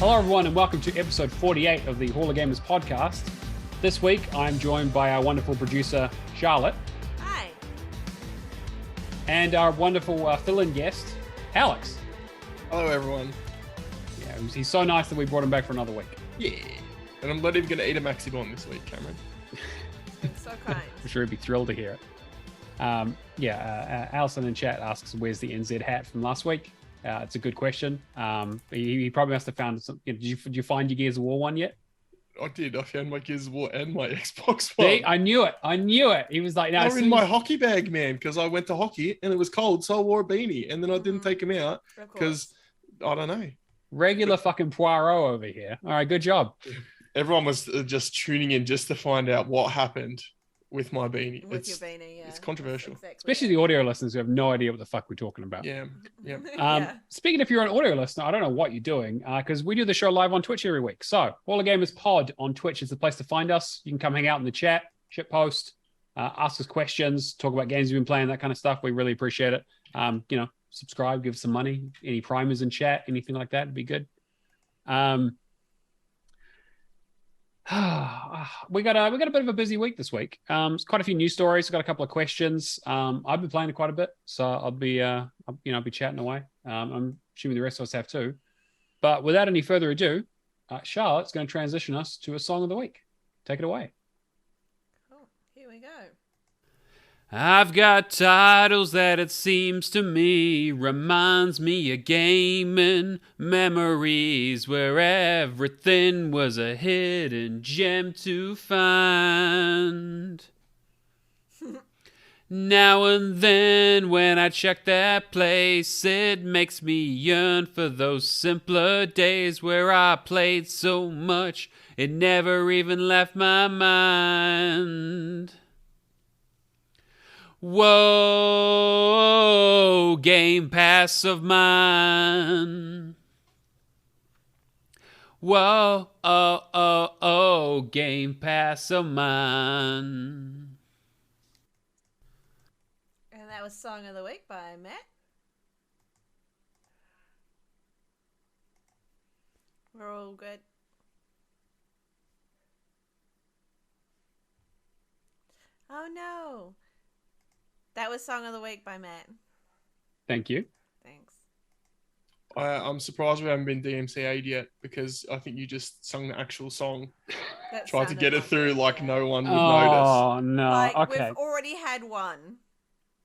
Hello, everyone, and welcome to episode 48 of the Hall of Gamers podcast. This week, I'm joined by our wonderful producer, Charlotte. Hi. And our wonderful fill-in guest, Alex. Hello, everyone. Yeah, he's so nice that we brought him back for another week. Yeah. And I'm not even going to eat a Maxi Bomb this week, Cameron. It's so kind. I'm sure he'd be thrilled to hear it. Alison in chat asks, where's the NZ hat from last week? It's a good question. He probably must have found some. Did you find your Gears of War one yet? I did. I found my Gears of War and my Xbox One. See, I knew it. He was like, no, they were in my hockey bag, man, because I went to hockey and it was cold, so I wore a beanie. And then I didn't take them out because, I don't know. Regular fucking Poirot over here. All right, good job. Everyone was just tuning in just to find out what happened with my beanie. With your beanie, yeah. It's controversial. Exactly. Especially the audio listeners who have no idea what the fuck we're talking about. Yeah. Speaking if you're an audio listener, I don't know what you're doing because we do the show live on Twitch every week. So Hall of Gamers Pod on Twitch is the place to find us. You can come hang out in the chat, shit post, ask us questions, talk about games you've been playing, that kind of stuff. We really appreciate it. Subscribe, give us some money. Any primers in chat, anything like that would be good. We got a bit of a busy week this week. It's quite a few news stories. Got a couple of questions. I've been playing it quite a bit, so I'll be chatting away. I'm assuming the rest of us have too. But without any further ado, Charlotte's going to transition us to a song of the week. Take it away. Cool. Here we go. I've got titles that it seems to me reminds me of gaming memories where everything was a hidden gem to find. Now and then when I check that place, it makes me yearn for those simpler days where I played so much it never even left my mind. Whoa, Gamepass of mine. Whoa, Gamepass of mine. And that was Song of the Week by Matt. We're all good. Oh no. That was Song of the Week by Matt. Thank you. Thanks. I'm surprised we haven't been DMCA'd yet because I think you just sung the actual song. Tried to get it through like no one would notice. Oh, no. Okay. We've already had one.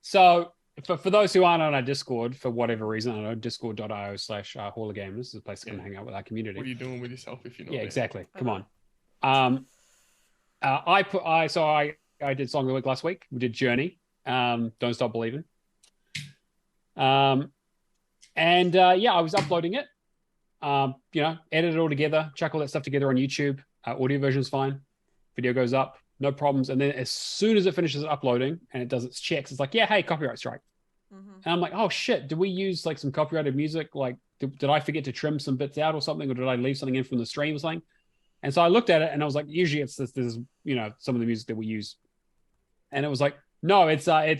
So, for those who aren't on our Discord, for whatever reason, I don't know, discord.io/Hall of Gamers is a place to come hang out with our community. What are you doing with yourself if you're not Yeah, there? exactly. Come on. I did Song of the Week last week. We did Journey. Don't Stop Believing. I was uploading it. Edit it all together, chuck all that stuff together on YouTube. Audio version's fine. Video goes up, no problems. And then as soon as it finishes uploading and it does its checks, it's like, yeah, hey, copyright strike. Mm-hmm. And I'm like, oh shit, did we use like some copyrighted music? Like, did I forget to trim some bits out or something, or did I leave something in from the stream or something? And so I looked at it and I was like, usually it's this some of the music that we use, and it was like, no, it's like,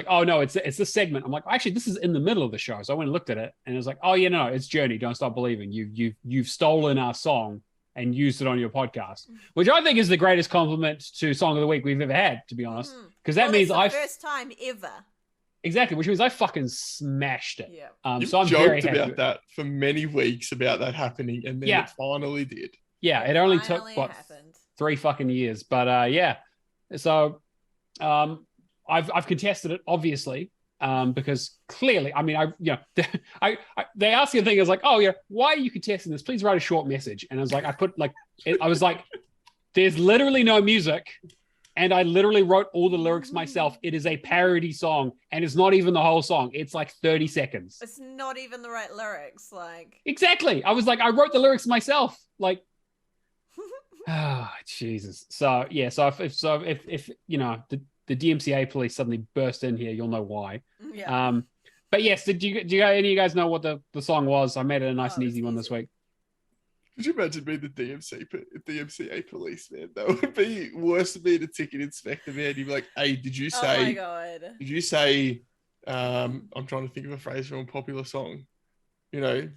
oh no, it's this segment. I'm like, actually, this is in the middle of the show. So I went and looked at it, and it was like, oh yeah, no, it's Journey. Don't Stop Believing. You've stolen our song and used it on your podcast, which I think is the greatest compliment to Song of the Week we've ever had, to be honest. Because that means it's the first time ever. Exactly, which means I fucking smashed it. Yeah. You've so I'm joked very happy about that for many weeks about that happening, and then it finally did. Yeah, it only took 3 fucking years, but So. I've contested it, obviously, because clearly, I mean, they asked the thing, I was like, oh yeah, why are you contesting this? Please write a short message. And I was like, there's literally no music, and I literally wrote all the lyrics myself. It is a parody song, and it's not even the whole song. It's like 30 seconds. It's not even the right lyrics, like. Exactly. I was like, I wrote the lyrics myself, like. Oh, Jesus. So yeah, so if the DMCA police suddenly burst in here, you'll know why. Yeah. But yes, do you any of you guys know what the song was? I made it a nice and easy one this week. Could you imagine being the DMCA police, man? That would be worse than being a ticket inspector, man. You'd be like, hey, did you say? Oh my god. Did you say? I'm trying to think of a phrase from a popular song. Did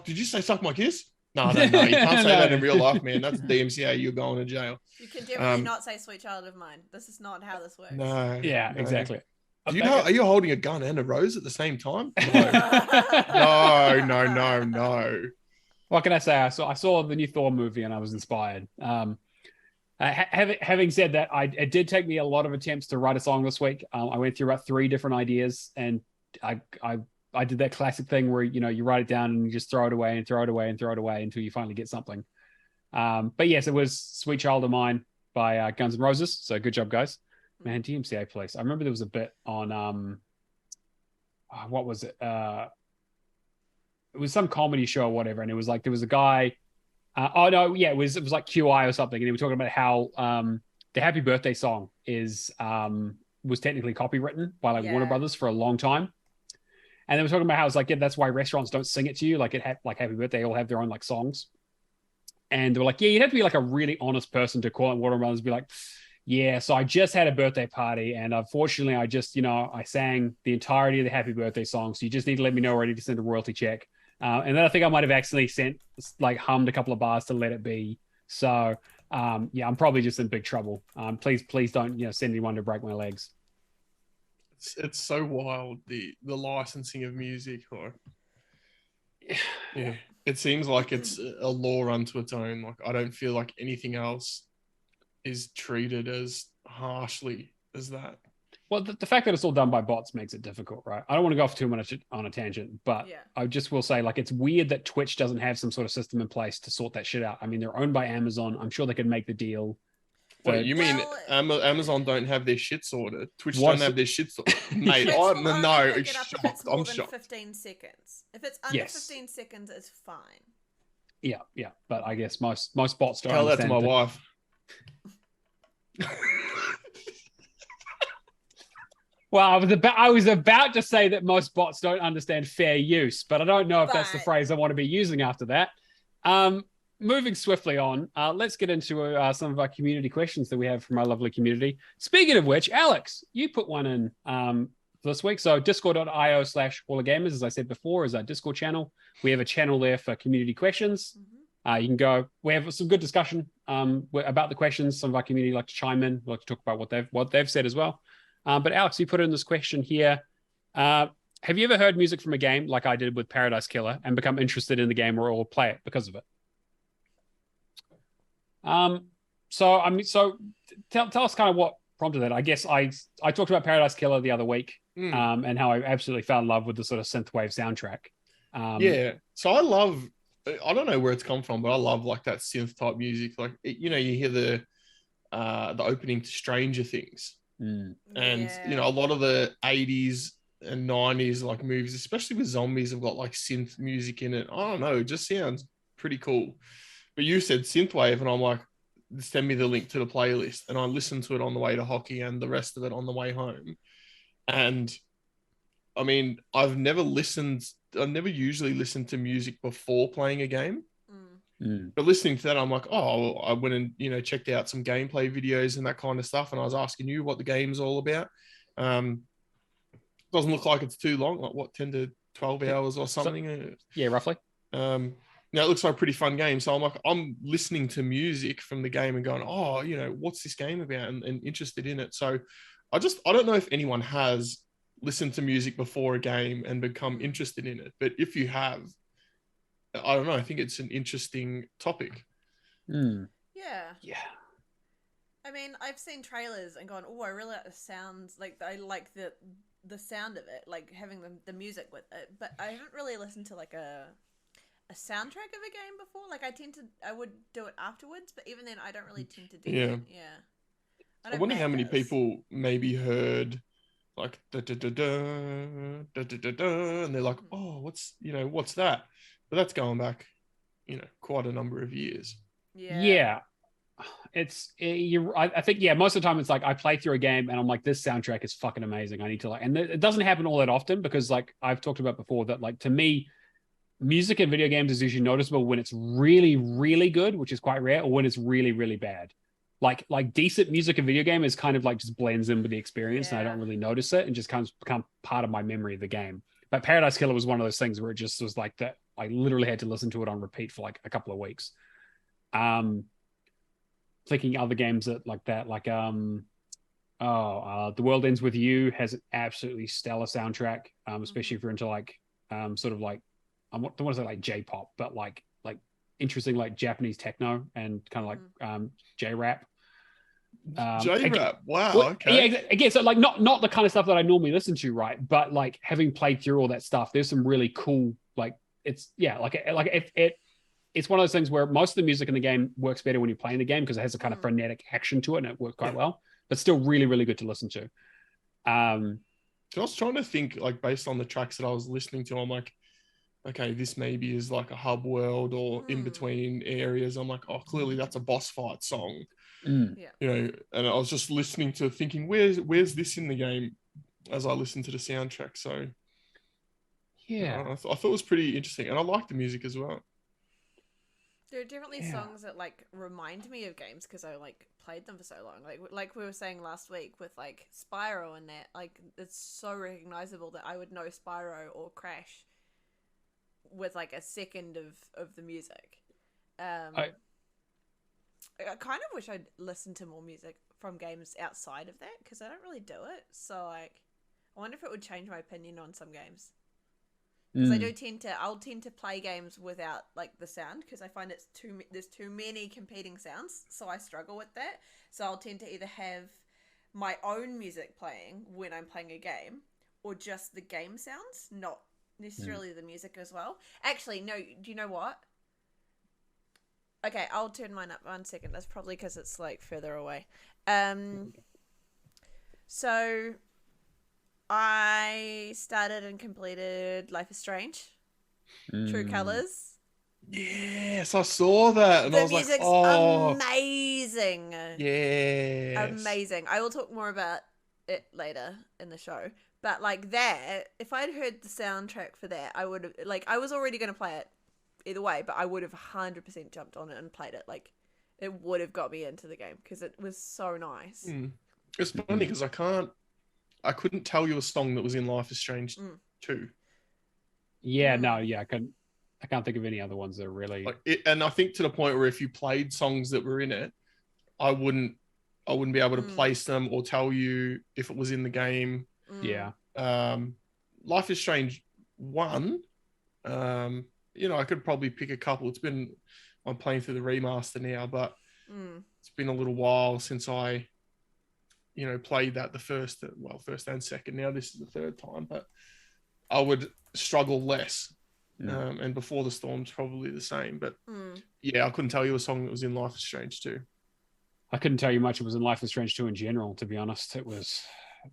you say "suck my kiss"? No. You can't say that in real life, man. That's DMCA. You're going to jail. You can definitely not say "Sweet Child of Mine." This is not how this works. No. Yeah, exactly. Do you know? Are you holding a gun and a rose at the same time? No. What can I say? I saw the new Thor movie and I was inspired. Having said that, it did take me a lot of attempts to write a song this week. I went through about 3 different ideas, and I did that classic thing where you write it down and you just throw it away and throw it away and throw it away until you finally get something. But yes, it was "Sweet Child of Mine" by Guns N' Roses. So good job, guys. Man, DMCA Police. I remember there was a bit on what was it? It was some comedy show or whatever, and it was like there was a guy. It was like QI or something, and they were talking about how the Happy Birthday song was technically copywritten by Warner Brothers for a long time, and they were talking about how it's like that's why restaurants don't sing it to you like Happy Birthday. They all have their own like songs, and they were like, you'd have to be like a really honest person to call it Warner Brothers and be like, yeah, so I just had a birthday party, and unfortunately I just I sang the entirety of the Happy Birthday song, so you just need to let me know ready to send a royalty check. And then I think I might have accidentally hummed a couple of bars to Let It Be. So I'm probably just in big trouble. Please don't send anyone to break my legs. It's so wild, the licensing of music, or it seems like it's a law unto its own. Like I don't feel like anything else is treated as harshly as that. Well, the fact that it's all done by bots makes it difficult, right? I don't want to go off too much on a tangent, but I just will say, it's weird that Twitch doesn't have some sort of system in place to sort that shit out. I mean, they're owned by Amazon. I'm sure they could make the deal. What, you mean Amazon don't have their shit sorted? Twitch don't have their shit sorted? Mate, I'm shocked. 15 seconds. If it's under 15 seconds, it's fine. Yeah, but I guess most bots don't. Tell that to my wife. Well, I was about to say that most bots don't understand fair use, but I don't know if that's the phrase I want to be using after that. Moving swiftly on, let's get into some of our community questions that we have from our lovely community. Speaking of which, Alex, you put one in this week. So discord.io/allgamers, as I said before, is our Discord channel. We have a channel there for community questions. You can go. We have some good discussion about the questions. Some of our community like to chime in, like to talk about what they've said as well. But Alex, you put in this question here. Have you ever heard music from a game like I did with Paradise Killer and become interested in the game or play it because of it? So tell us kind of what prompted that. I guess I talked about Paradise Killer the other week, and how I absolutely fell in love with the sort of synthwave soundtrack. So I don't know where it's come from, but I love that synth type music. You hear the opening to Stranger Things. And a lot of the 80s and 90s movies, especially with zombies, have got synth music in it. I don't know, it just sounds pretty cool. But you said synthwave, and I'm like, send me the link to the playlist, and I listened to it on the way to hockey and the rest of it on the way home. And I mean, I've never usually listened to music before playing a game. But listening to that, I'm like, I went and checked out some gameplay videos and that kind of stuff, and I was asking you what the game's all about. Doesn't look like it's too long, 10 to 12 hours or something. Yeah, roughly. Now it looks like a pretty fun game. So I'm listening to music from the game and going, what's this game about, and interested in it. So I don't know if anyone has listened to music before a game and become interested in it, but if you have, I don't know, I think it's an interesting topic. Yeah. I mean, I've seen trailers and gone, I really like the sounds. I like the sound of it, having the music with it. But I haven't really listened to a soundtrack of a game before. I would do it afterwards, but even then, I don't really tend to do that. Yeah. I wonder how many people maybe heard da da da da da da da, and they're like, what's that? But that's going back, quite a number of years. Yeah. I think most of the time it's I play through a game and I'm like, this soundtrack is fucking amazing. I need to and it doesn't happen all that often because I've talked about before that to me, music in video games is usually noticeable when it's really, really good, which is quite rare, or when it's really, really bad. Like decent music in video game is kind of just blends in with the experience, and I don't really notice it, and just become part of my memory of the game. But Paradise Killer was one of those things where it just was that I literally had to listen to it on repeat for like a couple of weeks. Thinking other games that like that, like The World Ends With You has an absolutely stellar soundtrack, especially if you're into like sort of like I don't want to say like J-pop, but like interesting like Japanese techno and kind of like J-rap. J-rap, wow, well, okay. Yeah, again, so like not the kind of stuff that I normally listen to, right? But like having played through all that stuff, there's some really cool like it's it's one of those things where most of the music in the game works better when you're playing the game because it has a kind of frenetic action to it and it works quite well, but still really, really good to listen to. I was trying to think, like, based on the tracks that I was listening to, I'm like, okay, this maybe is like a hub world or in between areas. I'm like, oh, clearly that's a boss fight song. Yeah. You know, and I was just listening to thinking, where's this in the game as I listened to the soundtrack. So yeah, I thought it was pretty interesting. And I like the music as well. There are definitely songs that like remind me of games because I like played them for so long. Like we were saying last week with like Spyro and that, like it's so recognizable that I would know Spyro or Crash with like a second of the music. I kind of wish I'd listened to more music from games outside of that because I don't really do it. So like, I wonder if it would change my opinion on some games. Because I'll tend to play games without like the sound because I find there's too many competing sounds, so I struggle with that. So I'll tend to either have my own music playing when I'm playing a game, or just the game sounds, not necessarily the music as well. Actually, no. Do you know what? Okay, I'll turn mine up 1 second. That's probably because it's like further away. So I started and completed Life is Strange, True Colors. Yes, I saw that, and The I was like, music's "Oh, amazing!" yes, Amazing. I will talk more about it later in the show. But like that, if I'd heard the soundtrack for that, I would have like I was already going to play it either way, but I would have 100% jumped on it and played it. Like it would have got me into the game because it was so nice. It's funny because I couldn't tell you a song that was in Life is Strange 2. Yeah, no, yeah, I can't think of any other ones that are really like it, and I think to the point where if you played songs that were in it, I wouldn't be able to place them or tell you if it was in the game. Yeah. Life is Strange 1, you know, I could probably pick a couple. I'm playing through the remaster now, but it's been a little while since I, you know, played that first and second. Now this is the third time, but I would struggle less. And Before the Storm's probably the same, but yeah, I couldn't tell you a song that was in Life is Strange 2. I couldn't tell you much. It was in Life is Strange 2 in general, to be honest. It was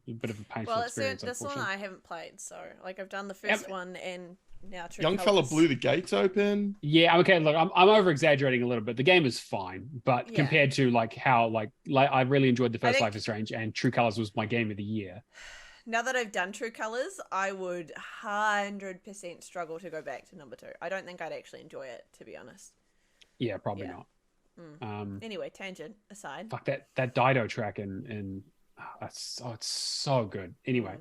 a bit of a painful experience. This one I haven't played, so like I've done the first one and now True Young Colors. fella blew the gates open. Yeah, okay. Look, I'm over exaggerating a little bit. The game is fine, but compared to like how like I really enjoyed the first Life is Strange, and True Colors was my game of the year. Now that I've done True Colors, I would 100% struggle to go back to number 2. I don't think I'd actually enjoy it, to be honest. Yeah, probably not. Anyway, tangent aside. Fuck that Dido track and it's so good. Anyway,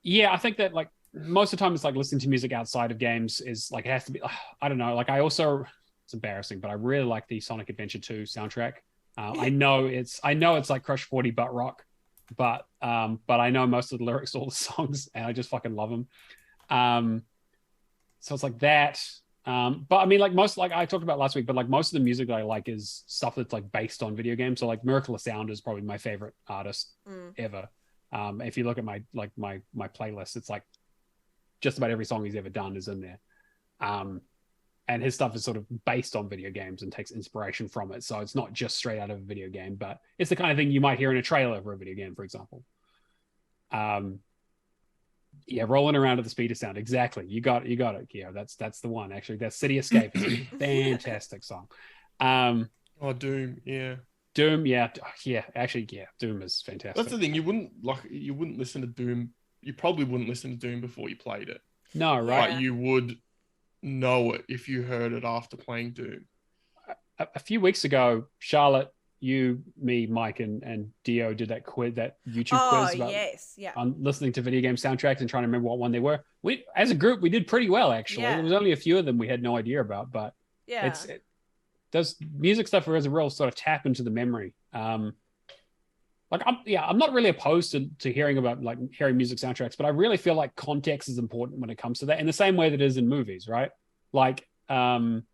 yeah, I think that like most of the time it's like listening to music outside of games is like it has to be. I don't know. Like I also, it's embarrassing, but I really like the Sonic Adventure 2 soundtrack. I know it's like Crush 40 butt rock, but I know most of the lyrics, all the songs, and I just fucking love them. So it's like that. But I mean, like I talked about last week, but like most of the music that I like is stuff that's like based on video games. So like Miracle of Sound is probably my favorite artist ever. If you look at my playlist, it's like just about every song he's ever done is in there. And his stuff is sort of based on video games and takes inspiration from it. So it's not just straight out of a video game, but it's the kind of thing you might hear in a trailer for a video game, for example. Yeah, Rolling Around at the Speed of Sound. Exactly. You got it, Keo. That's the one, actually. That City Escape is a fantastic song. Doom, yeah. Doom, yeah. Actually, Doom is fantastic. That's the thing. You wouldn't listen to Doom. You probably wouldn't listen to Doom before you played it. No, right. But you would know it if you heard it after playing Doom. A few weeks ago, Charlotte you, me, Mike, and Dio did that quiz, that YouTube quiz about listening to video game soundtracks and trying to remember what one they were. We, as a group, we did pretty well actually. There was only a few of them we had no idea about, but it does music stuff as a real sort of tap into the memory. Like I'm not really opposed to hearing music soundtracks, but I really feel like context is important when it comes to that, in the same way that it is in movies, right? Like I'm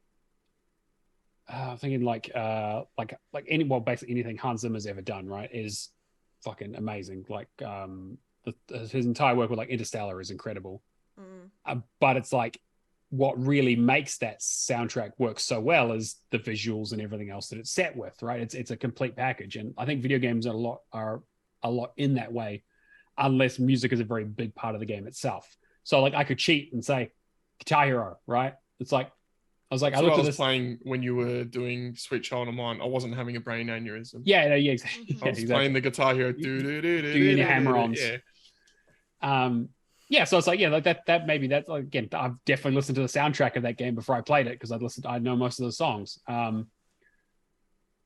thinking basically anything Hans Zimmer's ever done, right, is fucking amazing. Like his entire work with like Interstellar is incredible. But it's like what really makes that soundtrack work so well is the visuals and everything else that it's set with, right? It's a complete package, and I think video games are a lot in that way, unless music is a very big part of the game itself. So like I could cheat and say Guitar Hero, right? It's like I looked at this playing when you were doing Sweet Child of Mine. I wasn't having a brain aneurysm. Yeah, exactly. I was playing the Guitar Hero. Doing your hammer-ons. So it's like, like that maybe that's like, again, I've definitely listened to the soundtrack of that game before I played it because I know most of the songs.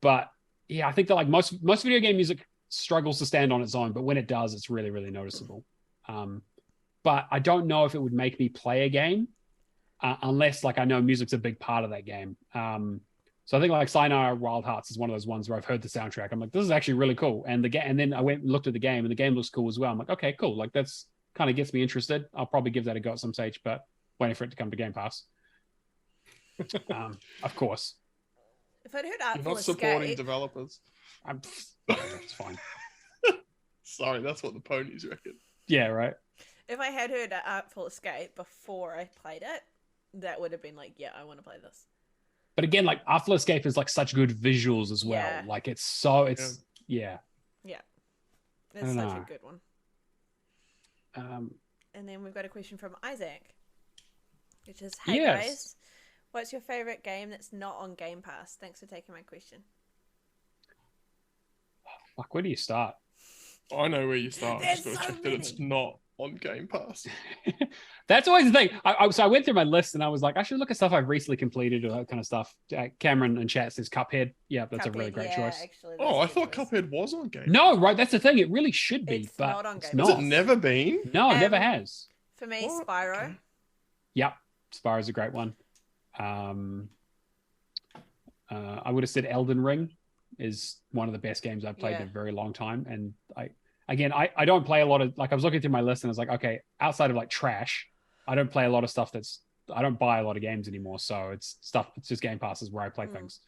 But yeah, I think that like most video game music struggles to stand on its own, but when it does, it's really, really noticeable. But I don't know if it would make me play a game unless like I know music's a big part of that game. So I think like Sayonara Wild Hearts is one of those ones where I've heard the soundtrack. I'm like, this is actually really cool. And then I went and looked at the game, and the game looks cool as well. I'm like, okay, cool. Like that's kind of gets me interested. I'll probably give that a go at some stage, but waiting for it to come to Game Pass. Of course. If I'd heard Artful You're not supporting developers. It's fine. Sorry, that's what the ponies reckon. Yeah, right. If I had heard Artful Escape before I played it, that would have been like, yeah, I want to play this. But again, like Artful Escape is like such good visuals as well. Yeah. Like it's It's such a good one. And then we've got a question from Isaac, which is, hey guys, what's your favorite game that's not on Game Pass? Thanks for taking my question. Fuck, where do you start? I know where you start. I'm just going to check that it's not on Game Pass. That's always the thing. So I went through my list and I was like, I should look at stuff I've recently completed or that kind of stuff. Cameron and chat says Cuphead. Yeah, that's a really great choice. Actually, I thought Cuphead was on Game Pass. No, right. That's the thing. It really should be, it's but not on Game Pass. Has it never been? No, it never has. For me, Spyro. Okay. Yep, Spyro's a great one. I would have said Elden Ring is one of the best games I've played in a very long time, and I don't play a lot of, like, I was looking through my list and I was like, okay, outside of like trash, I don't play a lot of stuff I don't buy a lot of games anymore. So it's just Game Passes where I play things.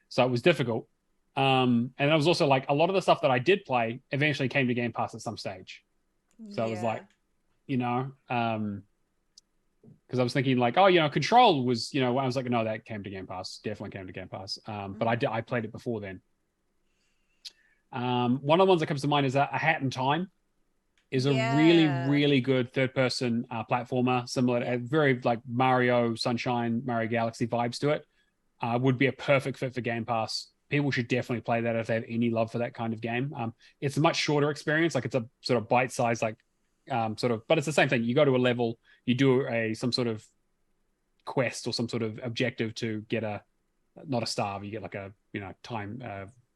So it was difficult. And it was also like a lot of the stuff that I did play eventually came to Game Pass at some stage. So it was like, because I was thinking like, Control was, I was like, no, that came to Game Pass. Definitely came to Game Pass. But I played it before then. One of the ones that comes to mind is A Hat in Time is a really, really good third-person platformer, similar to very like Mario Sunshine, Mario Galaxy vibes to it. Would be a perfect fit for Game Pass. People should definitely play that if they have any love for that kind of game. It's a much shorter experience. Like it's a sort of bite-sized, like but it's the same thing. You go to a level, you do some sort of quest or some sort of objective to get not a star, you get like a, time,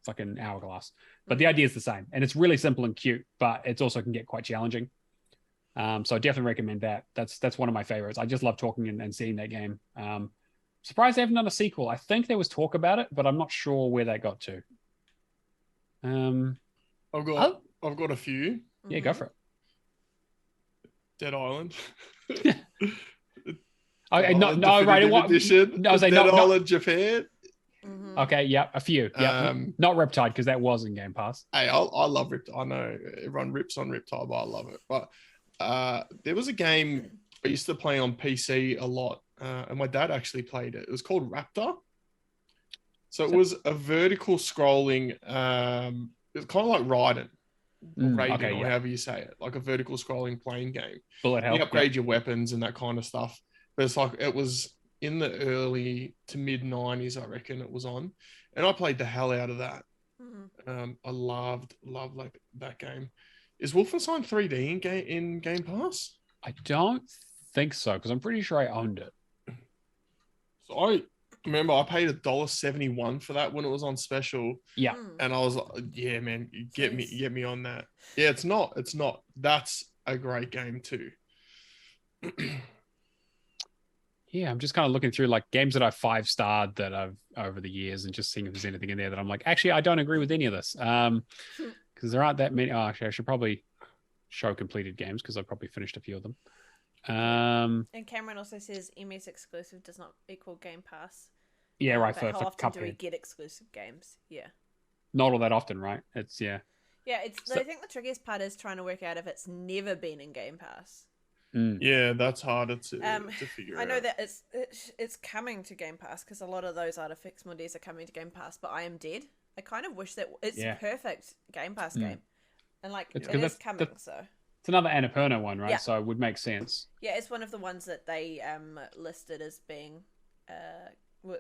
fucking hourglass. But the idea is the same, and it's really simple and cute, but it also can get quite challenging. So I definitely recommend that. That's one of my favorites. I just love talking and seeing that game. Surprised they haven't done a sequel. I think there was talk about it, but I'm not sure where that got to. I've got a few. Yeah, go for it. Dead Island. Okay, no, right. Edition. No, I was like, Dead Island Japan. Okay, yeah, a few. Yeah, not Riptide because that was in Game Pass. Hey, I love Riptide. I know everyone rips on Riptide, but I love it. But there was a game I used to play on PC a lot, and my dad actually played it. It was called Raptor. So it was a vertical scrolling. It's kind of like Raiden, or however you say it, like a vertical scrolling plane game. Bullet hell. You upgrade your weapons and that kind of stuff. But it's like it was in the early to mid 90s, I reckon it was on, and I played the hell out of that. I loved like that game. Is Wolfenstein 3D in Game Pass? I don't think so, because I'm pretty sure I owned it. So remember I paid $1.71 for that when it was on special. Yeah. And I was like, yeah, man, get me on that. Yeah, it's not. That's a great game too. Yeah, I'm just kind of looking through like games that I've 5-starred that I've over the years and just seeing if there's anything in there that I'm like, actually, I don't agree with any of this. Because there aren't that many. Oh, actually, I should probably show completed games because I've probably finished a few of them. And Cameron also says MS exclusive does not equal Game Pass. Yeah, right. But For how often do we Cuphead, get exclusive games? Yeah. not all that often, right? It's Yeah, I think the trickiest part is trying to work out if it's never been in Game Pass. Yeah, that's harder to figure out. I know that it's coming to Game Pass because a lot of those Artifacts Mondays are coming to Game Pass, but I Am Dead. I kind of wish that it's a perfect Game Pass game. And like it is coming, so it's another Annapurna one, right? Yeah. So it would make sense. Yeah, it's one of the ones that they listed as being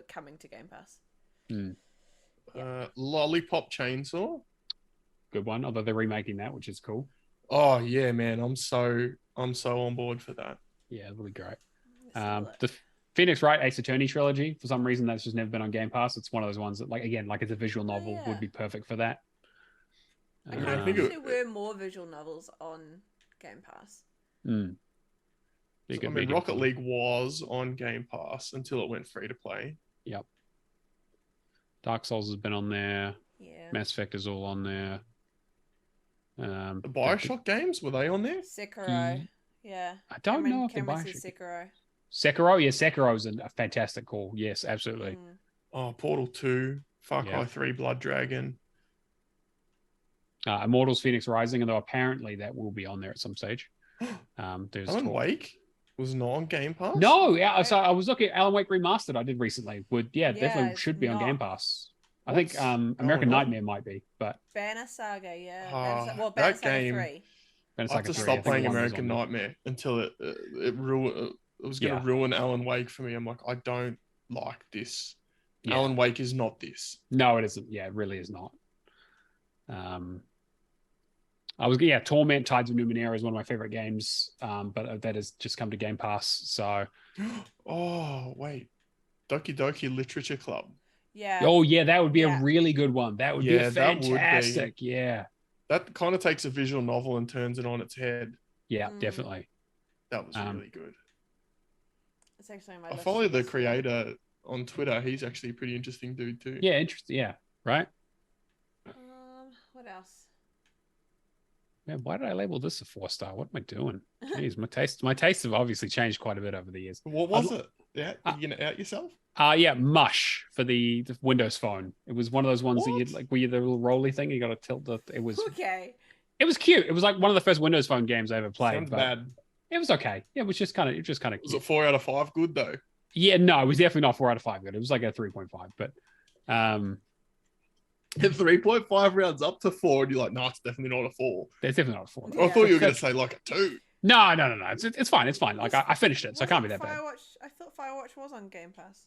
coming to Game Pass. Lollipop Chainsaw, Good one. Although they're remaking that, which is cool. oh yeah, man, I'm so on board for that. Yeah, really great. Let's have a look. The Phoenix Wright Ace Attorney trilogy, for some reason, that's just never been on Game Pass. It's one of those ones that, like, again, like it's a visual novel, yeah. would be perfect for that. I kind of think wish there were more visual novels on Game Pass. I mean, Rocket League was on Game Pass until it went free to play. Yep. Dark Souls has been on there. Yeah. Mass Effect is all on there. The Bioshock games, were they on there? Sekiro. Yeah. I don't know if Cameron they're says Sekiro. Sekiro, yeah, Sekiro's a fantastic call. Yes, absolutely. Oh, Portal 2, Far Cry 3, Blood Dragon. Immortals Phoenix Rising, although apparently that will be on there at some stage. There's Alan Wake was not on Game Pass? No, yeah. So I was looking at Alan Wake Remastered I did recently. Definitely should be on Game Pass. I think American Nightmare might be, but Banner Saga, yeah. Banner that Saga game, 3. I have to stop playing American Nightmare until it was going to ruin Alan Wake for me. I'm like, I don't like this. Yeah. Alan Wake is not this. No, it isn't. Yeah, it really is not. Torment Tides of Numenera is one of my favorite games, but that has just come to Game Pass. So, oh wait, Doki Doki Literature Club. Yeah. Oh yeah, that would be a really good one. That would be fantastic. Yeah. That kind of takes a visual novel and turns it on its head. Yeah, definitely. That was really good. It's actually on my I follow the creator on Twitter. He's actually a pretty interesting dude too. Yeah, interesting. Yeah, right. What else? Man, why did I label this a 4-star? What am I doing? Jeez, my tastes have obviously changed quite a bit over the years. What was it? Yeah, you gonna out yourself? Mush for the Windows Phone. It was one of those ones that you like, where you the little rolly thing. You got to tilt the. It was okay. It was cute. It was like one of the first Windows Phone games I ever played. Sounds bad. It was okay. Yeah, it was just kind of cute. Was it 4 out of 5 good though? Yeah, no, it was definitely not 4 out of 5 good. It was like a 3.5, but 3.5 rounds up to 4, and you're like, no, it's definitely not a 4. It's definitely not a 4. Yeah. I thought you were going to say like a 2. No. It's fine. It's fine. Like I finished it, so it can't be that bad. I thought Firewatch was on Game Pass.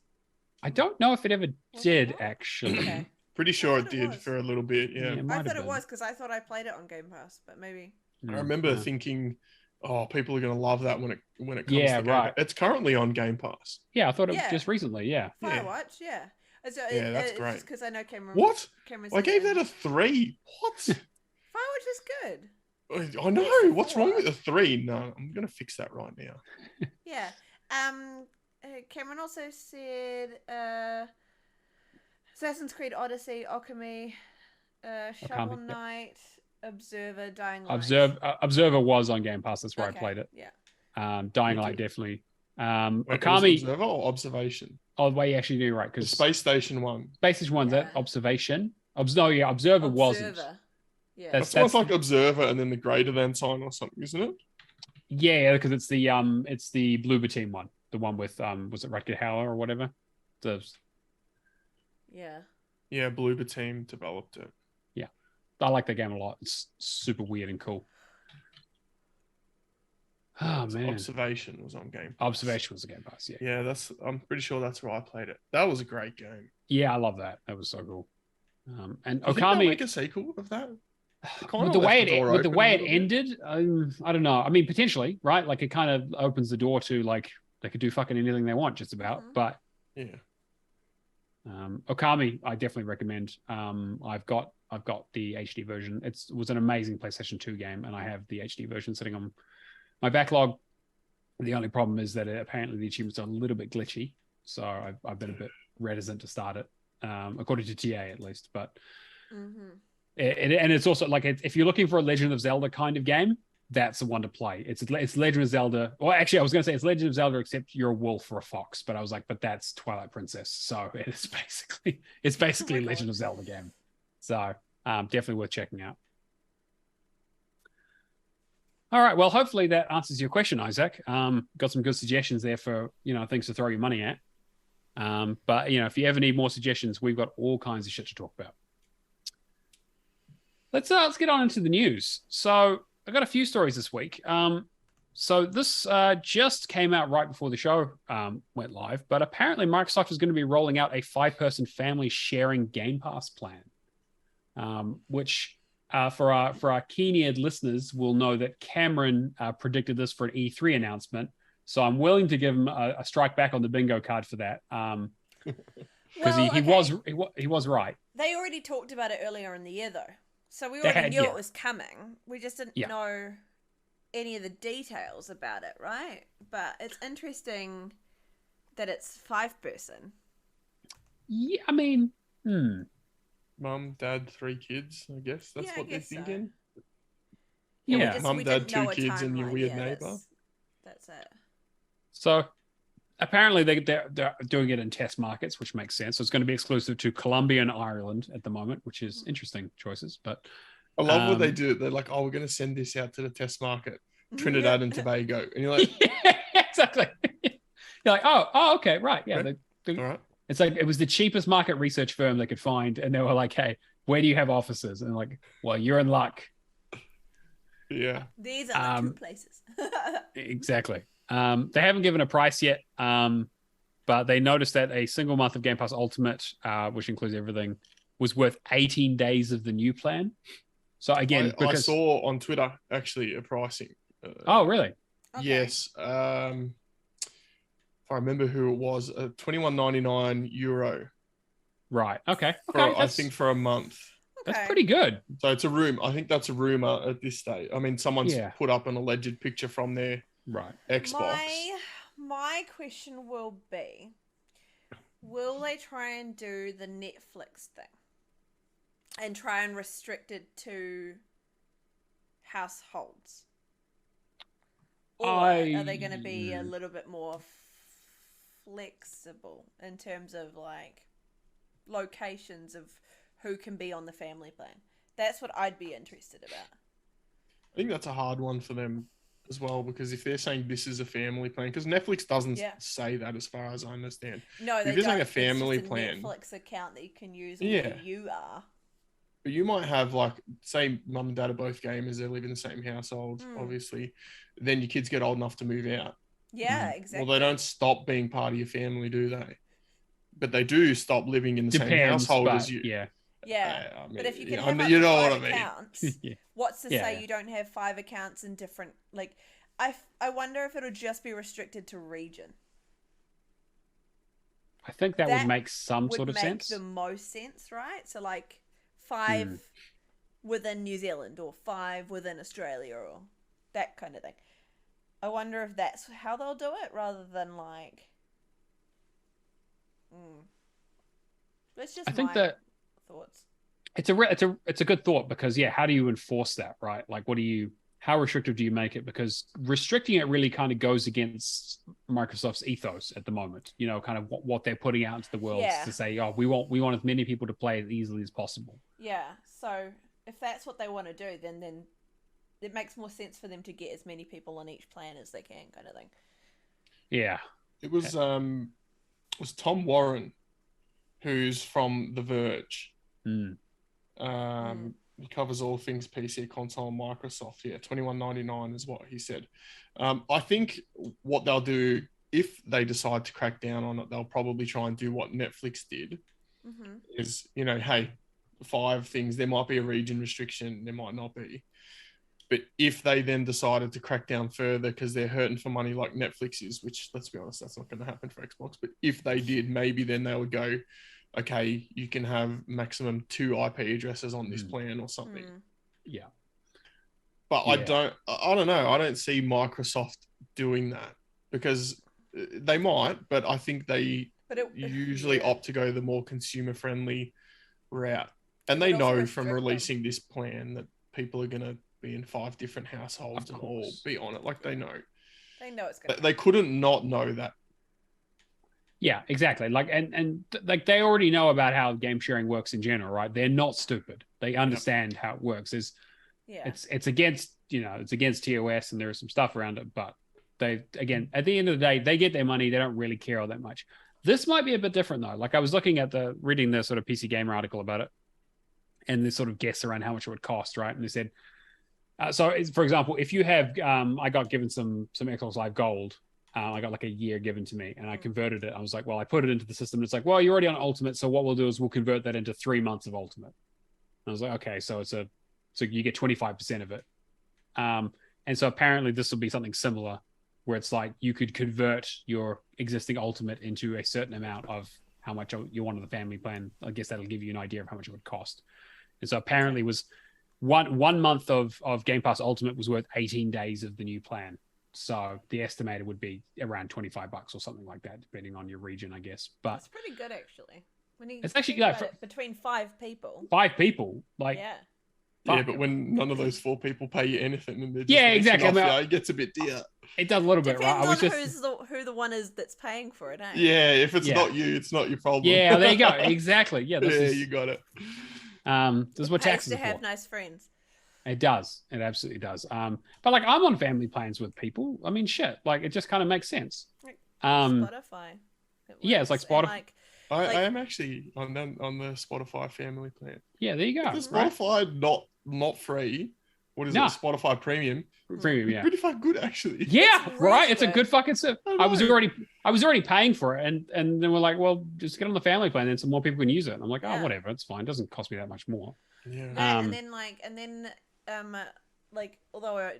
I don't know if it ever did, actually. Okay. Pretty sure it did for a little bit, yeah. I thought it was because I thought I played it on Game Pass, but maybe. I remember thinking, oh, people are going to love that when it comes to Game Pass. It's currently on Game Pass. Yeah, I thought it was just recently, Firewatch, yeah. So that's great. Just because I know Cameron. What? Cameron's I gave that a 3. What? Firewatch is good. I know. What's wrong with a 3? No, I'm going to fix that right now. Yeah. Cameron also said Assassin's Creed Odyssey, Alchemy, Shovel Knight, Observer, Dying Light. Observer was on Game Pass. That's where I played it. Yeah. Dying Light definitely. Wait, Okami. Observer or Observation? Oh, the way you actually do right because Space Station 1. Space Station 1's that Observation. Observer wasn't. Yeah. That's like Observer and then the greater than sign or something, isn't it? Yeah, because it's the Bloober Team one. The one with was it Rutger Hauer or whatever? Yeah, Bloober Team developed it. Yeah. I like that game a lot. It's super weird and cool. Oh man. Observation was on Game Pass. Observation was a Game Pass, yeah. Yeah, I'm pretty sure that's where I played it. That was a great game. Yeah, I love that. That was so cool. And Okami, think they'll make a sequel of that? With the way it ended, I don't know. I mean, potentially, right? Like it kind of opens the door to like they could do fucking anything they want, just about. But yeah, Okami, I definitely recommend. I've got the HD version. It was an amazing PlayStation 2 game, and I have the HD version sitting on my backlog. The only problem is that apparently the achievements are a little bit glitchy, so I've been a bit reticent to start it, according to TA at least. But and it's also like if you're looking for a Legend of Zelda kind of game, that's the one to play. It's Legend of Zelda. Well, actually, I was going to say it's Legend of Zelda, except you're a wolf or a fox. But I was like, but that's Twilight Princess, so it's basically a Legend of Zelda game. So definitely worth checking out. All right. Well, hopefully that answers your question, Isaac. Got some good suggestions there for things to throw your money at. But if you ever need more suggestions, we've got all kinds of shit to talk about. Let's get on into the news. So I got a few stories this week. So this just came out right before the show went live, but apparently Microsoft is going to be rolling out a 5-person family sharing Gamepass plan, which for our keen-eared listeners will know that Cameron predicted this for an E3 announcement. So I'm willing to give him a strike back on the bingo card for that, because he was right. They already talked about it earlier in the year, though. So we already knew it was coming. We just didn't know any of the details about it, right? But it's interesting that it's 5-person. Yeah, I mean, Mum, dad, 3 kids. I guess that's what they're thinking. So. Yeah, Mum, dad, 2 kids, and your weird neighbor. That's it. So apparently they're doing it in test markets, which makes sense. So it's going to be exclusive to Colombia and Ireland at the moment, which is interesting choices. But I love what they do. They're like, oh, we're going to send this out to the test market, Trinidad and Tobago. And you're like... yeah, exactly. You're like, oh, okay, right. Yeah. All right. It's like it was the cheapest market research firm they could find. And they were like, hey, where do you have offices? And like, well, you're in luck. Yeah. These are the 2 places. Exactly. They haven't given a price yet, but they noticed that a single month of Game Pass Ultimate, which includes everything, was worth 18 days of the new plan. So again, I saw on Twitter actually a pricing. Oh, really? Okay. Yes. If I remember who it was, €21.99. Right. Okay. I think for a month. That's pretty good. So it's a room. I think that's a rumor at this stage. I mean, someone's put up an alleged picture from their Xbox. My question will be, will they try and do the Netflix thing and try and restrict it to households? Or are they going to be a little bit more flexible in terms of like locations of who can be on the family plan? That's what I'd be interested about. I think that's a hard one for them as well, because if they're saying this is a family plan, because Netflix doesn't say that as far as I understand. No, they if you're don't. saying a family it's just plan, a Netflix account that you can use where you are. But you might have like, say, mum and dad are both gamers, they live in the same household, obviously. Then your kids get old enough to move out. Yeah, exactly. Well, they don't stop being part of your family, do they? But they do stop living in the same household as you. Yeah. I mean, but if you can have up to 5 accounts, what's to say you don't have 5 accounts in different, like, I wonder if it'll just be restricted to region. I think that would make some sort of sense. Would make the most sense, right? So like 5 within New Zealand or 5 within Australia or that kind of thing. I wonder if that's how they'll do it rather than like... That's just my thoughts. It's a good thought, because how do you enforce that, right? Like, how restrictive do you make it? Because restricting it really kind of goes against Microsoft's ethos at the moment. Kind of what they're putting out into the world to say, oh, we want as many people to play as easily as possible. Yeah. So if that's what they want to do, then it makes more sense for them to get as many people on each plan as they can, kind of thing. Yeah. It was Tom Warren, who's from The Verge. He covers all things PC, console, and Microsoft. Yeah, $21.99 is what he said. I think what they'll do, if they decide to crack down on it, they'll probably try and do what Netflix did. Is, hey, 5 things. There might be a region restriction. There might not be. But if they then decided to crack down further because they're hurting for money like Netflix is, which, let's be honest, that's not going to happen for Xbox. But if they did, maybe then they would go, okay, you can have maximum 2 IP addresses on this plan or something. Yeah. But I don't know. I don't see Microsoft doing that, because they might, but I think they usually opt to go the more consumer friendly route. And they know from releasing this plan that people are going to be in 5 different households and all be on it. Like, they know. They know it's going to. They couldn't not know that. Yeah, exactly. Like, and like, they already know about how game sharing works in general, right? They're not stupid. They understand how it works. It's against, it's against TOS, and there is some stuff around it, but they, again, at the end of the day, they get their money. They don't really care all that much. This might be a bit different though. Like, I was looking at reading the sort of PC Gamer article about it, and this sort of guess around how much it would cost, right? And they said, so for example, if you have, I got given some Xbox Live Gold. I got like a year given to me, and I converted it. I was like, well, I put it into the system. And it's like, well, you're already on Ultimate, so what we'll do is we'll convert that into 3 months of Ultimate. And I was like, okay, so so you get 25% of it. And so apparently this will be something similar, where it's like you could convert your existing Ultimate into a certain amount of how much you want on the family plan. I guess that'll give you an idea of how much it would cost. And so apparently it was one month of Game Pass Ultimate was worth 18 days of the new plan. So the estimated would be around $25 or something like that, depending on your region, I guess. But that's pretty good, actually. When it's actually like between 5 people. 5 people, like yeah, but when none of those 4 people pay you anything, and they're just exactly. It gets a bit dear. It does a little bit, right? Depends on who the one is that's paying for it, eh? Yeah, if it's not you, it's not your problem. Yeah, there you go. Exactly. Yeah, you got it. This is what taxes to are for. have nice friends. It does. It absolutely does. But like, I'm on family plans with people. I mean, shit. Like, it just kind of makes sense. Like Spotify. It's like Spotify. I am actually on the Spotify family plan. Yeah, there you go. The Spotify not free. What is it? Spotify Premium. Premium, yeah. Pretty fucking good, actually. Yeah, right. It's a good fucking stuff. I was already paying for it, and then we're like, well, just get on the family plan, then some more people can use it. And I'm like, oh, whatever, it's fine. It doesn't cost me that much more. Yeah. And then although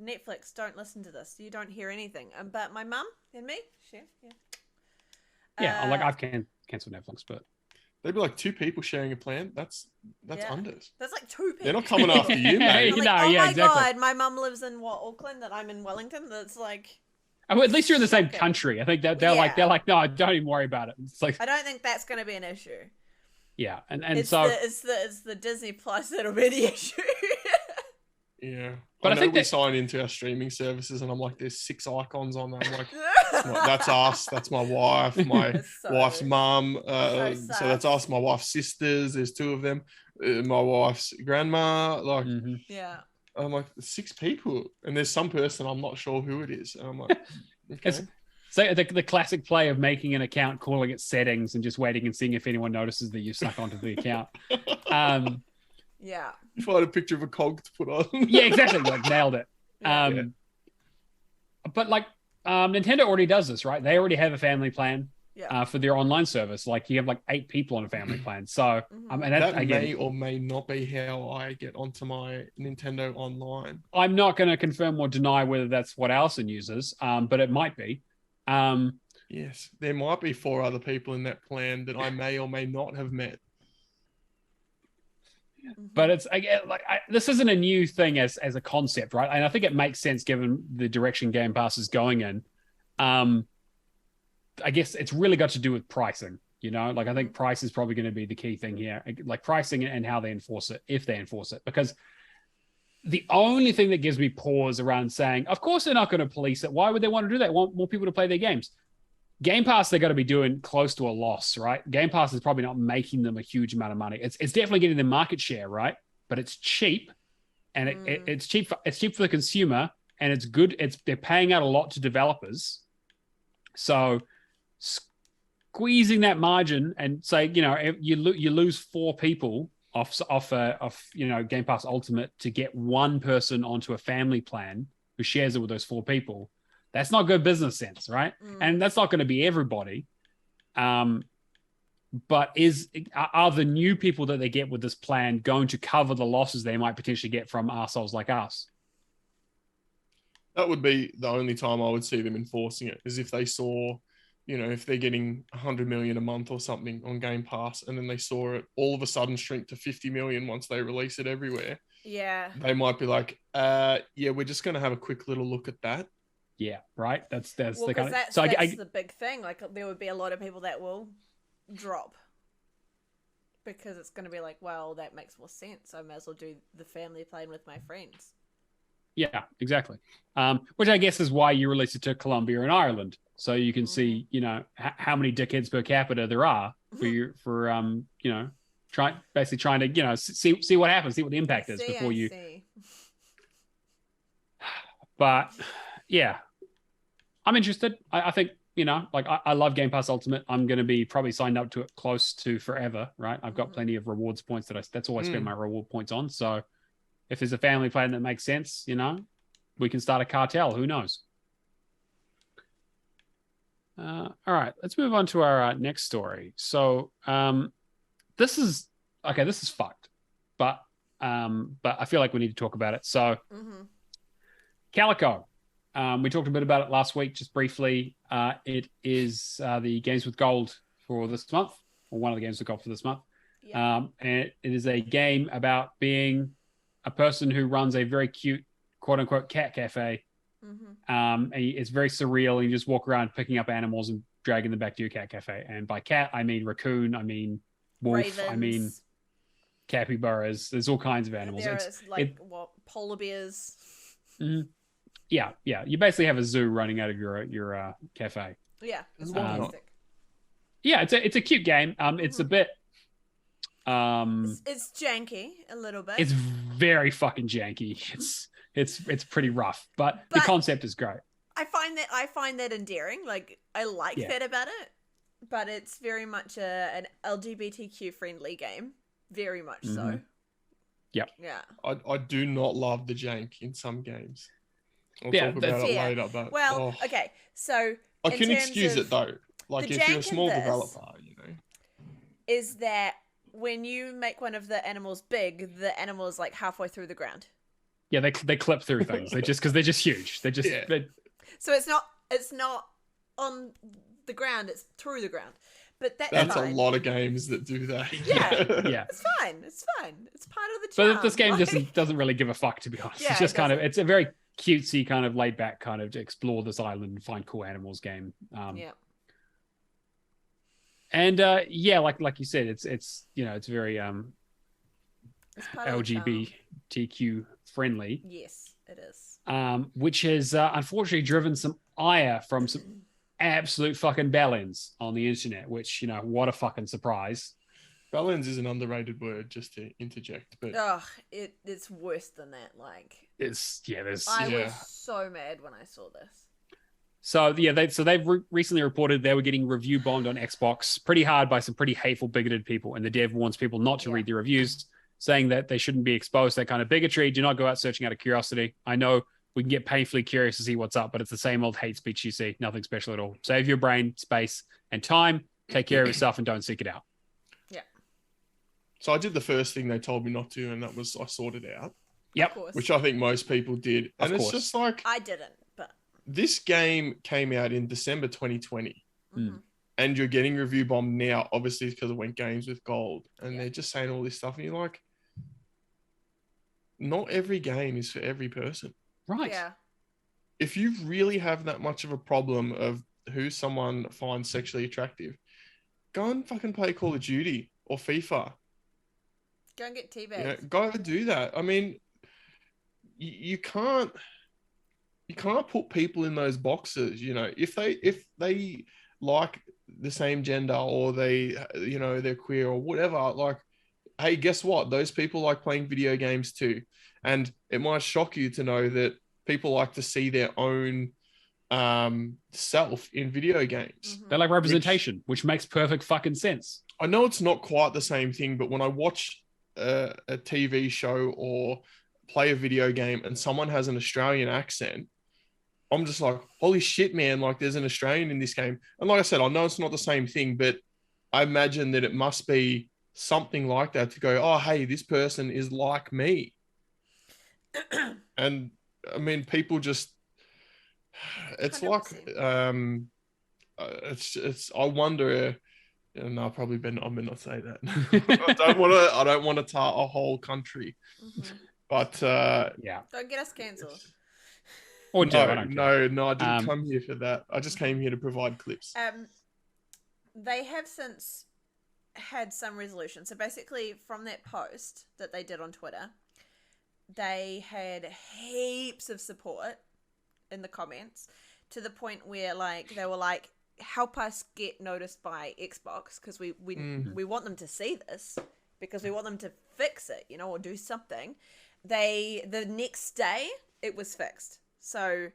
Netflix don't listen to this, you don't hear anything. But my mum and me, I've cancelled Netflix, but they'd be like 2 people sharing a plan. That's unders. That's like 2 people. They're not coming after you, mate. God, my mum lives in Auckland, and I'm in Wellington. That's like. Oh, at least you're in the same country. I think that they're like, no, don't even worry about it. It's like, I don't think that's going to be an issue. Yeah, and it's so it's the Disney Plus that'll be the issue. Yeah, but I think we sign into our streaming services, and I'm like, there's 6 icons on there. I'm like, that's us, that's my wife, my wife's mum. So that's us, my wife's sisters. There's 2 of them, my wife's grandma. Like, I'm like 6 people, and there's some person I'm not sure who it is, and I'm like, okay. So the classic play of making an account, calling it settings, and just waiting and seeing if anyone notices that you've snuck onto the account. Yeah. You find a picture of a cog to put on. Yeah, exactly. Like, nailed it. But like, Nintendo already does this, right? They already have a family plan for their online service. Like, you have like 8 people on a family plan. So, and that may or may not be how I get onto my Nintendo Online. I'm not going to confirm or deny whether that's what Alison uses, but it might be. Yes, there might be 4 other people in that plan that I may or may not have met. But it's this isn't a new thing as a concept, right? And I think it makes sense given the direction Game Pass is going in. I guess it's really got to do with pricing, Like, I think price is probably going to be the key thing here, like pricing and how they enforce it, if they enforce it. Because the only thing that gives me pause around saying, of course they're not going to police it. Why would they want to do that? They want more people to play their games. Game Pass, they're going to be doing close to a loss, right? Game Pass is probably not making them a huge amount of money. It's definitely getting the market share, right? But it's cheap, and it's cheap. It's cheap for the consumer, and it's good. They're paying out a lot to developers, so squeezing that margin and say, you lose 4 people off Game Pass Ultimate to get 1 person onto a family plan who shares it with those 4 people. That's not good business sense, right? And that's not going to be everybody. But are the new people that they get with this plan going to cover the losses they might potentially get from arseholes like us? That would be the only time I would see them enforcing it, is if they saw you know, if they're getting 100 million a month or something on Game Pass, and then they saw it all of a sudden shrink to 50 million once they release it everywhere, Yeah. they might be like, yeah, we're just going to have a quick little look at that. Yeah, right. That's the kind of. That's the big thing. Like, there would be a lot of people that will drop because it's going to be like, well, that makes more sense. I might as well do the family playing with my friends. Yeah, exactly. Which I guess is why you release it to Colombia and Ireland, so you can see, you know, how many dickheads per capita there are you know, trying to, you know, see what happens, see what the impact is before you. But yeah, I'm interested. I think, you know, like I love Game Pass Ultimate. I'm going to be probably signed up to it close to forever, right? I've got plenty of rewards points that's all I spend my reward points on. So if there's a family plan that makes sense, you know, we can start a cartel. Who knows? All right, let's move on to our next story. So this is fucked, but I feel like we need to talk about it. So Calico. We talked a bit about it last week, just briefly. It is the Games with Gold for this month, or one of the Games with Gold for this month. Yeah. And it is a game about being a person who runs a very cute, quote unquote, cat cafe. And it's very surreal. And you just walk around picking up animals and dragging them back to your cat cafe. And by cat, I mean raccoon, I mean wolf, Ravens. I mean capybaras. There's all kinds of animals. There's polar bears. Yeah. You basically have a zoo running out of your cafe. Yeah, it's fantastic. Yeah, it's a cute game. It's a bit. It's janky a little bit. It's very fucking janky. It's pretty rough, but the concept is great. I find that endearing. Like, I like that about it, but it's very much an LGBTQ friendly game. Very much so. Yep. Yeah. I do not love the jank in some games. I'll talk about it later. But okay. So I can excuse it though. Like, if you're a small developer, you know, is that when you make one of the animals big, the animal is like halfway through the ground. Yeah, they clip through things. Because they're just huge. They're just. Yeah. So it's not on the ground. It's through the ground. But that's fine. A lot of games that do that. Yeah. It's fine. It's part of the charm. But this game doesn't really give a fuck, to be honest. Yeah, it's just it's a very cutesy, kind of laid back, kind of to explore this island and find cool animals game. And like you said, it's you know, it's very it's LGBTQ friendly. Yes, it is. Which has unfortunately driven some ire from some absolute fucking bellends on the internet, which, you know, what a fucking surprise. Bellends is an underrated word, just to interject, but it's worse than that. Like, I was so mad when I saw this. So they've recently reported they were getting review bombed on Xbox pretty hard by some pretty hateful, bigoted people, and the dev warns people not to read the reviews, saying that they shouldn't be exposed to that kind of bigotry. Do not go out searching out of curiosity. I know we can get painfully curious to see what's up, but it's the same old hate speech you see. Nothing special at all. Save your brain, space, and time. Take care of yourself and don't seek it out. Yeah. So I did the first thing they told me not to, and that was I sorted out. Yep. Which I think most people did. And it's just like... I didn't, but... This game came out in December 2020. And you're getting review bombed now, obviously, because it went Games with Gold. And they're just saying all this stuff. And you're like, not every game is for every person. Right. Yeah. If you really have that much of a problem of who someone finds sexually attractive, go and fucking play Call of Duty or FIFA. Go and get teabagged. You know, go do that. I mean, you can't put people in those boxes. You know, if they like the same gender, or they, you know, they're queer or whatever, like, hey, guess what? Those people like playing video games too. And it might shock you to know that people like to see their own self in video games. They like representation, which makes perfect fucking sense. I know it's not quite the same thing, but when I watch a TV show or play a video game and someone has an Australian accent, I'm just like, holy shit, man, like, there's an Australian in this game. And like I said, I know it's not the same thing, but I imagine that it must be something like that to go, oh, hey, this person is like me. And I mean, people just, it's 100%. Like, it's. I wonder. No, probably better. I may not say that. I don't want to tar a whole country. Mm-hmm. But yeah, don't get us cancelled. Or no, I don't care. no, I didn't come here for that. I just came here to provide clips. They have since had some resolution. So basically, from that post that they did on Twitter, they had heaps of support in the comments to the point where like they were like, help us get noticed by Xbox because we want them to see this because we want them to fix it, you know, or do something. The next day it was fixed. So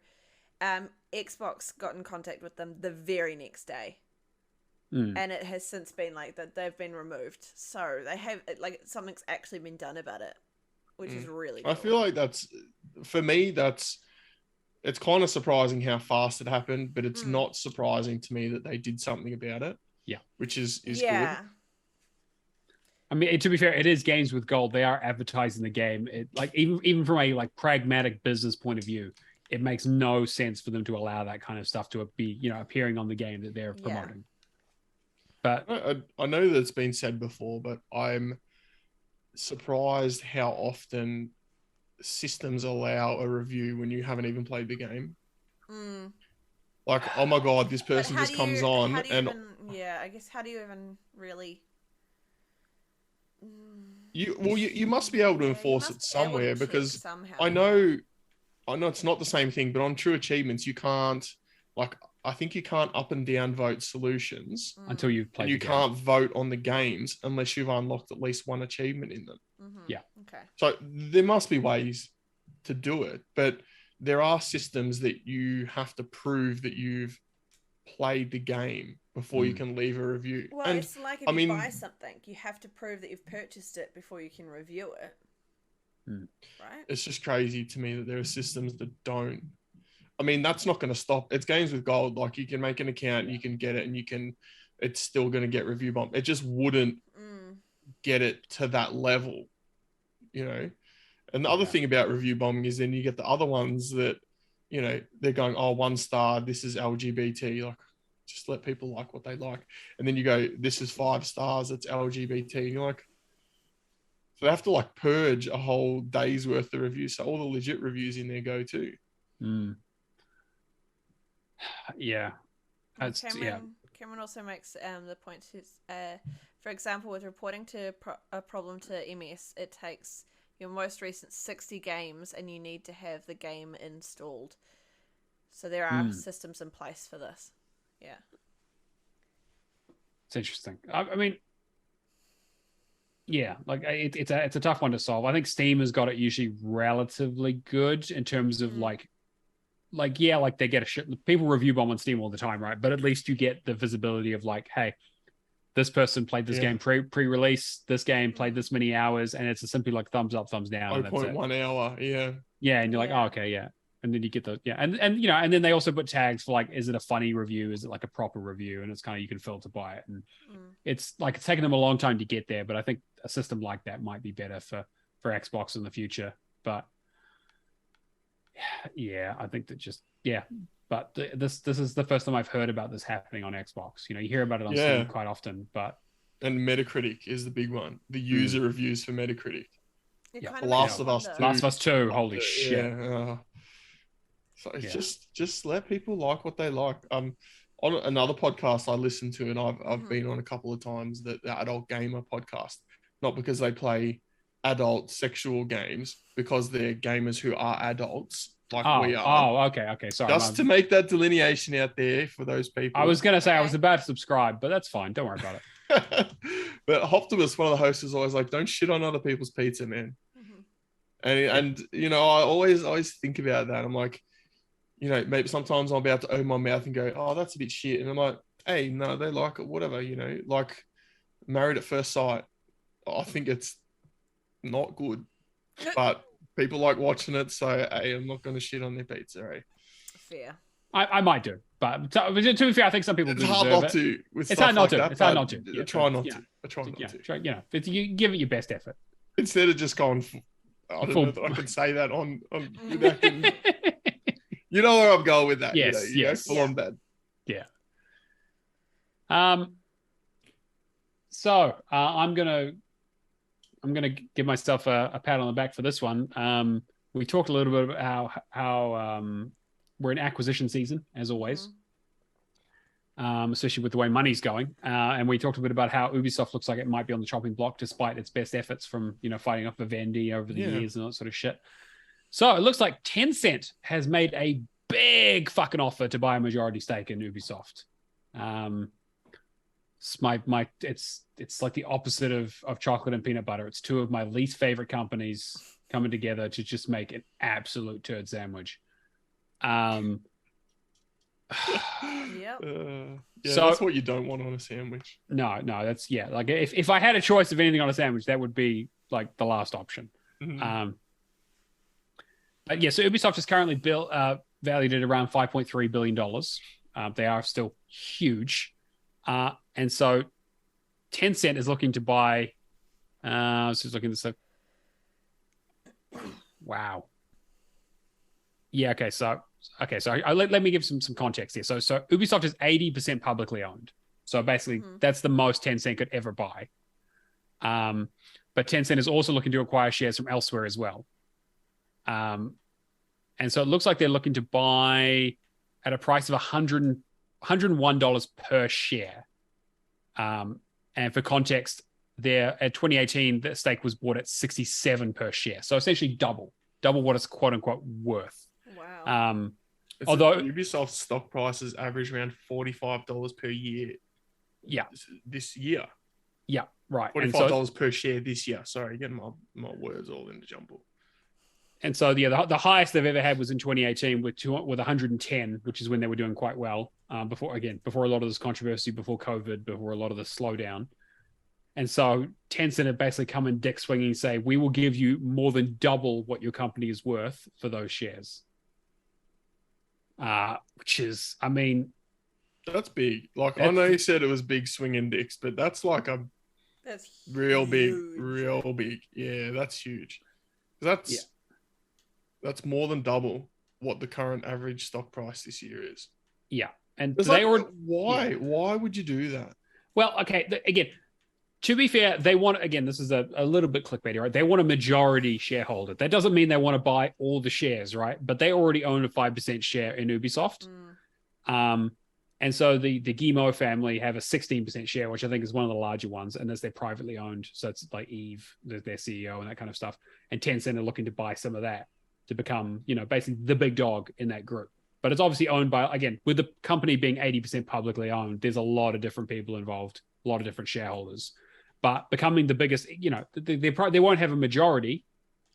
Xbox got in contact with them the very next day. And it has since been like that they've been removed. So they have like something's actually been done about it, which is really cool. I feel like for me it's kind of surprising how fast it happened, but it's not surprising to me that they did something about it. Yeah. Which is good. I mean, to be fair, it is Games with Gold. They are advertising the game. It like even from a like pragmatic business point of view, it makes no sense for them to allow that kind of stuff to be, you know, appearing on the game that they're promoting. But I know that it's been said before, but I'm surprised how often systems allow a review when you haven't even played the game. Like, oh my god, this person just comes on and I guess how do you even really you must be able to enforce it somewhere because I know it's not the same thing, but on True Achievements you can't, like, I think you can't up and down vote solutions until you've played. And you can't vote on the games unless you've unlocked at least one achievement in them. Yeah. Okay. So there must be ways to do it, but there are systems that you have to prove that you've played the game before you can leave a review. Well, and it's like if you buy something, you have to prove that you've purchased it before you can review it. Right? It's just crazy to me that there are systems that don't. I mean, that's not going to stop. It's Games with Gold. Like, you can make an account, you can get it, and it's still going to get review bomb. It just wouldn't get it to that level, you know? And the other thing about review bombing is then you get the other ones that, you know, they're going, oh, 1 star, this is LGBT. Like, just let people like what they like. And then you go, this is 5 stars, it's LGBT. And you're like, so they have to like purge a whole day's worth of reviews. So all the legit reviews in there go too. Yeah. Cameron also makes the point, for example, with reporting to a problem to MS, it takes your most recent 60 games and you need to have the game installed. So there are systems in place for this. Yeah. It's interesting. I mean, yeah, like it's a tough one to solve. I think Steam has got it usually relatively good in terms of like they get a shit. People review bomb on Steam all the time, right? But at least you get the visibility of like, hey, this person played this game pre-release. This game played this many hours, and it's simply like thumbs up, thumbs down. 0.1 hour, yeah, and you're like, oh, okay, yeah, and then you get the and you know, and then they also put tags for like, is it a funny review? Is it like a proper review? And it's kind of, you can filter by it, and it's like it's taken them a long time to get there. But I think a system like that might be better for Xbox in the future. But yeah, I think that but this is the first time I've heard about this happening on Xbox. You know, you hear about it on Steam quite often, but and Metacritic is the big one. The user reviews for Metacritic. Last of Us 2. Last of Us 2. Holy shit! So it's just let people like what they like. On another podcast I listened to, and I've been on a couple of times, the Adult Gamer podcast. Not because they play adult sexual games, because they're gamers who are adults. Like we are. Oh, okay. Sorry. Just to make that delineation out there for those people. I was going to say I was about to subscribe, but that's fine. Don't worry about it. But Optimus, one of the hosts, is always like, don't shit on other people's pizza, man. And you know, I always think about that. I'm like, you know, maybe sometimes I'll be able to open my mouth and go, oh, that's a bit shit. And I'm like, hey, no, they like it, whatever, you know, like Married at First Sight. I think it's not good. But people like watching it, so hey, I'm not going to shit on their pizza, right? Fair. I might do, but to be fair, I think some people it's hard not to. It's hard not to. It's hard not to. I try not to. I try not to. You know, you give it your best effort instead of just going. I don't know if I can say that on you know where I'm going with that. Yes, you know, full on bad. Yeah. So I'm gonna give myself a pat on the back for this one. We talked a little bit about how we're in acquisition season, as always, especially with the way money's going. And we talked a bit about how Ubisoft looks like it might be on the chopping block, despite its best efforts from fighting off Vivendi over the years and all that sort of shit. So it looks like Tencent has made a big fucking offer to buy a majority stake in Ubisoft. It's like the opposite of chocolate and peanut butter. It's two of my least favorite companies coming together to just make an absolute turd sandwich. Yep. So that's what you don't want on a sandwich. No, that's like if I had a choice of anything on a sandwich, that would be like the last option. Mm-hmm. But yeah, so Ubisoft is currently valued at around $5.3 billion. They are still huge. And so Tencent is looking to buy, I was just looking at this. Wow. Yeah. Okay. So let me give some context here. So Ubisoft is 80% publicly owned. So basically that's the most Tencent could ever buy. But Tencent is also looking to acquire shares from elsewhere as well. And so it looks like they're looking to buy at a price of $101 per share. And for context, there at 2018, the stake was bought at 67 per share. So essentially double what it's quote unquote worth. Wow. Although Ubisoft's stock prices average around $45 per year. Yeah. This year. Yeah. Right. $45 per share this year. Sorry, getting my words all into jumble. And so the highest they've ever had was in 2018 with 110, which is when they were doing quite well. Before a lot of this controversy, before COVID, before a lot of the slowdown. And so Tencent have basically come in dick swinging and say, we will give you more than double what your company is worth for those shares. Which is, I mean, that's big. Like, I know you said it was big swinging dicks, but that's like that's real huge. big. Yeah, that's huge. That's more than double what the current average stock price this year is. Yeah. And why? Yeah. Why would you do that? Well, okay. Again, to be fair, they want, again, this is a little bit clickbaity, right? They want a majority shareholder. That doesn't mean they want to buy all the shares, right? But they already own a 5% share in Ubisoft. And so the Guillemot family have a 16% share, which I think is one of the larger ones. And they're privately owned. So it's like Eve, their CEO and that kind of stuff. And Tencent are looking to buy some of that to become, basically the big dog in that group. But it's obviously owned by, again, with the company being 80% publicly owned, there's a lot of different people involved, a lot of different shareholders. But becoming the biggest, they won't have a majority,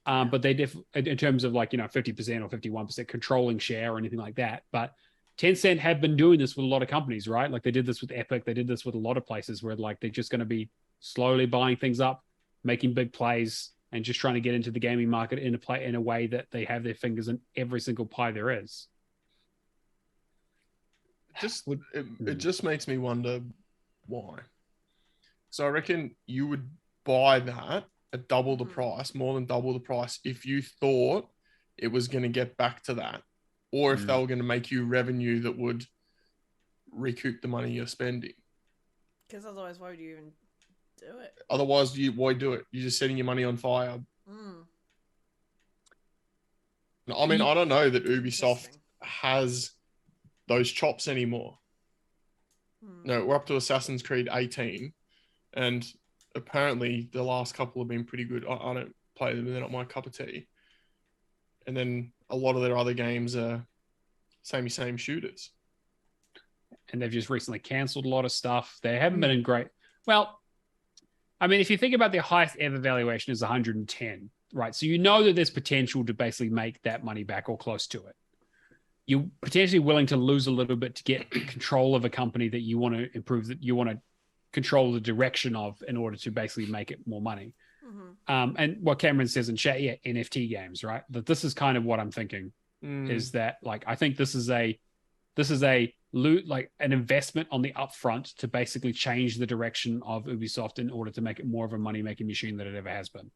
but they in terms of 50% or 51% controlling share or anything like that. But Tencent have been doing this with a lot of companies, right? Like they did this with Epic, they did this with a lot of places where they're just going to be slowly buying things up, making big plays, and just trying to get into the gaming market in a way that they have their fingers in every single pie there is. It just makes me wonder why. So I reckon you would buy that at double the price, more than double the price, if you thought it was going to get back to that, or if they were going to make you revenue that would recoup the money you're spending. Because otherwise, why would you even do it? Otherwise, why do it? You're just setting your money on fire. I mean, I don't know that Ubisoft has those chops anymore. No, we're up to Assassin's Creed 18. And apparently the last couple have been pretty good. I don't play them. They're not my cup of tea. And then a lot of their other games are same shooters. And they've just recently cancelled a lot of stuff. They haven't been in great... Well, I mean, if you think about their highest ever valuation is 110, right? So you know that there's potential to basically make that money back or close to it. You're potentially willing to lose a little bit to get control of a company that you want to improve, that you want to control the direction of in order to basically make it more money. And what Cameron says in chat, NFT games, right? That this is kind of what I'm thinking is that I think this is an investment on the upfront to basically change the direction of Ubisoft in order to make it more of a money-making machine than it ever has been.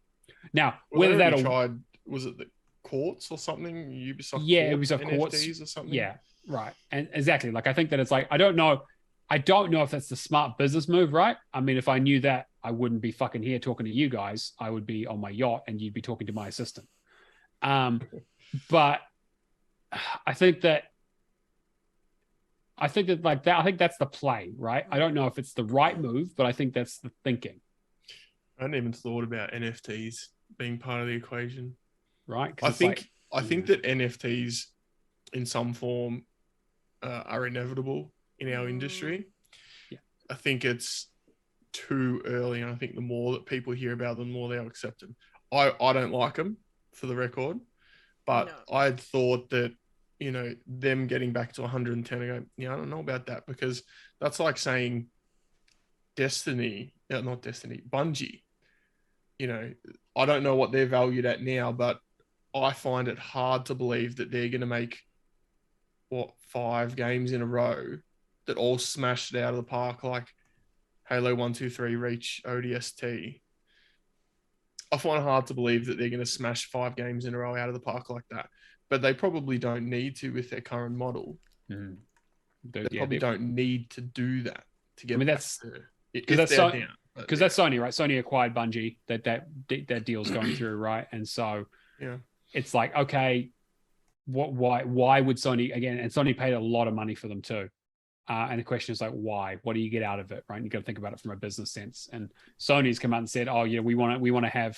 Now, whether that'll... tried, was it the courts or something? Ubisoft Ubisoft NFTs courts or something? Yeah, right. And exactly. I think that it's I don't know. I don't know if that's the smart business move, right? I mean, if I knew that, I wouldn't be fucking here talking to you guys. I would be on my yacht and you'd be talking to my assistant. But I think that like that, I think that's the play, right? I don't know if it's the right move, but I think that's the thinking. I hadn't even thought about NFTs being part of the equation. Right? I think that NFTs in some form are inevitable in our industry. Yeah. I think it's too early, and I think the more that people hear about them, the more they'll accept them. I don't like them, for the record, but I'd thought that, you know, them getting back to 110, I go, yeah, I don't know about that, because that's like saying Bungie, you know, I don't know what they're valued at now, but I find it hard to believe that they're going to make 5 games in a row that all smashed it out of the park, like Halo 1, 2, 3, Reach, ODST. I find it hard to believe that they're going to smash 5 games in a row out of the park like that, but they probably don't need to with their current model. They probably don't need to do that to get. I mean, that's because that's Sony, right? Sony acquired Bungie. That deal's going through, right? And so it's like, okay, why would Sony again? And Sony paid a lot of money for them too. And the question is like, why? What do you get out of it, right? And you got to think about it from a business sense. And Sony's come out and said, oh, yeah, we want to have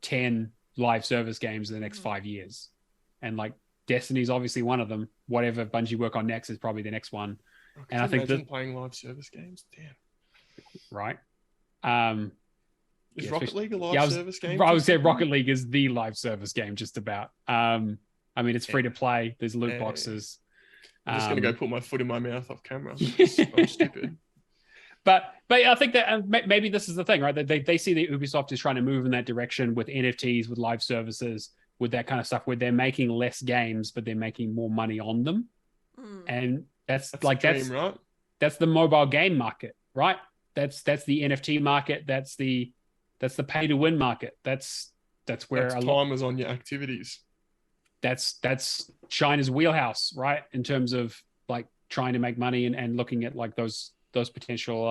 10 live service games in the next 5 years, and like Destiny's obviously one of them. Whatever Bungie work on next is probably the next one. And I think that playing live service games, damn, right? Is Rocket League a live service game? I would say Rocket League is the live service game, just about. I mean, it's free to play. There's loot boxes. I'm just going to go put my foot in my mouth off camera. I'm stupid. But I think that maybe this is the thing, right? That they see that Ubisoft is trying to move in that direction with NFTs, with live services, with that kind of stuff, where they're making less games, but they're making more money on them. And that's right? That's the mobile game market, right? That's the NFT market. That's the pay to win market. That's where time is on your activities. That's China's wheelhouse, right? In terms of like trying to make money and looking at like those potential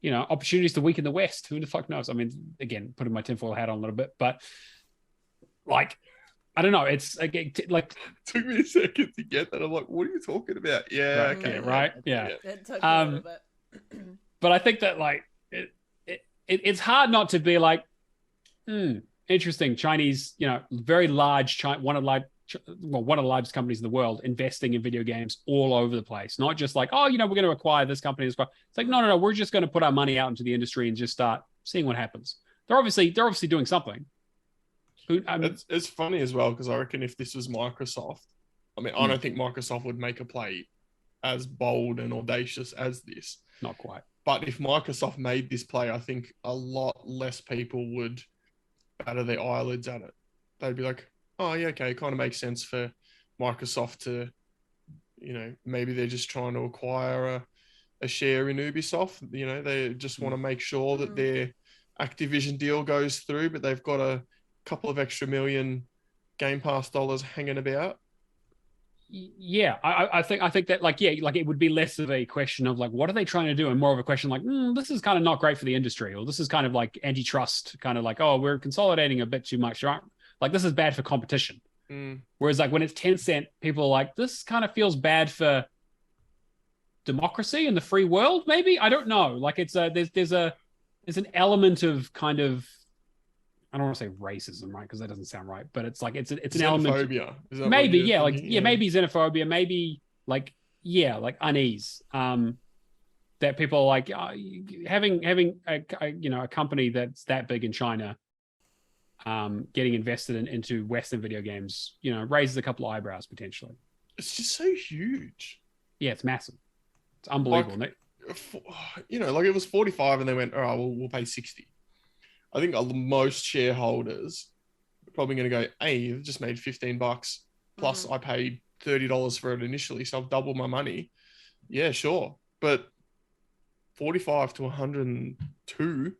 opportunities to weaken the West. Who the fuck knows? I mean, again, putting my tinfoil hat on a little bit, but like, I don't know. It's again, like took me a second to get that. I'm like, what are you talking about? Yeah, right, okay, right, yeah. It took me a little bit. But I think that like it's hard not to be like, interesting. Chinese, very large, one of the largest companies in the world, investing in video games all over the place. Not just like, we're going to acquire this company. It's like, no, we're just going to put our money out into the industry and just start seeing what happens. They're obviously doing something. It's funny as well, because I reckon if this was Microsoft, I mean, I don't think Microsoft would make a play as bold and audacious as this. Not quite. But if Microsoft made this play, I think a lot less people would batter their eyelids at it. They'd be like, oh, yeah, okay, it kind of makes sense for Microsoft to, maybe they're just trying to acquire a share in Ubisoft. They just want to make sure that their Activision deal goes through, but they've got a couple of extra million Gamepass dollars hanging about. Yeah, I think that like it would be less of a question of like, what are they trying to do, and more of a question like, this is kind of not great for the industry, or this is kind of like antitrust, kind of like, oh, we're consolidating a bit too much, right? Like, this is bad for competition. Whereas like when it's Tencent, people are like, this kind of feels bad for democracy and the free world. Maybe, I don't know. Like there's an element of kind of, I don't want to say racism, right? Because that doesn't sound right. But it's like it's an element. Xenophobia. Maybe, yeah, like maybe xenophobia, maybe like unease. That people are like having a company that's that big in China, getting invested into Western video games, raises a couple of eyebrows potentially. It's just so huge. Yeah, it's massive. It's unbelievable. Like it was 45, and they went, all right, we'll pay 60. I think most shareholders are probably going to go, hey, you've just made $15 plus I paid $30 for it initially, so I've doubled my money. Yeah, sure. But 45 to 102.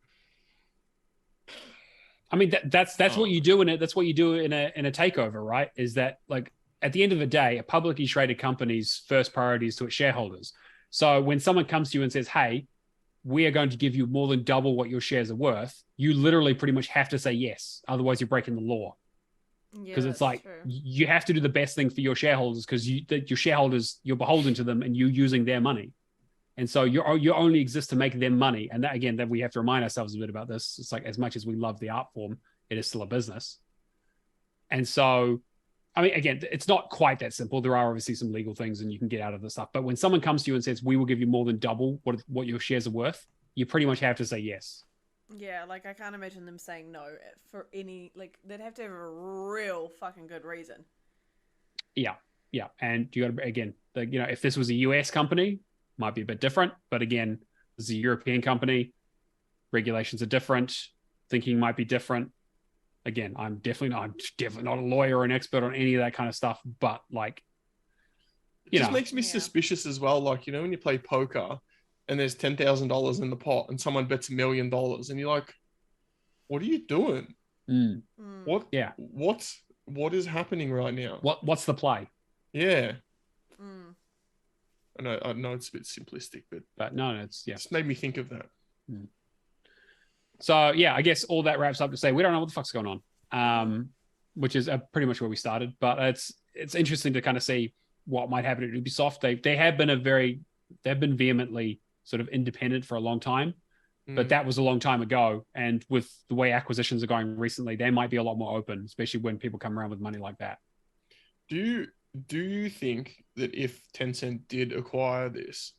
I mean, that's what you do in it. That's what you do in a takeover, right? Is that like at the end of the day, a publicly traded company's first priority is to its shareholders. So when someone comes to you and says, hey, we are going to give you more than double what your shares are worth, you literally pretty much have to say yes. Otherwise, you're breaking the law. Because it's like, you have to do the best thing for your shareholders, because your shareholders, you're beholden to them and you're using their money. And so you only exist to make them money. And that, again, that we have to remind ourselves a bit about this. It's like, as much as we love the art form, it is still a business. And so, I mean, again, it's not quite that simple. There are obviously some legal things and you can get out of this stuff. But when someone comes to you and says, we will give you more than double what your shares are worth, you pretty much have to say yes. Yeah, like, I can't imagine them saying no for any, like, they'd have to have a real fucking good reason. Yeah. And you got to, again, if this was a US company, might be a bit different. But again, this is a European company. Regulations are different. Thinking might be different. Again, I'm definitely not a lawyer or an expert on any of that kind of stuff. But like, it just makes me suspicious as well. Like, when you play poker and there's $10,000 in the pot and someone bets $1 million and you're like, what are you doing? What? Yeah. What is happening right now? What's the play? Yeah. I know it's a bit simplistic, but no, it's just made me think of that. So yeah, I guess all that wraps up to say we don't know what the fuck's going on, which is pretty much where we started. But it's interesting to kind of see what might happen at Ubisoft. They've been vehemently sort of independent for a long time, but that was a long time ago. And with the way acquisitions are going recently, they might be a lot more open, especially when people come around with money like that. Do you think that if Tencent did acquire this,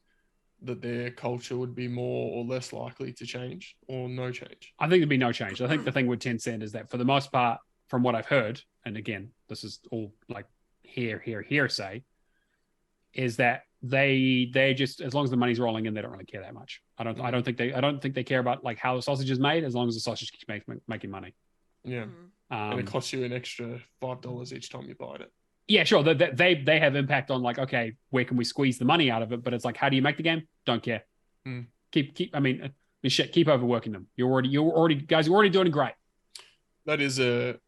that their culture would be more or less likely to change, or no change? I think there'd be no change. I think the thing with Tencent is that for the most part, from what I've heard, and again, this is all like hearsay, is that they just, as long as the money's rolling in, they don't really care that much. I don't think they care about like how the sausage is made, as long as the sausage keeps making money. Yeah. And it costs you an extra $5 each time you buy it. Yeah, sure. They have impact on like, okay, where can we squeeze the money out of it? But it's like, how do you make the game? Don't care. Keep. I mean, shit. Keep overworking them. You're already doing great. That is a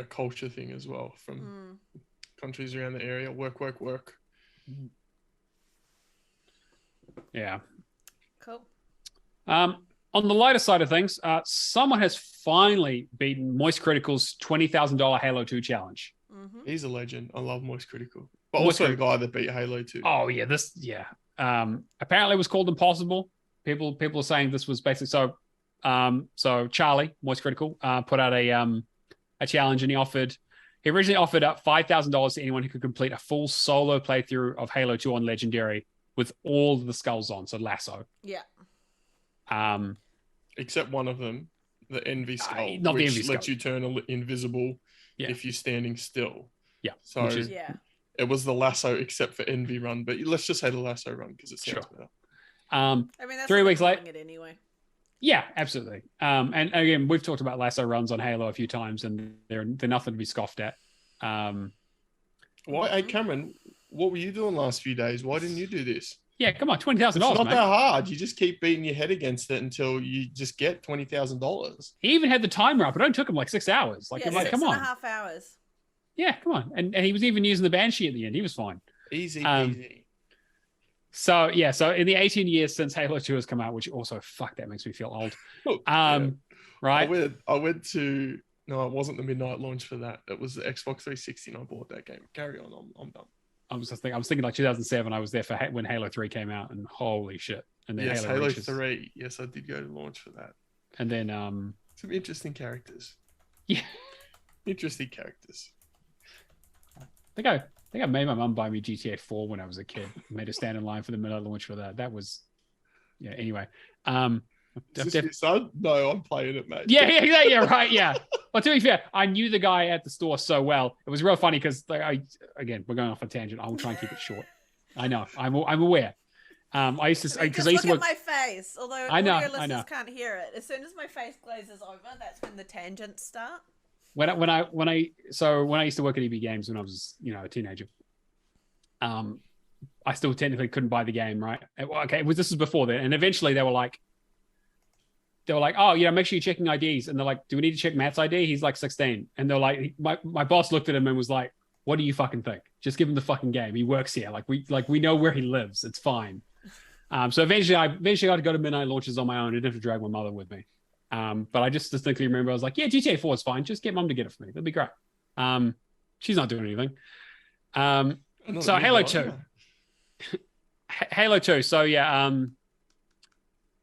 culture thing as well from countries around the area. Work. Yeah. Cool. On the lighter side of things, someone has finally beaten Moist Critical's $20,000 Halo 2 challenge. He's a legend. I love Moist Critical, but also the guy that beat Halo 2. Oh yeah, apparently it was called impossible. People are saying this was basically so Charlie, Moist Critical, put out a challenge, and he originally offered up $5,000 to anyone who could complete a full solo playthrough of Halo 2 on Legendary with all the skulls on, so Lasso. Yeah. Except one of them, the Envy skull, not which the Envy skull. lets you turn invisible if you're standing still. Yeah. So it was the Lasso except for Envy run, but let's just say the Lasso run because it sounds better. I mean, that's 3 weeks later. It anyway. Yeah, absolutely. And again, we've talked about Lasso runs on Halo a few times, and they're nothing to be scoffed at. Hey, Cameron, what were you doing last few days? Why didn't you do this? Yeah, come on, $20,000. It's not that hard. You just keep beating your head against it until you just get $20,000. He even had the timer up. It only took him like 6 hours. Like, come on, 6.5 hours. Yeah, come on. And he was even using the Banshee at the end. He was fine. Easy. So in the 18 years since Halo 2 has come out, which also, fuck, that makes me feel old. Right? I went to, no, it wasn't the midnight launch for that. It was the Xbox 360 and I bought that game. Carry on, I'm done. I was thinking like 2007. I was there for when Halo 3 came out, and holy shit! And then Halo 3. Yes, I did go to launch for that. And then some interesting characters. Yeah, interesting characters. I think I made my mum buy me GTA 4 when I was a kid. Made her stand in line for the midnight launch for that. That was, yeah. Anyway, is this your son? No, I'm playing it, mate. Yeah, right, yeah. Well, to be fair, I knew the guy at the store so well. It was real funny because, again, we're going off a tangent. I will try and keep it short. I know, I'm aware. I used to look at my face. Although audio listeners can't hear it. As soon as my face glazes over, that's when the tangents start. When I used to work at EB Games when I was a teenager, I still technically couldn't buy the game, right? Okay, this was before then, and eventually they were like, oh, make sure you're checking IDs. And they're like, do we need to check Matt's ID? He's like 16. And they're like, my boss looked at him and was like, what do you fucking think? Just give him the fucking game. He works here. Like we know where he lives. It's fine. So eventually I got to go to midnight launches on my own. I didn't have to drag my mother with me. But I just distinctly remember I was like, yeah, GTA 4 is fine. Just get mum to get it for me. That'd be great. She's not doing anything. So Halo 2. Halo 2. So yeah,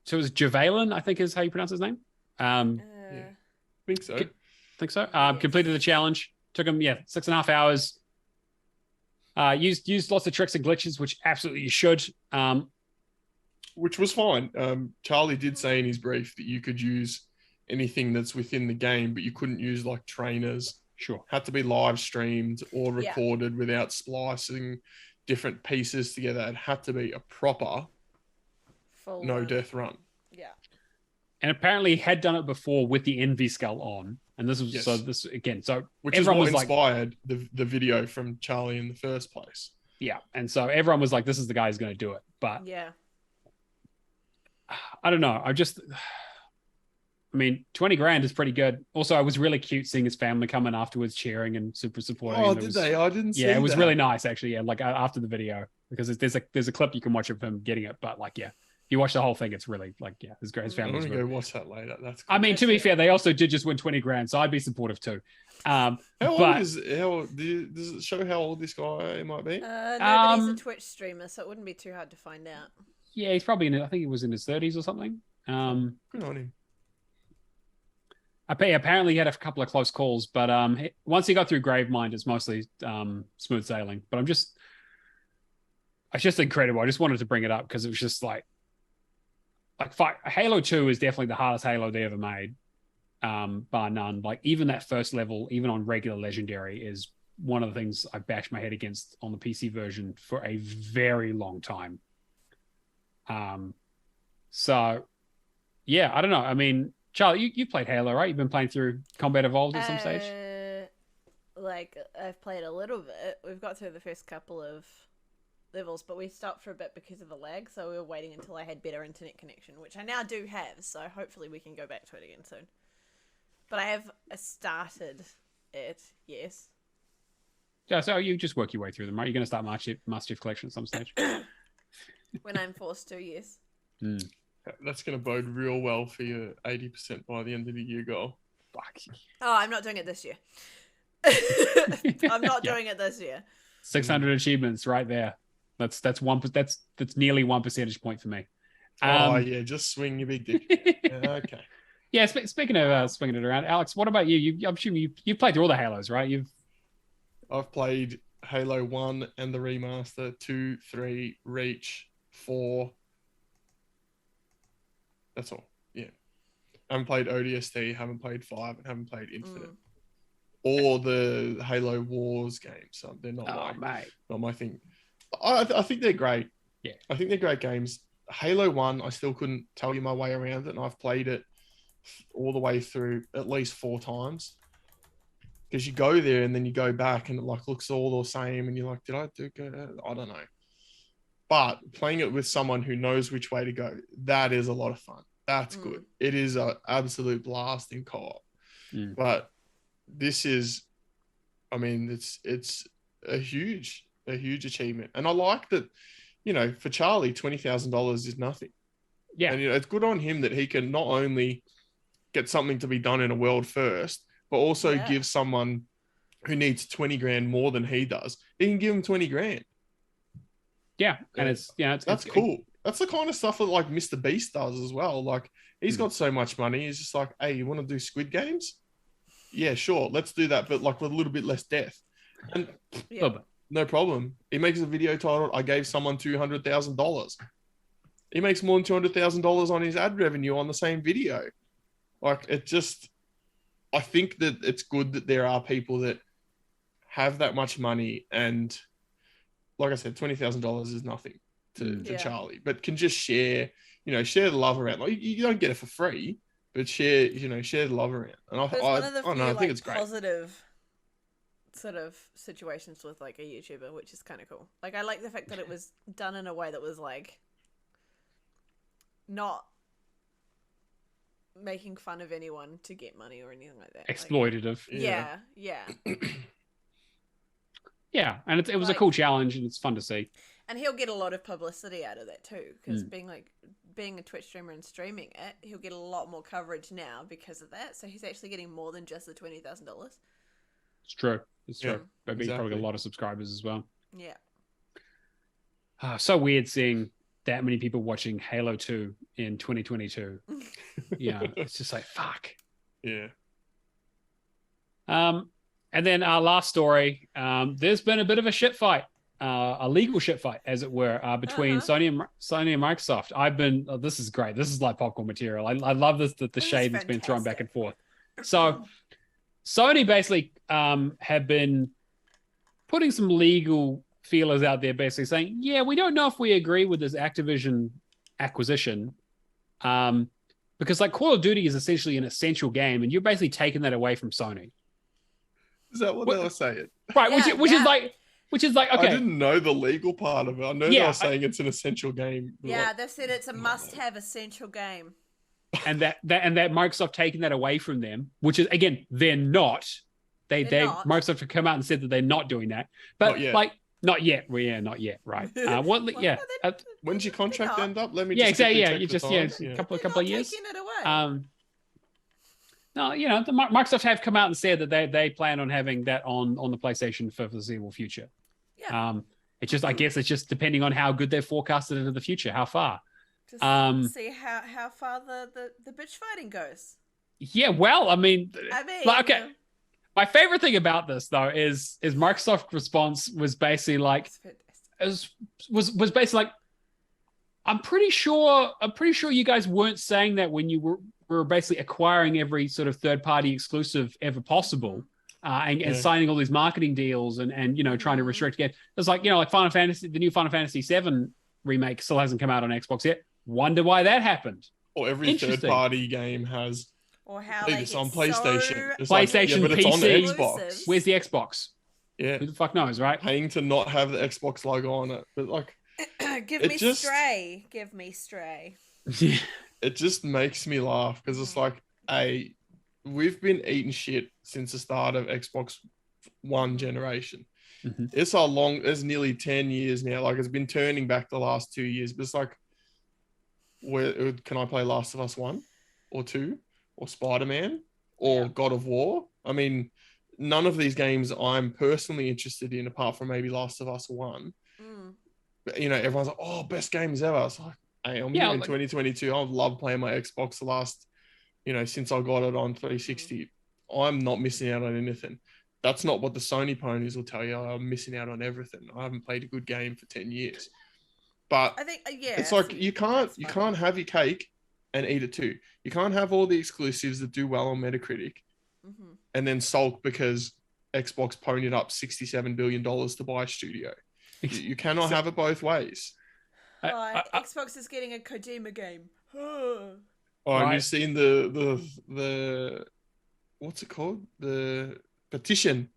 so it was Javelin, I think is how you pronounce his name. Yeah. Think so. Yes. Completed the challenge. Took him 6.5 hours. Used lots of tricks and glitches, which absolutely you should. Which was fine. Charlie did say in his brief that you could use anything that's within the game, but you couldn't use like trainers. Sure. Had to be live streamed or recorded without splicing different pieces together. It had to be a proper Full no death run. Yeah. And apparently he had done it before with the Envy skull on. And this was which is what inspired the video from Charlie in the first place. Yeah. And so everyone was like, this is the guy who's going to do it. But yeah, I don't know. I mean, 20 grand is pretty good. Also, I was really cute seeing his family come in afterwards cheering and super supporting. Oh, did they? I didn't see that. Yeah, it was really nice actually. Yeah, like after the video, because there's a clip you can watch of him getting it. But like, yeah, if you watch the whole thing, it's really like, yeah, his family. I'm going to go watch that later. That's cool. I mean, to be fair, they also did just win 20 grand, so I'd be supportive too. Does it show how old this guy might be? No, but he's a Twitch streamer, so it wouldn't be too hard to find out. Yeah, he's probably I think he was in his 30s or something. Good on him. Apparently he had a couple of close calls, but once he got through Gravemind, it's mostly smooth sailing. But it's just incredible. I just wanted to bring it up because it was just like Halo 2 is definitely the hardest Halo they ever made, bar none. Like even that first level, even on regular Legendary, is one of the things I bashed my head against on the PC version for a very long time. So yeah, I don't know. I mean, Charlie, you played Halo, right? You've been playing through Combat Evolved at some stage? Like, I've played a little bit. We've got through the first couple of levels, but we stopped for a bit because of the lag, so we were waiting until I had better internet connection, which I now do have, so hopefully we can go back to it again soon. But I have started it, yes. Yeah, so you just work your way through them, right? You're going to start Master Chief Collection at some stage? When I'm forced to, yes. Mm. That's going to bode real well for your 80% by the end of the year goal. Fuck. Oh, I'm not doing it this year. I'm not doing it this year. 600 achievements right there. That's nearly 1 percentage point for me. Just swing your big dick. Okay. Yeah, speaking of swinging it around, Alex, what about you? I'm assuming you played through all the Halos, right? I've played Halo 1 and the remaster, 2, 3, Reach, 4. That's all. Yeah. I haven't played ODST, haven't played 5, and haven't played Infinite. Or the Halo Wars games. So they're not my thing. I think they're great. Yeah. I think they're great games. Halo 1, I still couldn't tell you my way around it, and I've played it all the way through at least 4 times. Because you go there and then you go back and it like looks all the same and you're like, did I do good? I don't know. But playing it with someone who knows which way to go, that is a lot of fun. That's good. It is an absolute blast in co-op. But this is, I mean, it's a huge achievement. And I like that, for Charlie, $20,000 is nothing. Yeah. And it's good on him that he can not only get something to be done in a world first, but also give someone who needs 20 grand more than he does. He can give him 20 grand. Yeah. And that's cool. That's the kind of stuff that like Mr. Beast does as well. Like he's got so much money. He's just like, hey, you want to do Squid Games? Yeah, sure. Let's do that. But like with a little bit less death. And no problem. He makes a video titled, I gave someone $200,000. He makes more than $200,000 on his ad revenue on the same video. Like I think that it's good that there are people that have that much money and like I said, $20,000 is nothing to Charlie, but can just share the love around. Like you don't get it for free, but share the love around. And I think it's great. Positive sort of situations with like a YouTuber, which is kind of cool. Like I like the fact that it was done in a way that was like not making fun of anyone to get money or anything like that. Exploitative. Yeah. Yeah, and it was a cool challenge and it's fun to see. And he'll get a lot of publicity out of that too, because being a Twitch streamer and streaming it, he'll get a lot more coverage now because of that. So he's actually getting more than just the $20,000. It's true. It's true. Yeah, But he's probably got a lot of subscribers as well. Yeah. So weird seeing that many people watching Halo 2 in 2022. Yeah, it's just like, fuck. Yeah. And then our last story, there's been a bit of a shit fight, a legal shit fight, as it were, between Sony and Microsoft. This is great. This is like popcorn material. I love this shade that's been thrown back and forth. So Sony basically have been putting some legal feelers out there, basically saying, yeah, we don't know if we agree with this Activision acquisition, because like Call of Duty is essentially an essential game, and you're basically taking that away from Sony. Is that what they were saying? Right, which is like okay. I didn't know the legal part of it. I know they were saying it's an essential game. Yeah, they've said it's a must-have essential game. And that Microsoft taking that away from them, which is again, they're not. Microsoft have come out and said that they're not doing that. But not yet. Well, yeah, not yet. Right. When's your contract end up? Let me. Exactly. Yeah, you just a couple of years. Taking it away. No, the Microsoft have come out and said that they plan on having that on the PlayStation for the foreseeable future. Yeah. It's just, I guess it's just depending on how good they're forecasted into the future, how far. Just see how far the bitch fighting goes. Yeah, well, I mean, okay. My favorite thing about this though is Microsoft's response was basically like, was basically like, I'm pretty sure you guys weren't saying that when you were basically acquiring every sort of third-party exclusive ever possible, and signing all these marketing deals and trying to restrict games. It's like, like Final Fantasy, the new Final Fantasy VII remake still hasn't come out on Xbox yet. Wonder why that happened. Or every third-party game has. Or how it's on PlayStation. It's PlayStation, but PC. It's on Xbox. Where's the Xbox? Yeah. Who the fuck knows, right? Paying to not have the Xbox logo on it. But like... Give me Stray. It just makes me laugh because it's like, we've been eating shit since the start of Xbox One generation. Mm-hmm. It's nearly 10 years now. Like, it's been turning back the last 2 years, but it's like, where can I play Last of Us 1 or 2 or Spider-Man or God of War? I mean, none of these games I'm personally interested in apart from maybe Last of Us 1. But, everyone's like, oh, best games ever. It's like, hey, I'm here in 2022. I've loved playing my Xbox the last, since I got it on 360. I'm not missing out on anything. That's not what the Sony ponies will tell you. I'm missing out on everything. I haven't played a good game for 10 years. But I think, it's like you can't have your cake and eat it too. You can't have all the exclusives that do well on Metacritic and then sulk because Xbox ponied up $67 billion to buy a studio. You cannot have it both ways. Xbox is getting a Kojima game. And you've seen the what's it called? The petition.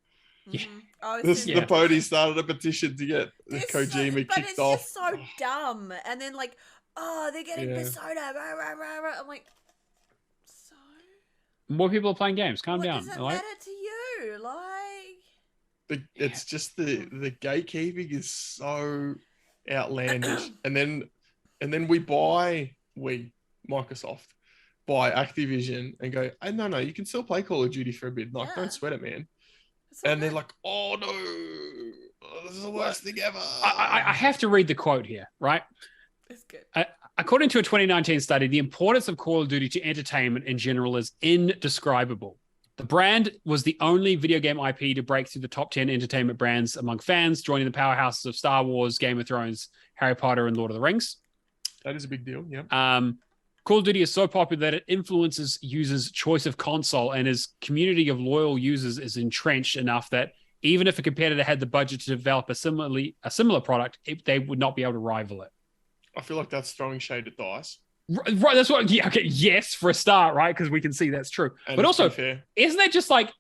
Yeah. The pony started a petition to get Kojima kicked off. But it's just so dumb. And then like, they're getting Persona. I'm like, so? More people are playing games. Calm down. What does it matter to you? Like... It's just the gatekeeping is so outlandish. and then Microsoft buy Activision and go, hey, no, you can still play Call of Duty for a bit. Like, don't sweat it, man. And they're like, oh no, this is the worst thing ever. I have to read the quote here, right? It's good. According to a 2019 study, the importance of Call of Duty to entertainment in general is indescribable. The brand was the only video game IP to break through the top 10 entertainment brands among fans, joining the powerhouses of Star Wars, Game of Thrones, Harry Potter, and Lord of the Rings. That is a big deal, yeah. Call of Duty is so popular that it influences users' choice of console, and its community of loyal users is entrenched enough that even if a competitor had the budget to develop a similar product, they would not be able to rival it. I feel like that's throwing shade at DICE. Right, that's what. Yeah, okay, yes, for a start, right? Because we can see that's true. And but also, isn't that just like?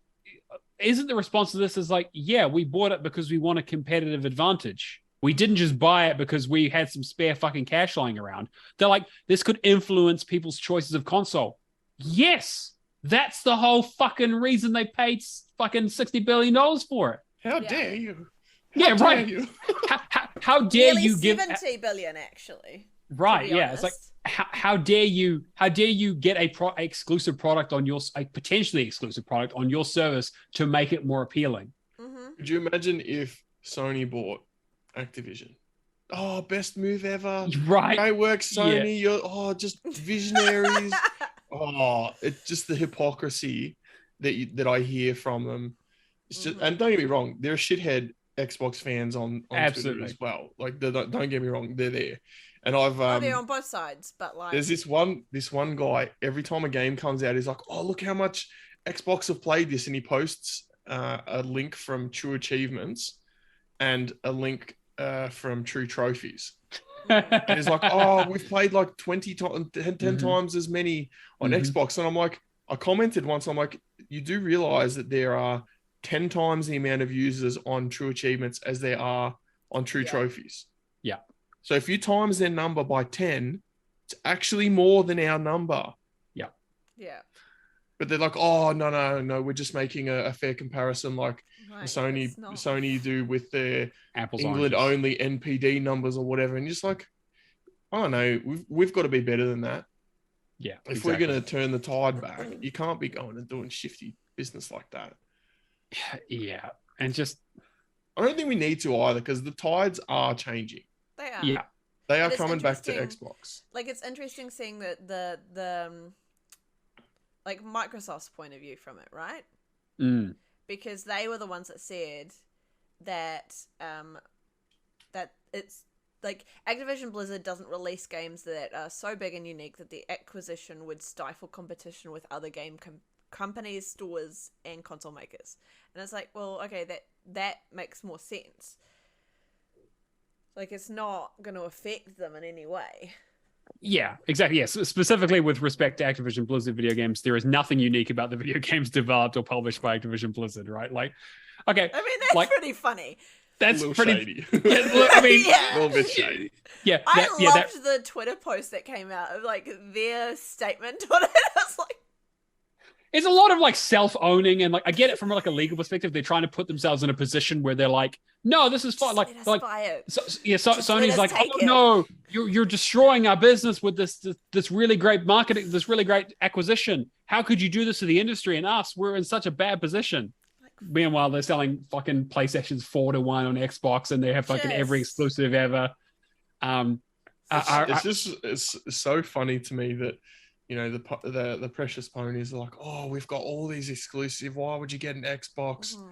Isn't the response to this is like, yeah, we bought it because we want a competitive advantage. We didn't just buy it because we had some spare fucking cash lying around. They're like, this could influence people's choices of console. Yes, that's the whole fucking reason they paid fucking $60 billion for it. How dare you? How dare you? how dare Nearly you give 70 billion actually. right? Yeah, honest. it's like how dare you get a exclusive product on your a potentially exclusive product on your service to make it more appealing? Mm-hmm. Could you imagine if Sony bought Activision? Oh, best move ever. Right? Great work, Sony. Yeah. You're just visionaries. It's just the hypocrisy that I hear from them. It's just, and don't get me wrong, there are shithead Xbox fans on Twitter Absolutely. as well. Like, don't get me wrong, they're there. And I've they're on both sides, but like there's this one guy, every time a game comes out, he's like, oh, look how much Xbox have played this, and he posts a link from True Achievements and a link from True Trophies. And he's like, oh, we've played like 10 times as many on Xbox. And I'm like, I commented once, I'm like, you do realize that there are 10 times the amount of users on True Achievements as there are on True Trophies. Yeah. So if you times their number by 10, it's actually more than our number. Yeah. Yeah. But they're like, oh, no, we're just making a fair comparison like Sony do with their Apple's England oranges. only NPD numbers or whatever. And just like, I don't know, we've got to be better than that. Yeah. If we're going to turn the tide back, you can't be going and doing shifty business like that. Yeah. And just, I don't think we need to either, because the tides are changing. They are. yeah. They are But it's coming back to interesting- Xbox. Like it's interesting seeing the like Microsoft's point of view from it, right? Because they were the ones that said that that it's like Activision Blizzard doesn't release games that are so big and unique that the acquisition would stifle competition with other game companies, stores, and console makers. And it's like, well, okay, that makes more sense. Like, it's not going to affect them in any way. Yeah, exactly. Yes, specifically with respect to Activision Blizzard video games, there is nothing unique about the video games developed or published by Activision Blizzard, right? Like, okay, I mean, that's like, pretty funny. That's pretty shady. Yeah, I mean, Yeah. A little bit shady. Yeah, I loved the Twitter post that came out of like their statement on it. I was like, it's a lot of like self-owning, and like I get it from like a legal perspective. They're trying to put themselves in a position where they're like, no, this is fine. Like, Sony's like, oh no, you're destroying our business with this really great marketing, this really great acquisition. How could you do this to the industry and us? We're in such a bad position. Meanwhile, they're selling fucking PlayStations 4-1 on Xbox, and they have fucking every exclusive ever. It's so funny to me that, you know, the precious ponies are like, oh, we've got all these exclusive. Why would you get an Xbox? mm-hmm.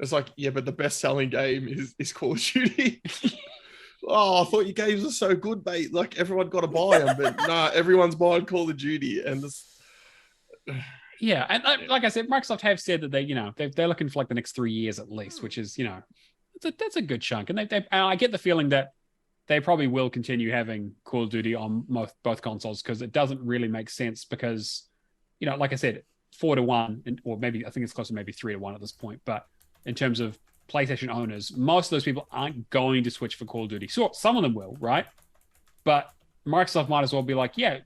It's like, yeah, but the best selling game is Call of Duty. Oh, I thought your games were so good, mate. Like everyone got to buy them, but nah, everyone's buying Call of Duty, and this. Yeah, and like I said, Microsoft have said that they're looking for like the next 3 years at least, which is that's a good chunk, and and I get the feeling that they probably will continue having Call of Duty on both consoles, because it doesn't really make sense because, like I said, 4-1, or maybe I think it's close to maybe 3-1 at this point. But in terms of PlayStation owners, most of those people aren't going to switch for Call of Duty. So some of them will, right? But Microsoft might as well be like, yeah,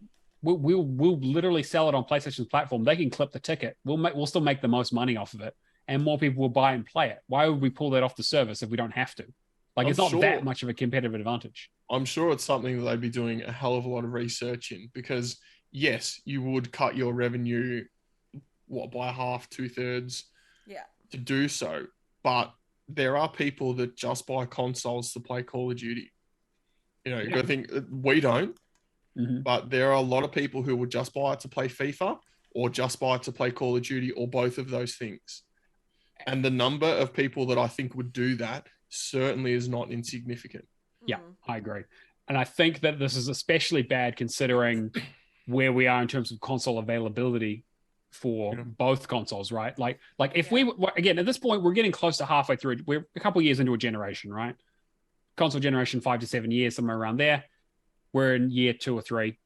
we'll literally sell it on PlayStation's platform. They can clip the ticket. We'll still make the most money off of it, and more people will buy and play it. Why would we pull that off the service if we don't have to? Like, it's not that much of a competitive advantage. I'm sure it's something that they'd be doing a hell of a lot of research in, because yes, you would cut your revenue, by half, 2/3, to do so. But there are people that just buy consoles to play Call of Duty. You got to think, we don't, but there are a lot of people who would just buy it to play FIFA, or just buy it to play Call of Duty, or both of those things. And the number of people that I think would do that certainly is not insignificant. Yeah, I agree. And I think that this is especially bad considering where we are in terms of console availability for both consoles, right? Like if we, again, at this point, we're getting close to halfway through. We're a couple of years into a generation, right? Console generation, 5 to 7 years, somewhere around there. We're in year 2 or 3.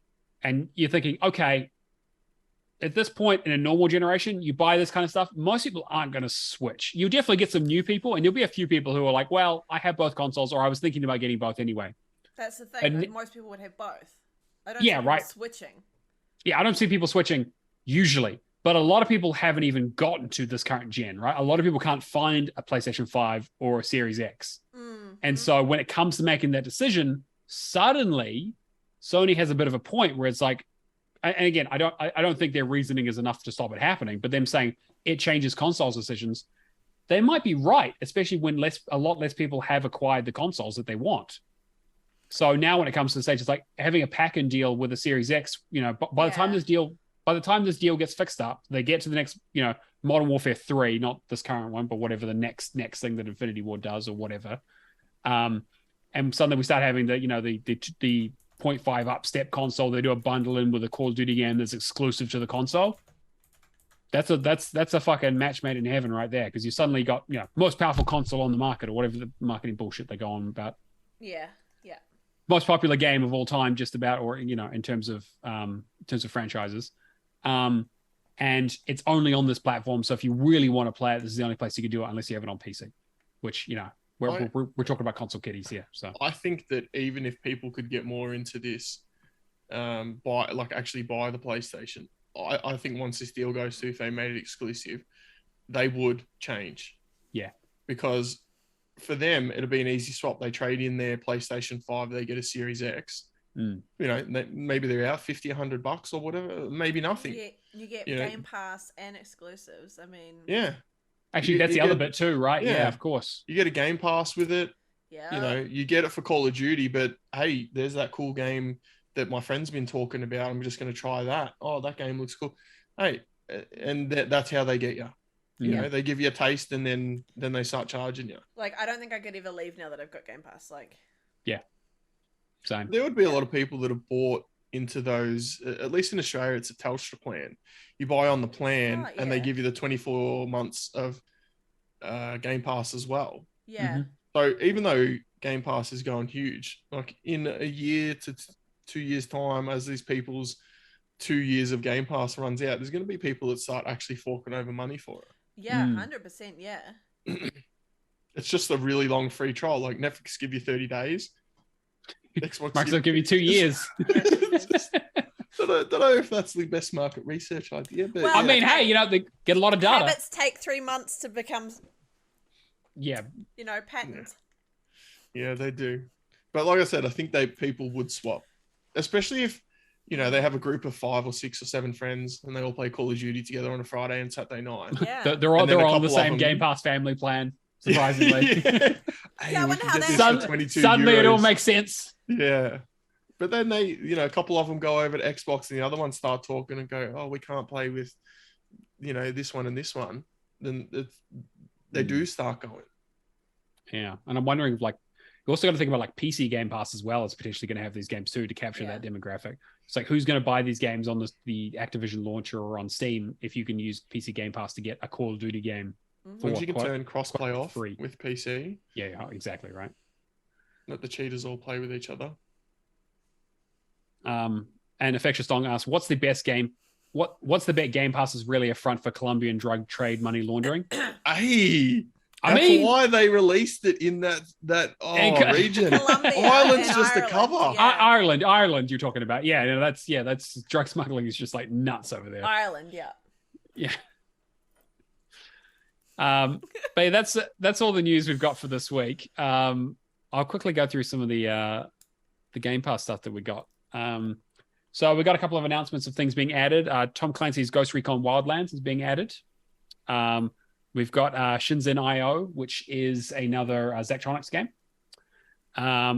And you're thinking, okay, at this point in a normal generation, you buy this kind of stuff, most people aren't going to switch. You'll definitely get some new people, and there'll be a few people who are like, well, I have both consoles, or I was thinking about getting both anyway. That's the thing. And most people would have both. I don't see people switching. Yeah, I don't see people switching usually, but a lot of people haven't even gotten to this current gen, right? A lot of people can't find a PlayStation 5 or a Series X. And so when it comes to making that decision, suddenly Sony has a bit of a point where it's like, and again, I don't think their reasoning is enough to stop it happening, but them saying it changes consoles decisions, they might be right, especially when a lot less people have acquired the consoles that they want. So now when it comes to the stage, it's like having a pack-in deal with a Series X, by the time this deal gets fixed up, they get to the next, Modern Warfare 3, not this current one, but whatever the next thing that Infinity War does or whatever. And suddenly we start having the 0.5 up step console. They do a bundle in with a Call of Duty game that's exclusive to the console. That's a fucking match made in heaven right there, because you suddenly got most powerful console on the market, or whatever the marketing bullshit they go on about. Yeah. Most popular game of all time, just about, or in terms of franchises. And it's only on this platform. So if you really want to play it, this is the only place you can do it, unless you have it on PC, which, we're talking about console kiddies here. So I think that even if people could get more into this, actually buy the PlayStation, I think once this deal goes through, if they made it exclusive, they would change. Yeah. Because for them, it'll be an easy swap. They trade in their PlayStation 5, they get a Series X. Maybe they're out $50, $100 or whatever, maybe nothing. You get Game Pass and exclusives. I mean, yeah. Actually, that's the other bit too, right? Yeah, of course. You get a Game Pass with it. Yeah. You get it for Call of Duty, but hey, there's that cool game that my friend's been talking about. I'm just going to try that. Oh, that game looks cool. Hey, and that's how they get you. You know, they give you a taste, and then they start charging you. Like, I don't think I could ever leave now that I've got Game Pass. Like, yeah. Same. There would be a lot of people that have bought into those, at least in Australia, it's a Telstra plan. You buy on the plan and they give you the 24 months of Game Pass as well. Yeah. Mm-hmm. So even though Game Pass is going huge, like in a year to 2 years' time, as these people's 2 years of Game Pass runs out, there's going to be people that start actually forking over money for it. Yeah, 100%, yeah. It's just a really long free trial. Like Netflix give you 30 days. Xbox will give you 2 years. Don't know if that's the best market research idea, but well, I mean, hey, they get a lot of data. Habits take 3 months to become, patents. Yeah, they do. But like I said, I think people would swap, especially if they have a group of 5 or 6 or 7 friends and they all play Call of Duty together on a Friday and Saturday night. Yeah, they're all on the same Game Pass family plan. Surprisingly, I wonder how that. Suddenly, it all makes sense. Yeah. But then they, a couple of them go over to Xbox and the other ones start talking and go, oh, we can't play with, this one and this one. Then they do start going. Yeah. And I'm wondering if, you also got to think about PC Game Pass as well. It's potentially going to have these games too to capture that demographic. It's like, who's going to buy these games on the Activision launcher or on Steam if you can use PC Game Pass to get a Call of Duty game? Once you can turn cross-play off with PC. Yeah, exactly right. Let the cheaters all play with each other. And Infectious Dong asks, what's the best game? What's the bet Game Pass is really a front for Colombian drug trade money laundering? That's why they released it in that region. Ireland's just a cover. Yeah. Ireland, you're talking about. Yeah, that's drug smuggling is just like nuts over there. Ireland, yeah. Yeah. But that's all the news we've got for this week. I'll quickly go through some of the Game Pass stuff that we got. So we got a couple of announcements of things being added. Tom Clancy's Ghost Recon Wildlands is being added. We've got Shenzhen IO, which is another Zachtronics game.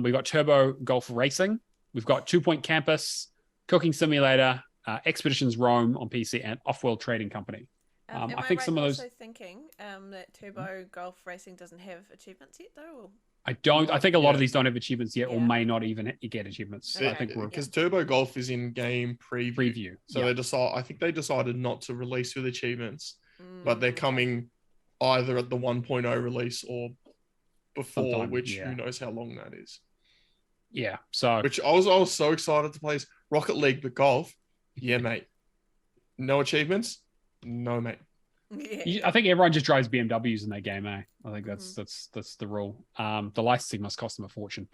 We've got Turbo Golf Racing. We've got 2 Point Campus, Cooking Simulator, Expeditions Rome on PC, and Off-World Trading Company. I think some of those. Also thinking that Turbo Golf Racing doesn't have achievements yet, though. Or... I don't. I think a lot of these don't have achievements yet, or may not even get achievements. Okay. I think because Turbo Golf is in game preview. So I think they decided not to release with achievements, but they're coming either at the 1.0 release or before, sometime, which who knows how long that is. Yeah. So which I was so excited to play Rocket League, but golf. Yeah, mate. No achievements. No, mate. Yeah. I think everyone just drives BMWs in that game, eh? I think that's the rule. The licensing must cost them a fortune.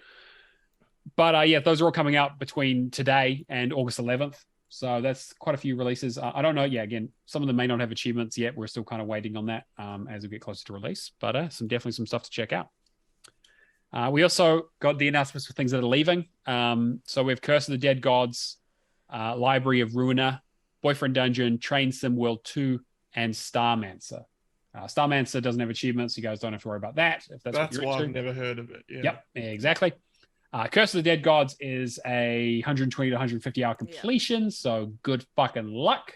But those are all coming out between today and August 11th. So that's quite a few releases. I don't know. Yeah, again, some of them may not have achievements yet. We're still kind of waiting on that as we get closer to release. But definitely some stuff to check out. We also got the announcements for things that are leaving. So we have Curse of the Dead Gods, Library of Ruina, Boyfriend Dungeon, Train Sim World 2, and Starmancer. Starmancer doesn't have achievements. You guys don't have to worry about that. If that's why I've never heard of it. Yeah. Yep, exactly. Curse of the Dead Gods is a 120 to 150 hour completion, so good fucking luck.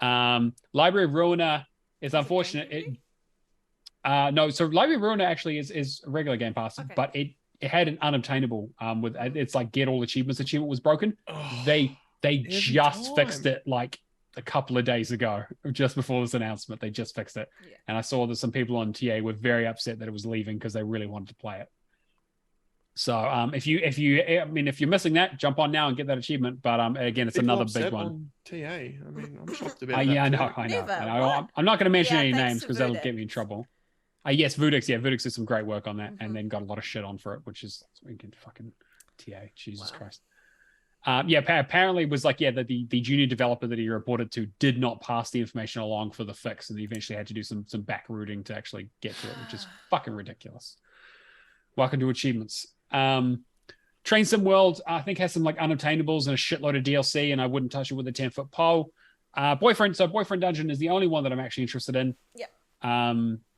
Library of Ruina is unfortunate. No, so Library of Ruina actually is a regular Game Pass, but it had an unobtainable with it's like get all achievements achievement was broken. They just fixed it like a couple of days ago, just before this announcement. They just fixed it, and I saw that some people on TA were very upset that it was leaving because they really wanted to play it. So if you're missing that, jump on now and get that achievement. But again, it's people another big one. On TA, I mean, I'm shocked about that. Yeah, I know. I'm not going to mention any names because that'll get me in trouble. Yes, Voodix. Yeah, Voodix did some great work on that, and then got a lot of shit on for it, which is fucking TA. Jesus Christ. Apparently it was like the junior developer that he reported to did not pass the information along for the fix, and he eventually had to do some back routing to actually get to it, which is fucking ridiculous. Welcome to achievements. Train Sim World, I think, has some like unobtainables and a shitload of DLC, and I wouldn't touch it with a 10-foot pole. Boyfriend Dungeon is the only one that I'm actually interested in.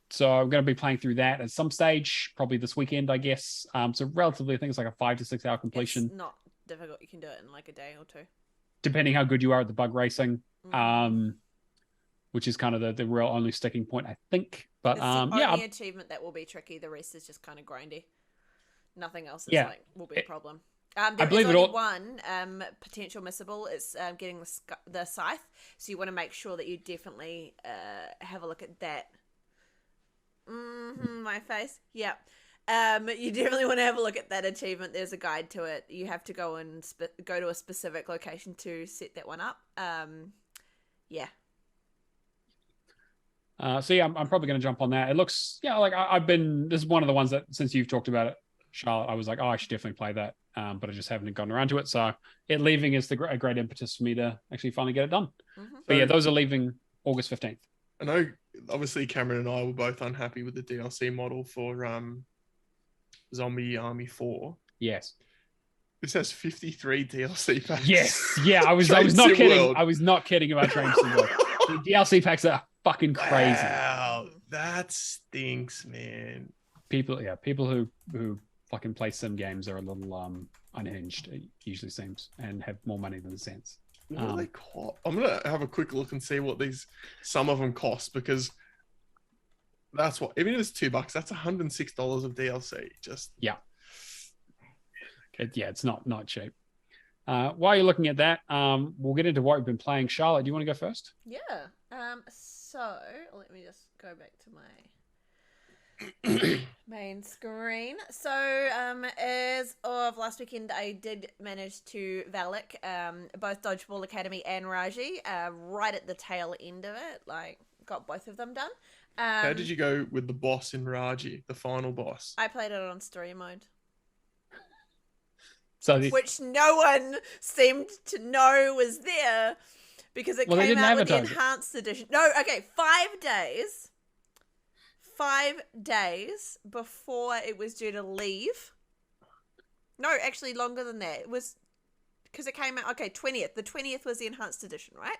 So I'm going to be playing through that at some stage, probably this weekend, I guess. So relatively, I think it's like a 5 to 6 hour completion. It's not difficult. You can do it in like a day or two. Depending how good you are at the bug racing, which is kind of the real only sticking point, I think. But it's the only achievement that will be tricky. The rest is just kind of grindy. Nothing else is will be a problem. There is only one potential missable. It's getting the scythe. So you want to make sure that you definitely have a look at that. My face. Yeah. You definitely want to have a look at that achievement. There's a guide to it. You have to go and go to a specific location to set that one up. Yeah. I'm probably going to jump on that. It looks, this is one of the ones that, since you've talked about it, Charlotte, I was like, I should definitely play that. But I just haven't gotten around to it. So it leaving is a great impetus for me to actually finally get it done. But those are leaving August 15th. I know, obviously, Cameron and I were both unhappy with the DLC model for Zombie Army 4. Yes. This has 53 DLC packs. Yes. Yeah, I was not kidding. World. I was not kidding about Train Sim World. The DLC packs are fucking crazy. Wow, that stinks, man. People who fucking play sim games are a little unhinged, it usually seems, and have more money than sense. What do they cost? I'm gonna have a quick look and see what some of them cost, because that's what, even if it's $2, that's $106 of DLC. It's not cheap. While you're looking at that, we'll get into what we've been playing. Charlotte, do you want to go first? Yeah. So let me just go back to my main screen. So as of last weekend, I did manage to Valak both Dodgeball Academy and Raji right at the tail end of it. Like, got both of them done. How did you go with the boss in Raji, the final boss? I played it on story mode. Which no one seemed to know was there, because it came out with the enhanced edition. No, okay, 5 days. 5 days before it was due to leave. No, actually longer than that. It was because it came out, 20th. The 20th was the enhanced edition, right?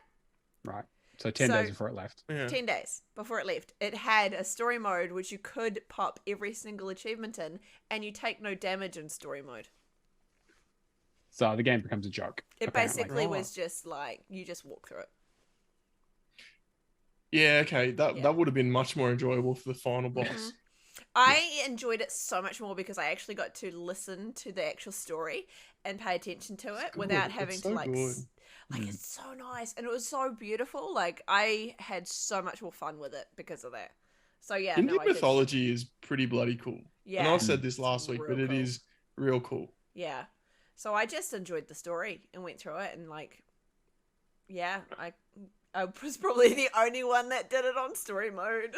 Right. So 10 days before it left. Yeah. 10 days before it left. It had a story mode which you could pop every single achievement in, and you take no damage in story mode. So the game becomes a joke. It basically was just like, you just walk through it. Yeah, okay. That would have been much more enjoyable for the final boss. Mm-hmm. I enjoyed it so much more because I actually got to listen to the actual story and pay attention to it without having to it's so nice, and it was so beautiful. Like, I had so much more fun with it because of that. So yeah, Indian mythology is pretty bloody cool. Yeah, and I said this last week, but it is real cool. Yeah. So I just enjoyed the story and went through it, and I was probably the only one that did it on story mode.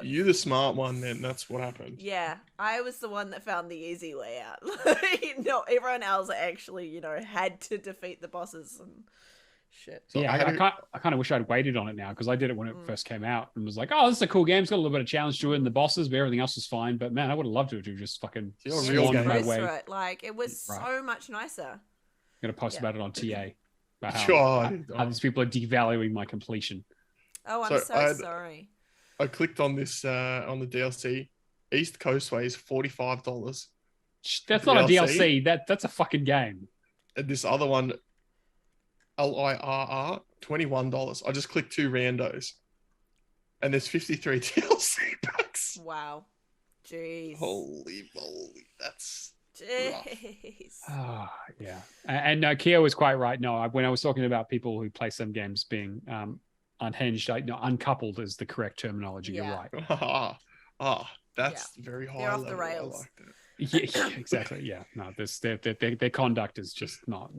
You're the smart one then, that's what happened. Yeah, I was the one that found the easy way out. No, everyone else actually, had to defeat the bosses. And Shit. So Yeah, I kind of wish I'd waited on it now because I did it when it first came out and was like, oh, this is a cool game. It's got a little bit of challenge to it and the bosses, but everything else was fine. But man, I would have loved to just fucking swaned my way. It. Like, it was so much nicer. I'm going to post about it on TA. About Sure. how these people are devaluing my completion. Oh, I'm so sorry. I clicked on this on the DLC. East Coastway is $45. That's not a DLC. That's a fucking game. And this other one, LIRR, $21. I just clicked 2 randos, and there's 53 DLC packs. Wow, jeez. Holy moly, that's jeez. Yeah, and Kia was quite right. No, when I was talking about people who play some games being unhinged, uncoupled is the correct terminology. Yeah. You're right. That's very high. They're level. off the rails. I like that. Yeah, exactly. Yeah, no, their conduct is just not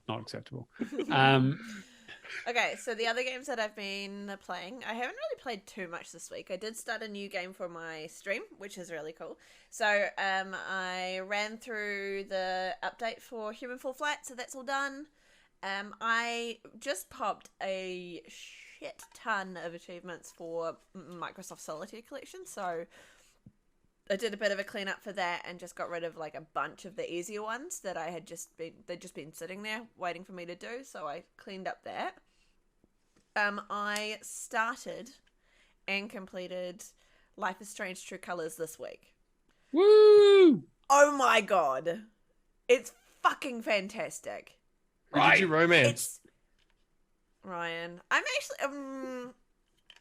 acceptable. Okay, so the other games that I've been playing, I haven't really played too much this week. I did start a new game for my stream, which is really cool. So I ran through the update for Human Fall Flat, so that's all done. I just popped a shit ton of achievements for Microsoft Solitaire Collection, so I did a bit of a cleanup for that and just got rid of like a bunch of the easier ones that I had they'd just been sitting there waiting for me to do. So I cleaned up that. I started and completed Life is Strange True Colors this week. Woo! Oh my god. It's fucking fantastic. Right. Did you romance? Ryan, I'm actually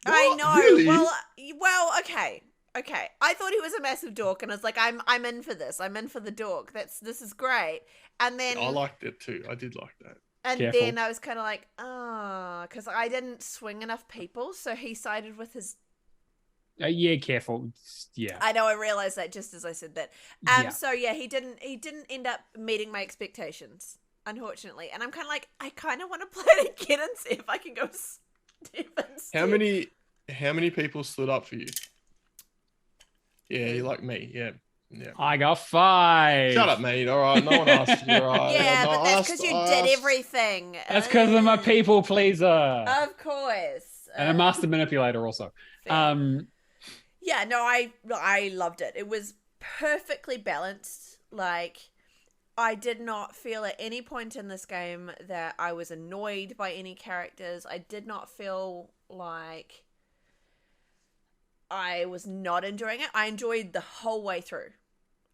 I know. Really? Well, okay. Okay, I thought he was a massive dork, and I was like, I'm in for this. I'm in for the dork. This is great. And then I liked it too. I did like that. And then I was kind of like, because I didn't swing enough people, so he sided with his. Yeah, careful. Yeah, I know. I realized that just as I said that. So yeah, he didn't end up meeting my expectations, unfortunately. And I'm kind of like, I kind of want to play it again and see if I can go Steve. How many people stood up for you? Yeah, you like me. Yeah. I got 5. Shut up, mate. All right, no one asked you. All right. Yeah, but that's because you did everything. That's because I'm a people pleaser. Of course. And a master manipulator also. Yeah, no, I loved it. It was perfectly balanced. Like, I did not feel at any point in this game that I was annoyed by any characters. I did not feel like I was not enjoying it. I enjoyed the whole way through.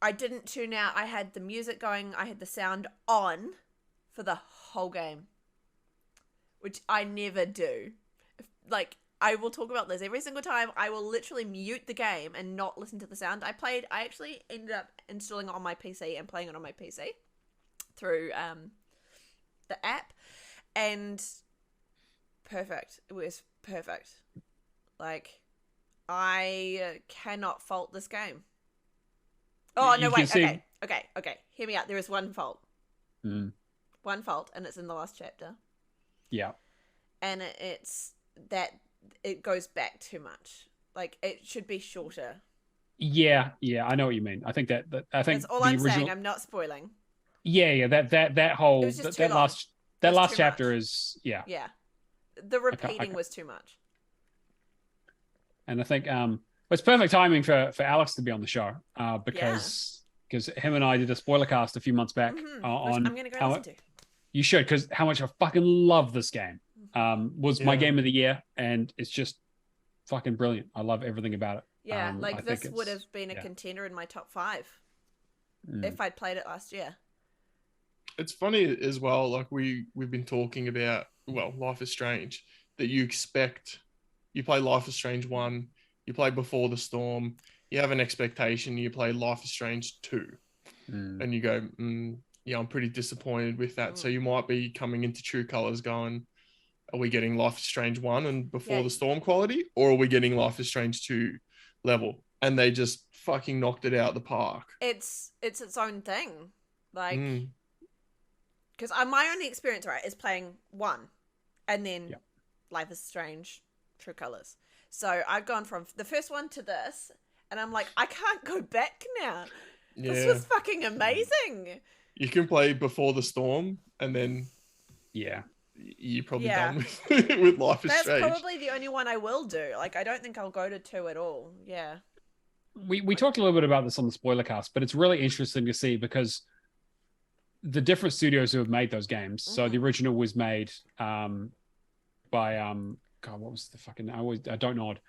I didn't tune out. I had the music going. I had the sound on for the whole game, which I never do. Like, I will talk about this every single time. I will literally mute the game and not listen to the sound. I actually ended up installing it on my PC and playing it on my PC through the app, and perfect. It was perfect. Like, I cannot fault this game. Oh, no, wait. Okay. Hear me out. There is one fault. One fault, and it's in the last chapter. Yeah. And it's that it goes back too much. Like, it should be shorter. Yeah, I know what you mean. I think that's all I'm saying. I'm not spoiling. Yeah. That whole that last chapter is Yeah. The repeating was too much. And I think it's perfect timing for Alex to be on the show because him and I did a spoiler cast a few months back on. I'm going to go listen to. You should, because how much I fucking love this game. Was my game of the year, and it's just fucking brilliant. I love everything about it. Yeah, like this would have been a contender in my top 5 if I'd played it last year. It's funny as well. Like we've been talking about, Life is Strange. That you play Life is Strange 1, you play Before the Storm, you have an expectation, you play Life is Strange 2, and you go, I'm pretty disappointed with that. So you might be coming into True Colors going, are we getting Life is Strange 1 and Before the Storm quality, or are we getting Life is Strange 2 level? And they just fucking knocked it out the park. It's its own thing. Like, because my only experience, right, is playing 1 and then Life is Strange True Colors. So I've gone from the first one to this, and I'm like, I can't go back now. This was fucking amazing. You can play Before the Storm and then you're probably Yeah. done with Life is That's Strange. probably the only one I will do. Like, I don't think I'll go to 2 at all. Yeah. We talked a little bit about this on the spoiler cast, but it's really interesting to see because the different studios who have made those games. So the original was made by God, what was the fucking Don't Nod.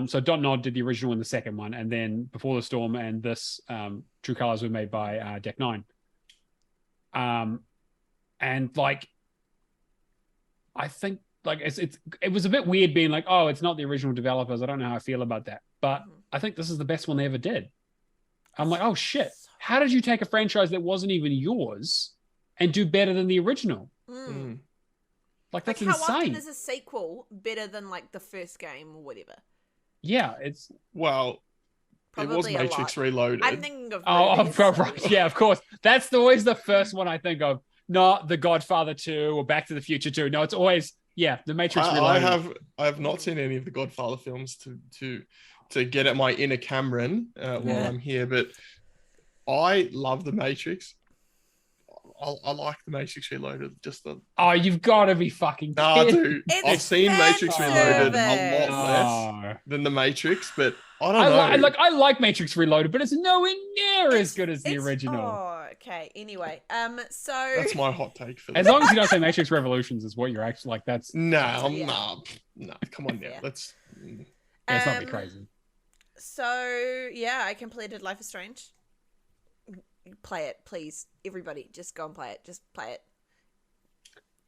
So Don't Nod did the original and the second one, and then Before the Storm and this True Colors were made by Deck Nine. And like, I think like it was a bit weird being like, oh, it's not the original developers. I don't know how I feel about that, but I think this is the best one they ever did. I'm like, oh shit, how did you take a franchise that wasn't even yours and do better than the original? Like that's how insane. often is a sequel better than like the first game or whatever? Yeah, it's well, probably it was Matrix Reloaded. I'm thinking of right. Yeah, of course. That's always the first one I think of. Not The Godfather 2 or Back to the Future 2. No, it's always The Matrix Reloaded. I have not seen any of the Godfather films to get at my inner Cameron while I'm here, but I love The Matrix. I like The Matrix Reloaded. Just the you've got to be fucking kidding. No, dude. It's I've seen Matrix Reloaded a lot Oh. less than The Matrix, but I don't know. I like Matrix Reloaded, but it's nowhere near as good as the original. Oh, okay. Anyway, so That's my hot take for As this. long as you don't say Matrix Revolutions is what you're actually like. That's No, come on now. Yeah. Let's. it's not be crazy. So yeah, I completed Life is Strange. Play it, please. Everybody, just go and play it. Just play it.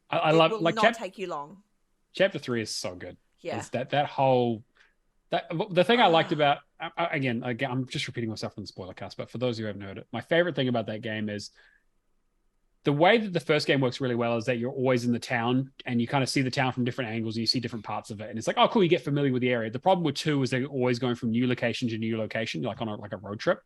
I love it will like not take you long. Chapter 3 is so good. Yeah. It's that whole the thing I liked about again, I'm just repeating myself on the spoiler cast, but for those who haven't heard it, my favorite thing about that game is the way that the first game works really well is that you're always in the town and you kind of see the town from different angles and you see different parts of it. And it's like, oh, cool, you get familiar with the area. The problem with 2 is they're always going from new location to new location, like on a road trip.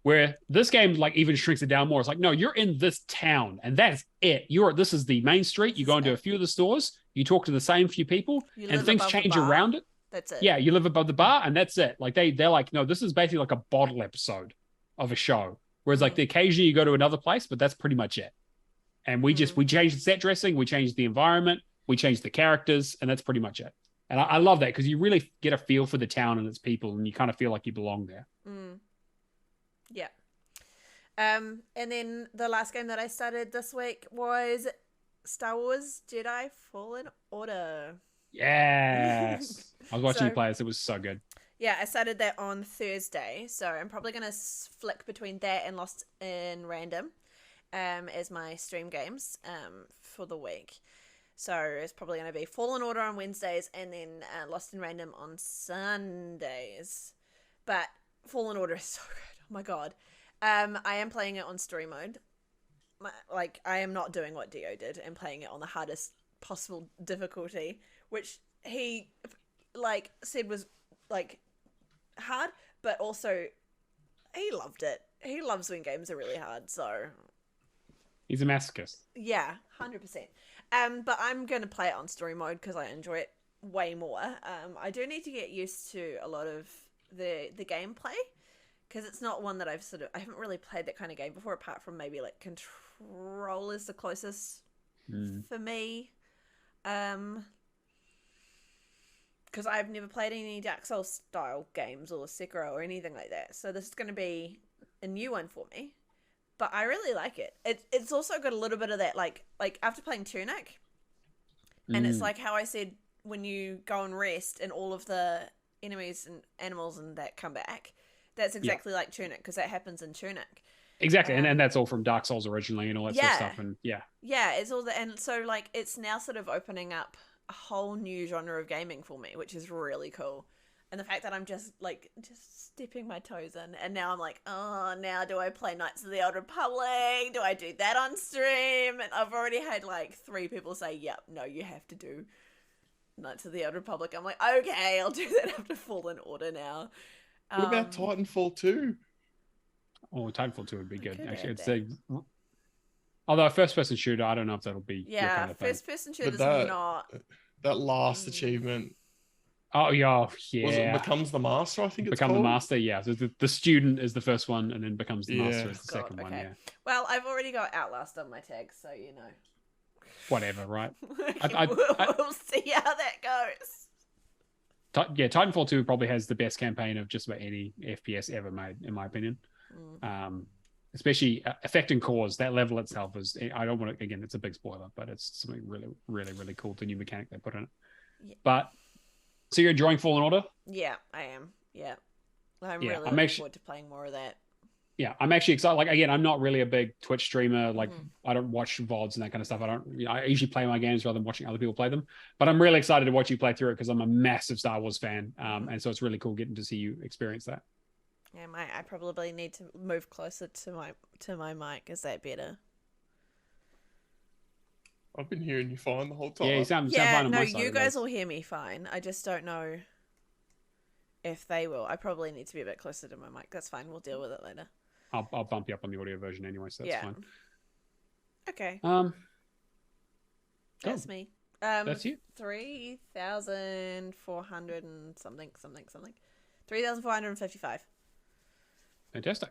Where this game like even shrinks it down more. It's like, no, you're in this town and that's it. This is the main street. You go into a few of the stores, you talk to the same few people, and things change around it. That's it. Yeah, you live above the bar and that's it. Like they're like, no, this is basically like a bottle episode of a show. Whereas like the occasionally you go to another place, but that's pretty much it. And we changed the set dressing, we changed the environment, we changed the characters, and that's pretty much it. And I love that because you really get a feel for the town and its people, and you kind of feel like you belong there. Yeah. And then the last game that I started this week was Star Wars Jedi Fallen Order. Yes. I was watching you play this. It was so good. Yeah, I started that on Thursday, so I'm probably going to flick between that and Lost in Random as my stream games for the week. So it's probably going to be Fallen Order on Wednesdays and then Lost in Random on Sundays. But Fallen Order is so good. Oh my god. I am playing it on story mode. I am not doing what Dio did and playing it on the hardest possible difficulty, which he said was hard, but also he loved it. He loves when games are really hard, so he's a masochist. Yeah, 100%. But I'm going to play it on story mode because I enjoy it way more. I do need to get used to a lot of the gameplay because it's not one that I haven't really played that kind of game before, apart from maybe like Control is the closest for me. Because I've never played any Dark Souls style games or Sekiro or anything like that. So this is going to be a new one for me. But I really like it. It's also got a little bit of that, like after playing Tunic, and it's like how I said, when you go and rest and all of the enemies and animals and that come back, that's exactly like Tunic, because that happens in Tunic. Exactly, and that's all from Dark Souls originally and all that sort of stuff. And yeah, it's all that, and so like it's now sort of opening up a whole new genre of gaming for me, which is really cool. And the fact that I'm just dipping my toes in, and now I'm like, oh, now do I play Knights of the Old Republic? Do I do that on stream? And I've already had like 3 people say, yep, no, you have to do Knights of the Old Republic. I'm like, okay, I'll do that after Fallen Order now. What about Titanfall 2? Oh, Titanfall 2 would be good. Actually, I'd say. Although a first-person shooter, I don't know if that'll be your kind of thing. First-person shooters not. That last achievement. Oh yeah. Was it Becomes the Master? I think it's Become called? the Master. Yeah. So the student is the first one, and then Becomes the Master is the second one. Yeah. Well, I've already got Outlast on my tag, so you know. whatever, right? We'll see how that goes. Yeah, Titanfall 2 probably has the best campaign of just about any FPS ever made, in my opinion. Especially Effect and Cause, that level itself is, I don't want to, again, it's a big spoiler, but it's something really, really, really cool, the new mechanic they put in it. Yeah. But, so you're enjoying Fallen Order? Yeah, I am. Yeah. I'm really looking forward to playing more of that. Yeah, I'm actually excited. Like, again, I'm not really a big Twitch streamer. Like, I don't watch VODs and that kind of stuff. I usually play my games rather than watching other people play them. But I'm really excited to watch you play through it because I'm a massive Star Wars fan. And so it's really cool getting to see you experience that. Yeah, I probably need to move closer to my mic. Is that better? I've been hearing you fine the whole time. Yeah, you sound fine on my side. No, you guys will hear me fine. I just don't know if they will. I probably need to be a bit closer to my mic. That's fine. We'll deal with it later. I'll bump you up on the audio version anyway, so that's fine. Okay. That's cool. me. That's you. 3,400 and something. 3,455. Fantastic.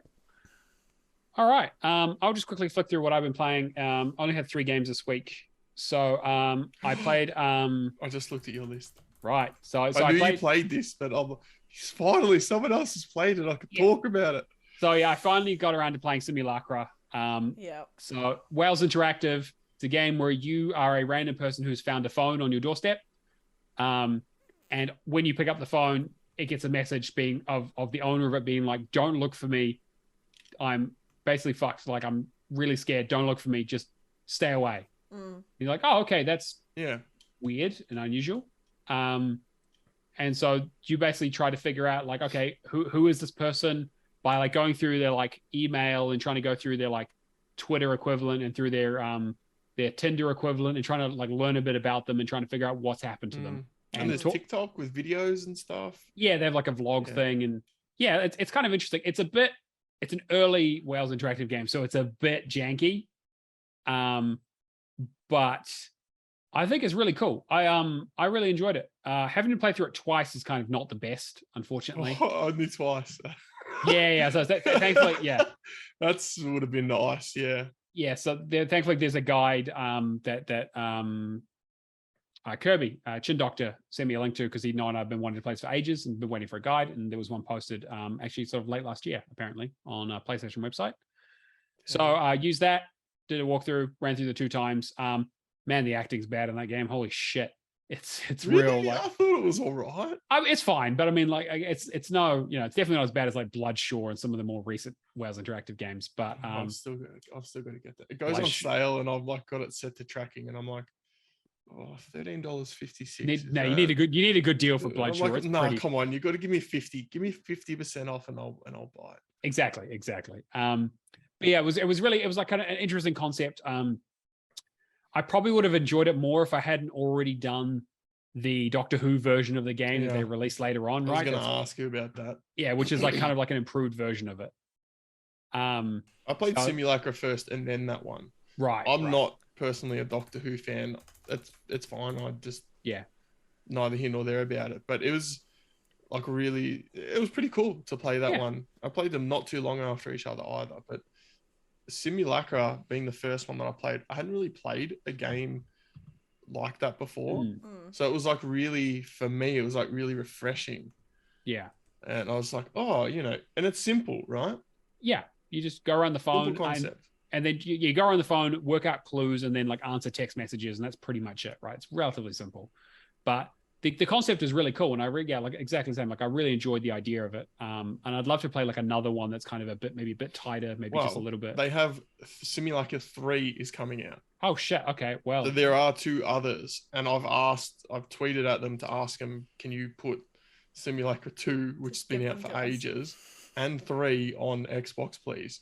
All right. I'll just quickly flick through what I've been playing. I only had 3 games this week. So I played I just looked at your list. Right. So I knew you played this, but finally someone else has played it. I could talk about it. So yeah, I finally got around to playing Simulacra. So Wales Interactive, it's a game where you are a random person who's found a phone on your doorstep. And when you pick up the phone, it gets a message being of the owner of it being like, don't look for me. I'm basically fucked. Like, I'm really scared. Don't look for me. Just stay away. You're like, oh, okay, that's weird and unusual. And so you basically try to figure out like, okay, who is this person, by like going through their like email and trying to go through their like Twitter equivalent and through their Tinder equivalent and trying to like learn a bit about them and trying to figure out what's happened to them. And there's TikTok with videos and stuff. Yeah, they have like a vlog thing, and it's kind of interesting. It's an early Wales Interactive game, so it's a bit janky. But I think it's really cool. I really enjoyed it. Having to play through it twice is kind of not the best, unfortunately. Only twice. Yeah. So thankfully, that would have been nice. Yeah. So thankfully, there's a guide that Kirby Chin Doctor sent me a link to, because he'd known I've been wanting to play this for ages and been waiting for a guide, and there was one posted actually sort of late last year, apparently, on a PlayStation website. So I used that, did a walkthrough, ran through the 2 times. Man, the acting's bad in that game. Holy shit. It's really? real. Like, I thought it was all right. It's fine, but I mean, like, it's no, it's definitely not as bad as like Bloodshore and some of the more recent Wales Interactive games. But I've still got to get that. It goes on sale, and I've like got it set to tracking, and I'm like, $13.56. No, you need a good deal for Bloodshore. Like, no, come on, you got to give me 50% off, and I'll buy it. Exactly. But yeah, it was like kind of an interesting concept. I probably would have enjoyed it more if I hadn't already done the Doctor Who version of the game that they released later on. I was going to ask you about that. Yeah, which is like kind of like an improved version of it. I played Simulacra first and then that one. Right. I'm not personally a Doctor Who fan. It's fine. I just neither here nor there about it. But it was like it was pretty cool to play that one. I played them not too long after each other either, but Simulacra being the first one that I played, I hadn't really played a game like that before. So it was like really, for me, it was like really refreshing. Yeah. And I was like, oh, and it's simple, right? Yeah. You just go around the phone. Simple concept. And then you go on the phone, work out clues, and then like answer text messages, and that's pretty much it, right? It's relatively simple. But the concept is really cool, and like exactly the same. Like, I really enjoyed the idea of it, and I'd love to play like another one that's kind of maybe a bit tighter, maybe just a little bit. They have Simulacra 3 is coming out. Oh shit! Okay, well, so there are 2 others, and I've tweeted at them to ask them, can you put Simulacra 2, which has been out for ages, and 3 on Xbox, please,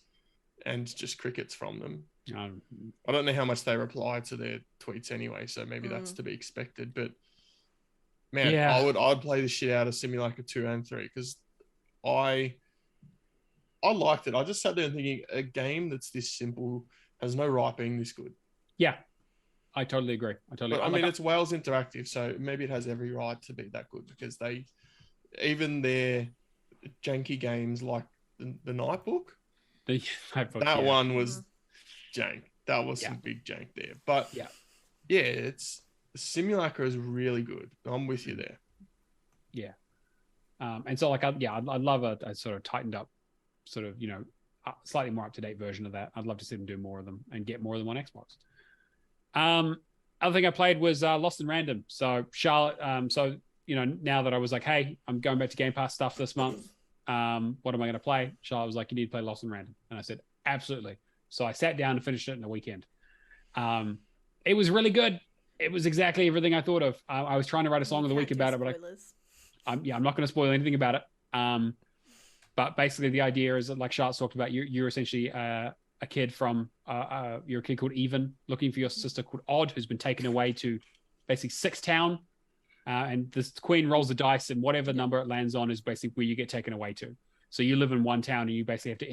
and just crickets from them. I don't know how much they reply to their tweets anyway, so maybe that's to be expected, but. Man, yeah. I'd play the shit out of Simulacra 2 and 3 because I liked it. I just sat there and thinking, a game that's this simple has no right being this good. Yeah, I totally agree. I mean, it's Wales Interactive, so maybe it has every right to be that good because even their janky games like the Nightbook, that one was jank. That was some big jank there, but yeah, it's Simulacra is really good. I'm with you there. Yeah. And so like, I'd love a sort of tightened up, sort of, slightly more up to date version of that. I'd love to see them do more of them and get more of them on Xbox. Other thing I played was Lost in Random. So Charlotte, now that I was like, hey, I'm going back to Game Pass stuff this month. What am I going to play? Charlotte was like, you need to play Lost in Random, and I said, absolutely. So I sat down and finished it in a weekend. It was really good. It was exactly everything I thought of. I was trying to write a song of the week about it, but I'm not going to spoil anything about it. But basically the idea is that, like Charlotte talked about, you're essentially a kid from you're a kid called Even looking for your sister called Odd, who's been taken away to basically Six Town, and the queen rolls the dice, and whatever number it lands on is basically where you get taken away to. So you live in one town, and you basically have to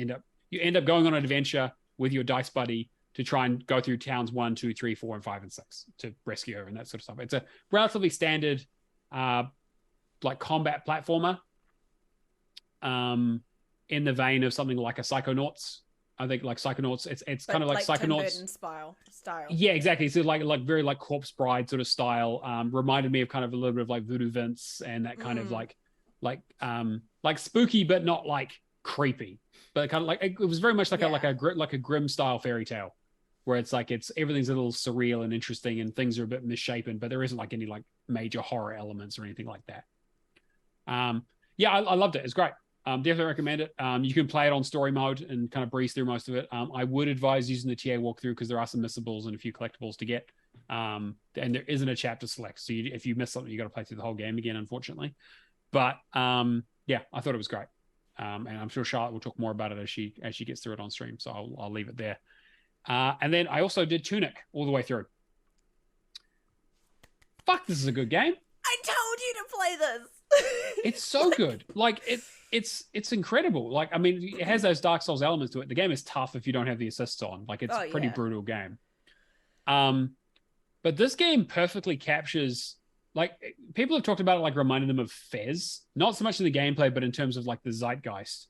end up going on an adventure with your dice buddy to try and go through towns 1, 2, 3, 4, and 5, and 6 to rescue her and that sort of stuff. It's a relatively standard like combat platformer, in the vein of something like a Psychonauts. I think like Psychonauts, it's kind of like Psychonauts Tim Burton style. Yeah, exactly. So like very like Corpse Bride sort of style. Reminded me of kind of a little bit of like Voodoo Vince and that kind of like spooky but not like creepy. But kind of like it was very much like a grim style fairy tale, where it's like everything's a little surreal and interesting and things are a bit misshapen, but there isn't like any like major horror elements or anything like that. I loved it. It's great. Definitely recommend it. You can play it on story mode and kind of breeze through most of it. I would advise using the TA walkthrough because there are some missables and a few collectibles to get. And there isn't a chapter select. So if you miss something, you got to play through the whole game again, unfortunately. But I thought it was great. And I'm sure Charlotte will talk more about it as she gets through it on stream. So I'll leave it there. And then I also did Tunic all the way through. Fuck, this is a good game. I told you to play this. It's so good. Like it's incredible. Like, I mean, it has those Dark Souls elements to it. The game is tough if you don't have the assists on. Like, it's a pretty brutal game. But this game perfectly captures, like, people have talked about it like reminding them of Fez, not so much in the gameplay, but in terms of like the zeitgeist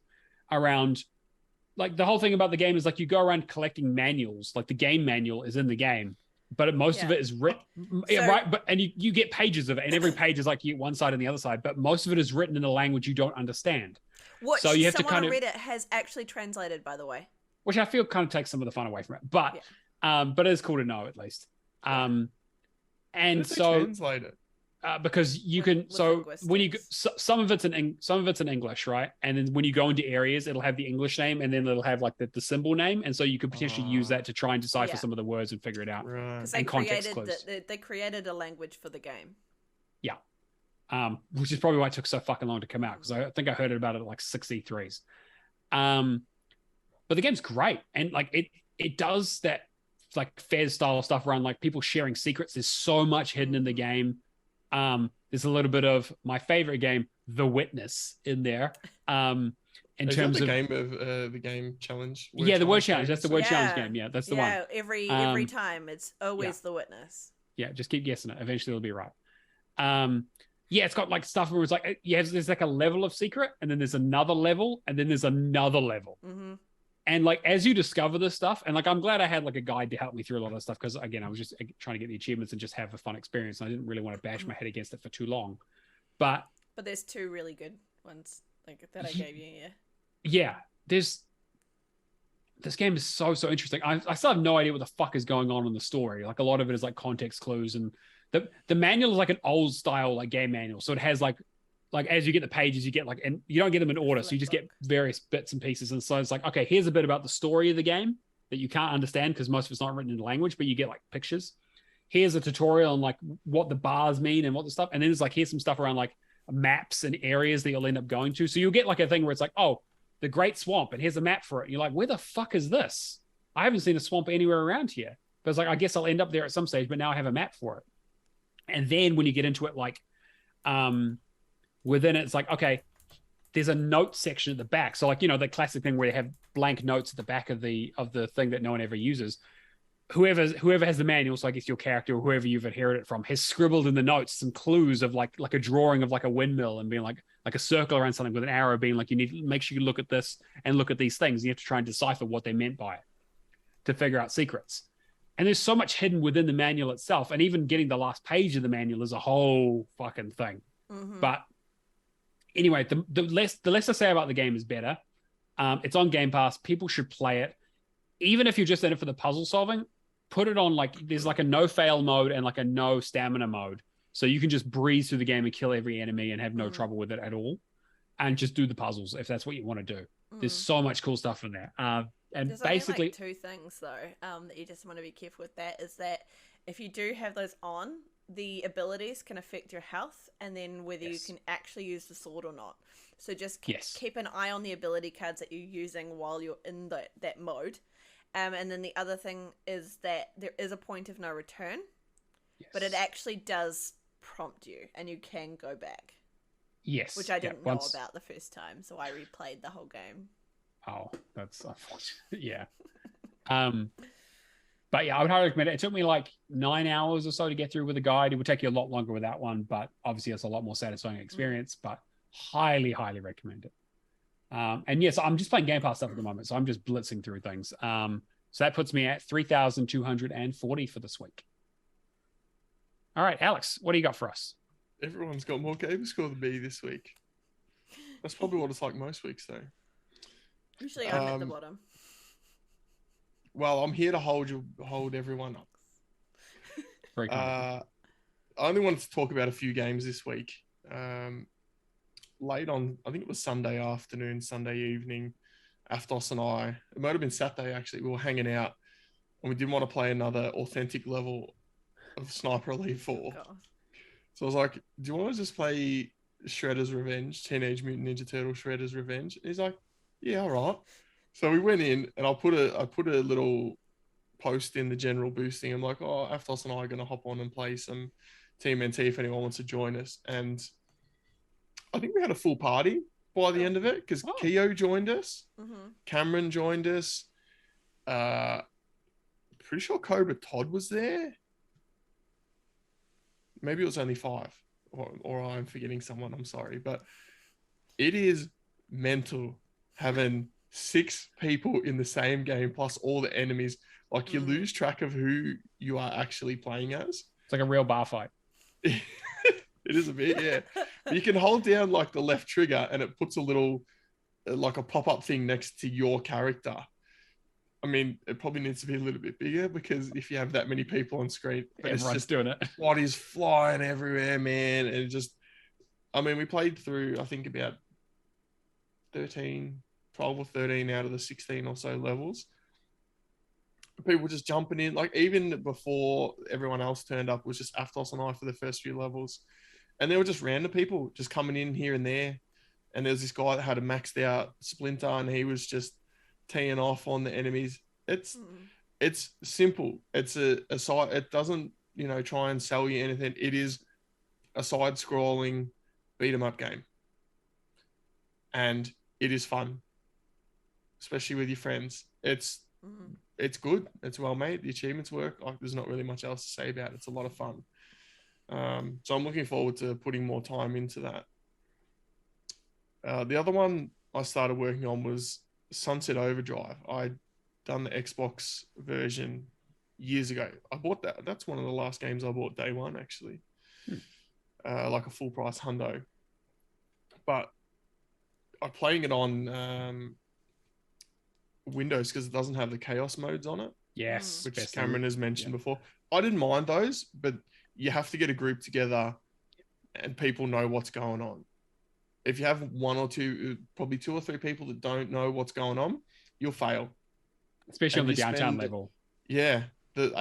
around, like, the whole thing about the game is like you go around collecting manuals. Like, the game manual is in the game, but most of it is written, right? But you get pages of it, and every page is like you get one side and the other side, but most of it is written in a language you don't understand. So you have to kind of read it has actually translated, by the way, which I feel kind of takes some of the fun away from it. But but it is cool to know at least. And so translate it. Because you can, so when you some of it's in English, right? And then when you go into areas, it'll have the English name, and then it'll have like the symbol name, and so you could potentially use that to try and decipher some of the words and figure it out. Right. And context clues. They created a language for the game. Yeah, which is probably why it took so fucking long to come out, because I think I heard about it at like 6 E3s. But the game's great, and like it does that like Fez style stuff around like people sharing secrets. There's so much hidden in the game. There's a little bit of my favorite game, The Witness, in there. In terms of the game challenge. The word challenge. That's the word challenge game. Yeah, that's the one. Yeah, every time it's always The Witness. Yeah, just keep guessing it. Eventually it'll be right. It's got like stuff where it's like there's like a level of secret, and then there's another level, and then there's another level. Mm-hmm. And like as you discover this stuff, and like I'm glad I had like a guide to help me through a lot of stuff, because again I was just trying to get the achievements and just have a fun experience, and I didn't really want to bash my head against it for too long. But there's 2 really good ones like that I gave you. This game is so interesting. I still have no idea what the fuck is going on in the story. Like a lot of it is like context clues, and the manual is like an old style like game manual, so it has like as you get the pages, you get like, and you don't get them in order, so you just get various bits and pieces. And so it's like, okay, here's a bit about the story of the game that you can't understand because most of it's not written in language, but you get like pictures. Here's a tutorial on like what the bars mean and what the stuff, and then it's like here's some stuff around like maps and areas that you'll end up going to. So you'll get like a thing where it's like, oh, the Great Swamp, and here's a map for it. And you're like, where the fuck is this? I haven't seen a swamp anywhere around here. But it's like, I guess I'll end up there at some stage, but now I have a map for it. And then when you get into it, like, within it, it's like, okay, there's a note section at the back. So like, the classic thing where you have blank notes at the back of the thing that no one ever uses. Whoever has the manual, so I guess your character or whoever you've inherited it from, has scribbled in the notes some clues of like a drawing of like a windmill, and being like a circle around something with an arrow, being like, you need to make sure you look at this and look at these things. You have to try and decipher what they meant by it to figure out secrets. And there's so much hidden within the manual itself. And even getting the last page of the manual is a whole fucking thing. But anyway, the less I say about the game is better. It's on Game Pass. People should play it. Even if you're just in it for the puzzle solving, put it on there's like a no fail mode and like a no stamina mode. So you can just breeze through the game and kill every enemy and have no trouble with it at all. And just do the puzzles if that's what you want to do. There's so much cool stuff in there. And there's basically two things though that you just want to be careful with. That is that if you do have those on, the abilities can affect your health and then whether you can actually use the sword or not. So just keep an eye on the ability cards that you're using while you're in that mode. And then the other thing is that there is a point of no return, but it actually does prompt you and you can go back. Yes. Which I didn't know about the first time, so I replayed the whole game. Oh, that's unfortunate. Yeah. But yeah, I would highly recommend it. It took me like 9 hours or so to get through with a guide. It would take you a lot longer with that one, but obviously it's a lot more satisfying experience, but highly, highly recommend it. And yes, I'm just playing Game Pass stuff at the moment, so I'm just blitzing through things. So that puts me at 3,240 for this week. All right, Alex, what do you got for us? Everyone's got more gamer score than me this week. That's probably what it's like most weeks, though. Usually I'm at the bottom. Well, I'm here to hold everyone up. Very kind. I only wanted to talk about a few games this week. Late on, I think it was Sunday afternoon, Sunday evening, Aftos and I, it might have been Saturday actually, we were hanging out and we didn't want to play another authentic level of Sniper Elite 4. God. So I was like, do you want to just play Shredder's Revenge, Teenage Mutant Ninja Turtle Shredder's Revenge? And he's like, yeah, all right. So we went in and I put a little post in the general boosting. I'm like, oh, Aftos and I are going to hop on and play some TMNT if anyone wants to join us. And I think we had a full party by the end of it because Keo joined us. Cameron joined us. Pretty sure Cobra Todd was there. Maybe it was only 5 or I'm forgetting someone. I'm sorry. But it is mental having 6 people in the same game plus all the enemies. Like you lose track of who you are actually playing as. It's like a real bar fight. It is a bit, yeah. You can hold down like the left trigger and it puts a little, like a pop-up thing next to your character. I mean, it probably needs to be a little bit bigger because if you have that many people on screen, everyone's just doing it. Bodies flying everywhere, man. And it just, I mean, we played through, I think about 12 or 13 out of the 16 or so levels. People just jumping in, like even before everyone else turned up, it was just Aftos and I for the first few levels. And there were just random people just coming in here and there. And there was this guy that had a maxed out Splinter and he was just teeing off on the enemies. It's simple. It's a side. It doesn't, try and sell you anything. It is a side scrolling beat 'em up game. And it is fun, especially with your friends. It's good. It's well made. The achievements work. Like, there's not really much else to say about it. It's a lot of fun. So I'm looking forward to putting more time into that. The other one I started working on was Sunset Overdrive. I'd done the Xbox version years ago. I bought that. That's one of the last games I bought day one, actually. Like a full price hundo. But I'm playing it on Windows because it doesn't have the chaos modes on it. Yes. Which Cameron has mentioned before. I didn't mind those, but you have to get a group together and people know what's going on. If you have one or two, probably 2 or 3 people that don't know what's going on, you'll fail. Especially on the downtown level. Yeah. It's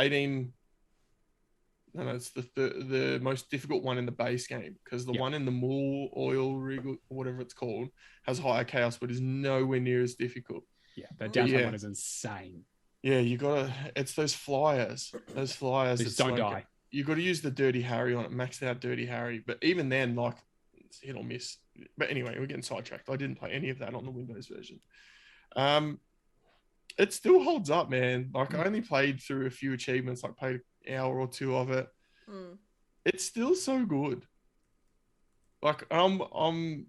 the most difficult one in the base game because the one in the Mool oil rig or whatever it's called has higher chaos, but is nowhere near as difficult. Yeah, that downtown one is insane. Yeah, it's those flyers. Those flyers that don't die. You got to use the Dirty Harry on it, maxed out Dirty Harry. But even then, like, it's hit or miss. But anyway, we're getting sidetracked. I didn't play any of that on the Windows version. It still holds up, man. Like, I only played through a few achievements, like played an hour or 2 of it. It's still so good. Like,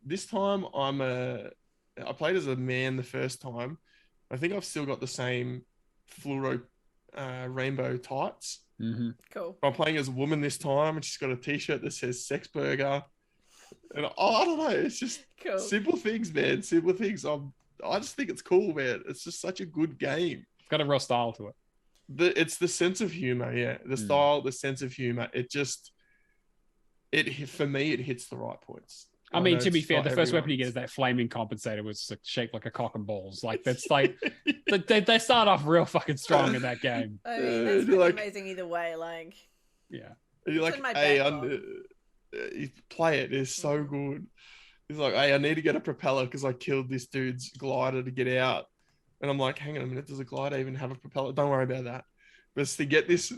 this time I played as a man the first time. I think I've still got the same fluoro rainbow tights. Mm-hmm. Cool. I'm playing as a woman this time, and she's got a T-shirt that says "Sex Burger." And I don't know. It's just Cool. simple things, man. Simple things. I just think it's cool, man. It's just such a good game. It's got a real style to it. It's the sense of humor, yeah. The style, the sense of humor. For me, it hits the right points. I mean, to be fair, the first weapon you get is that flaming compensator, which is shaped like a cock and balls. Like that's like they start off real fucking strong in that game. I mean, that's pretty amazing either way. Like, yeah, you're like, hey, you play it. It's so good. He's like, hey, I need to get a propeller because I killed this dude's glider to get out. And I'm like, hang on a minute, does a glider even have a propeller? Don't worry about that. But it's to get this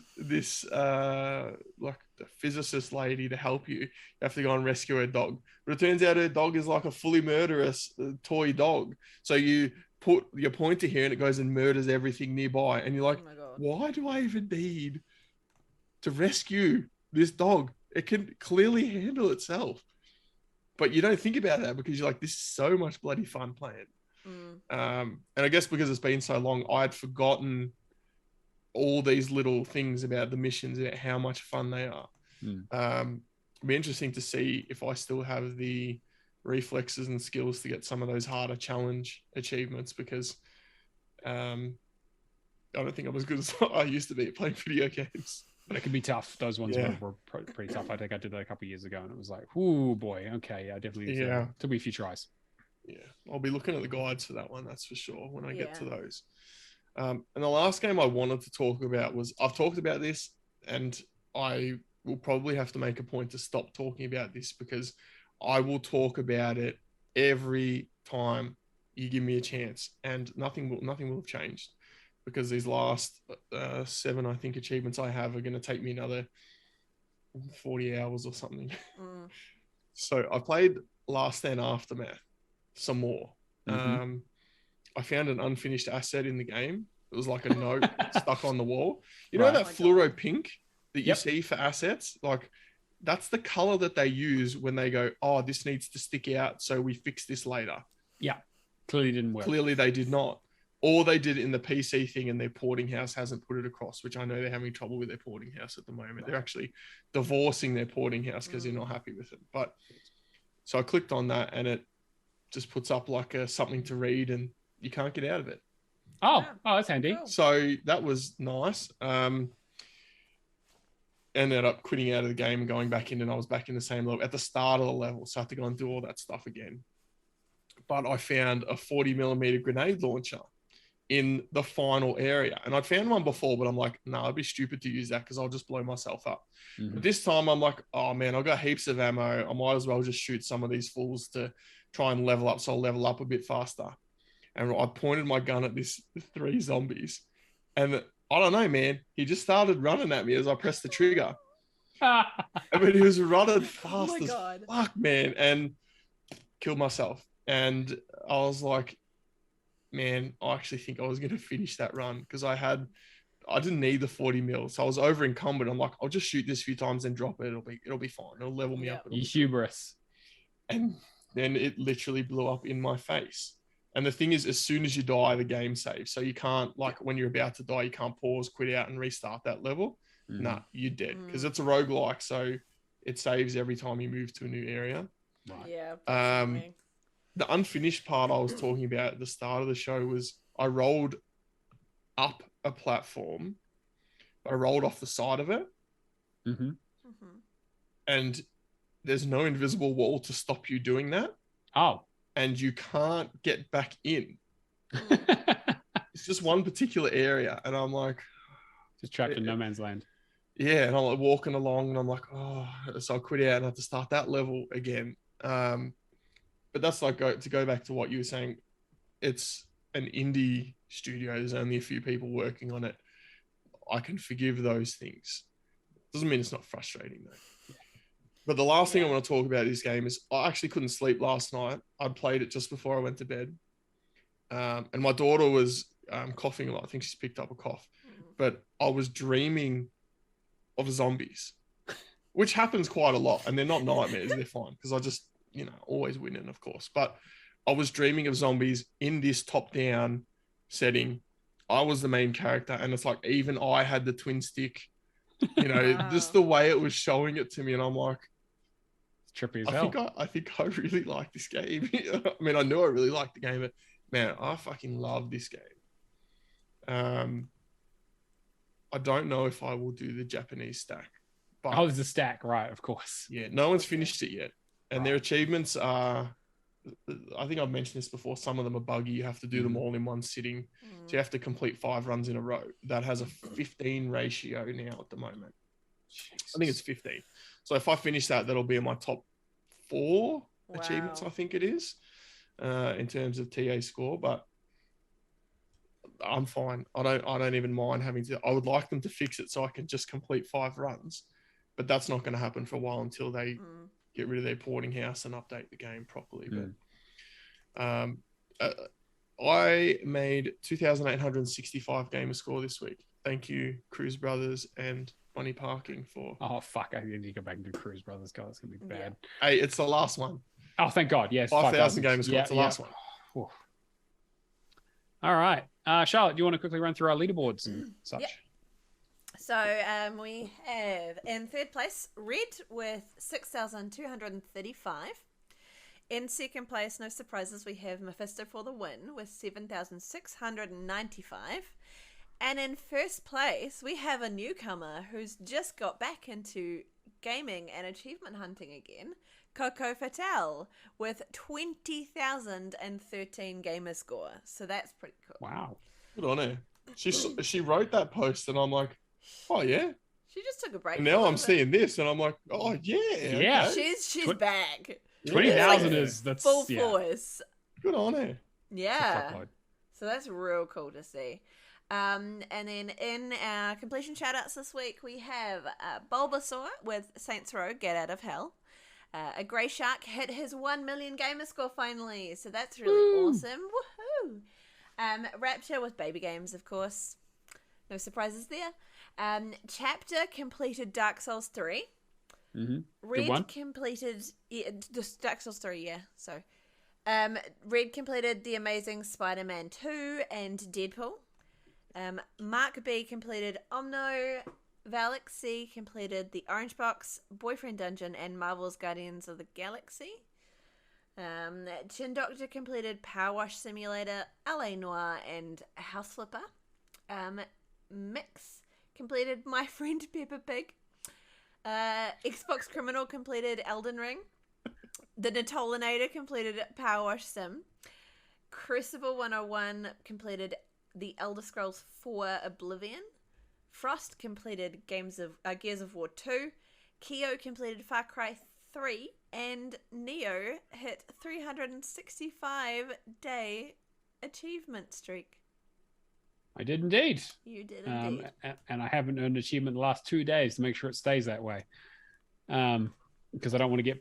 like the physicist lady to help you, you have to go and rescue her dog. But it turns out her dog is like a fully murderous toy dog. So you put your pointer here and it goes and murders everything nearby. And you're like, why do I even need to rescue this dog? It can clearly handle itself. But you don't think about that because you're like, this is so much bloody fun playing. And I guess because it's been so long, I had forgotten all these little things about the missions, about how much fun they are. It'll be interesting to see if I still have the reflexes and skills to get some of those harder challenge achievements because I don't think I'm as good as I used to be at playing video games. But it can be tough. Those ones were pretty tough. I think I did that a couple of years ago and it was like, oh boy, okay, yeah, definitely took me a few tries. Yeah, I'll be looking at the guides for that one, that's for sure, when I get to those. And the last game I wanted to talk about was, I've talked about this and I will probably have to make a point to stop talking about this because I will talk about it every time you give me a chance and nothing will have changed because these last 7, I think, achievements I have are going to take me another 40 hours or something. So I played Last Stand Aftermath some more. I found an unfinished asset in the game. It was like a note stuck on the wall. You know that fluoro pink that you see for assets? Like that's the color that they use when they go, oh, this needs to stick out, so we fix this later. Yeah. Clearly didn't work. Clearly they did not. Or they did it in the PC thing and their porting house hasn't put it across, which I know they're having trouble with their porting house at the moment. They're actually divorcing their porting house because they're not happy with it. But so I clicked on that and it just puts up like something to read and you can't get out of it. Oh, that's handy. Cool. So that was nice. Ended up quitting out of the game and going back in, and I was back in the same level at the start of the level. So I had to go and do all that stuff again. But I found a 40mm grenade launcher in the final area. And I'd found one before, but I'm like, no, I'd be stupid to use that because I'll just blow myself up. But this time I'm like, oh man, I've got heaps of ammo. I might as well just shoot some of these fools to try and level up. So I'll level up a bit faster. And I pointed my gun at these 3 zombies. And I don't know, man. He just started running at me as I pressed the trigger. I mean, he was running fast as fuck, man. And killed myself. And I was like, man, I actually think I was going to finish that run because I didn't need the 40 mil. So I was over encumbered. I'm like, I'll just shoot this a few times and drop it. It'll be fine. It'll level me up. You hubris. And then it literally blew up in my face. And the thing is, as soon as you die, the game saves. So you can't, like when you're about to die, you can't pause, quit out and restart that level. Nah, you're dead because it's a roguelike. So it saves every time you move to a new area. Right. Yeah. The unfinished part I was talking about at the start of the show was I rolled up a platform. I rolled off the side of it. And there's no invisible wall to stop you doing that. Oh. And you can't get back in. It's just one particular area. And I'm like... Just trapped in no man's land. Yeah, and I'm like walking along and I'm like, oh... So I quit out and I have to start that level again. But that's like, to go back to what you were saying, it's an indie studio. There's only a few people working on it. I can forgive those things. Doesn't mean it's not frustrating though. But the last thing I want to talk about this game is I actually couldn't sleep last night. I played it just before I went to bed. And my daughter was coughing a lot. I think she's picked up a cough. But I was dreaming of zombies, which happens quite a lot. And they're not nightmares. They're fine. Because I just, always winning, of course. But I was dreaming of zombies in this top-down setting I was the main character, and it's like even I had the twin stick. You know, Wow. just the way it was showing it to me, and I'm like, Trippy as hell. I think I really like this game. I mean, I knew I really liked the game, but man, I fucking love this game. I don't know if I will do the Japanese stack. But Oh, there's a stack, right? Of course. yeah, no one's finished it yet, and their achievements are. I think I've mentioned this before. Some of them are buggy. You have to do them all in one sitting. So you have to complete 5 runs in a row. That has a 15 ratio now at the moment. I think it's 15. So if I finish that, that'll be in my top 4 achievements, I think it is, in terms of TA score. But I'm fine. I don't even mind having to. I would like them to fix it so I can just complete 5 runs, but that's not going to happen for a while until they get rid of their porting house and update the game properly. But I made 2,865 gamer score this week. Thank you, Cruise Brothers and Money Parking for. Oh fuck! I need to go back and do Cruise Brothers. God, it's gonna be bad. Hey, it's the last one. Oh, thank God! Yes, 5,000 gamer score. It's the last one. Oof. All right, Charlotte, do you want to quickly run through our leaderboards and such? Yep. So we have in third place Red with 6,235. In second place, no surprises, we have Mephisto for the win with 7,695. And in first place, we have a newcomer who's just got back into gaming and achievement hunting again, Coco Fatale, with 20,013 gamer score. So that's pretty cool. Wow. Good on her. She wrote that post, and I'm like, oh yeah. She just took a break. And now I'm seeing this, and I'm like, oh yeah. Yeah. Okay. She's back. 20,000 Like is that's full force. Good on her. Yeah. So that's real cool to see. And then in our completion shoutouts this week, we have Bulbasaur with Saints Row, Get Out of Hell. A Grey Shark hit his 1 million gamer score finally, so that's really awesome. Woohoo! Rapture with Baby Games, of course. No surprises there. Chapter completed Dark Souls 3. Red completed Dark Souls 3, yeah. So, Red completed The Amazing Spider-Man 2 and Deadpool. Mark B completed Omno. Valak C completed The Orange Box, Boyfriend Dungeon, and Marvel's Guardians of the Galaxy. Chin Doctor completed Power Wash Simulator, LA Noire, and House Flipper. Mix completed My Friend Peppa Pig. Xbox Criminal completed Elden Ring. The Natolinator completed Power Wash Sim. Crucible 101 completed The Elder Scrolls 4 Oblivion. Frost completed Gears of War 2. Kyo completed Far Cry 3. And Neo hit 365-day achievement streak. I did indeed. You did indeed. And I haven't earned an achievement the last 2 days to make sure it stays that way. Because I don't want to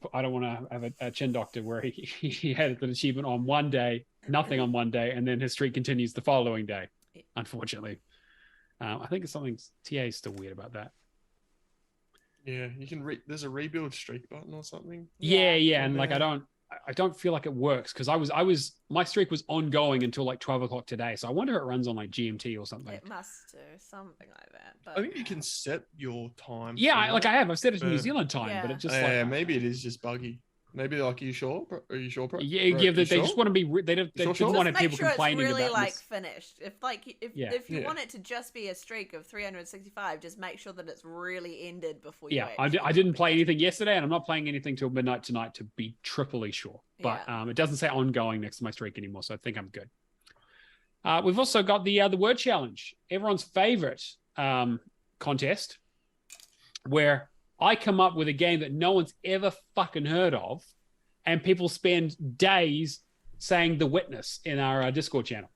have a chin doctor where he had an achievement on one day, nothing on one day, and then his streak continues the following day. Unfortunately, I think TA is still weird about that. Yeah, you can there's a rebuild streak button or something. Yeah, and like I don't feel like it works because my streak was ongoing until like 12 o'clock today. So I wonder if it runs on like GMT or something. It must do something like that. But I think you can set your time. Yeah, I've set it to New Zealand time, but it just maybe it is just buggy. Maybe like, are you sure? Are you sure? Yeah, they just want to be. They don't want people complaining really about like this. Finished. If you want it to just be a streak of 365, just make sure that it's really ended before you. Yeah, I didn't play anything yesterday, and I'm not playing anything till midnight tonight to be triply sure. But it doesn't say ongoing next to my streak anymore, so I think I'm good. We've also got the word challenge, everyone's favorite contest, where I come up with a game that no one's ever fucking heard of, and people spend days saying The Witness in our Discord channel.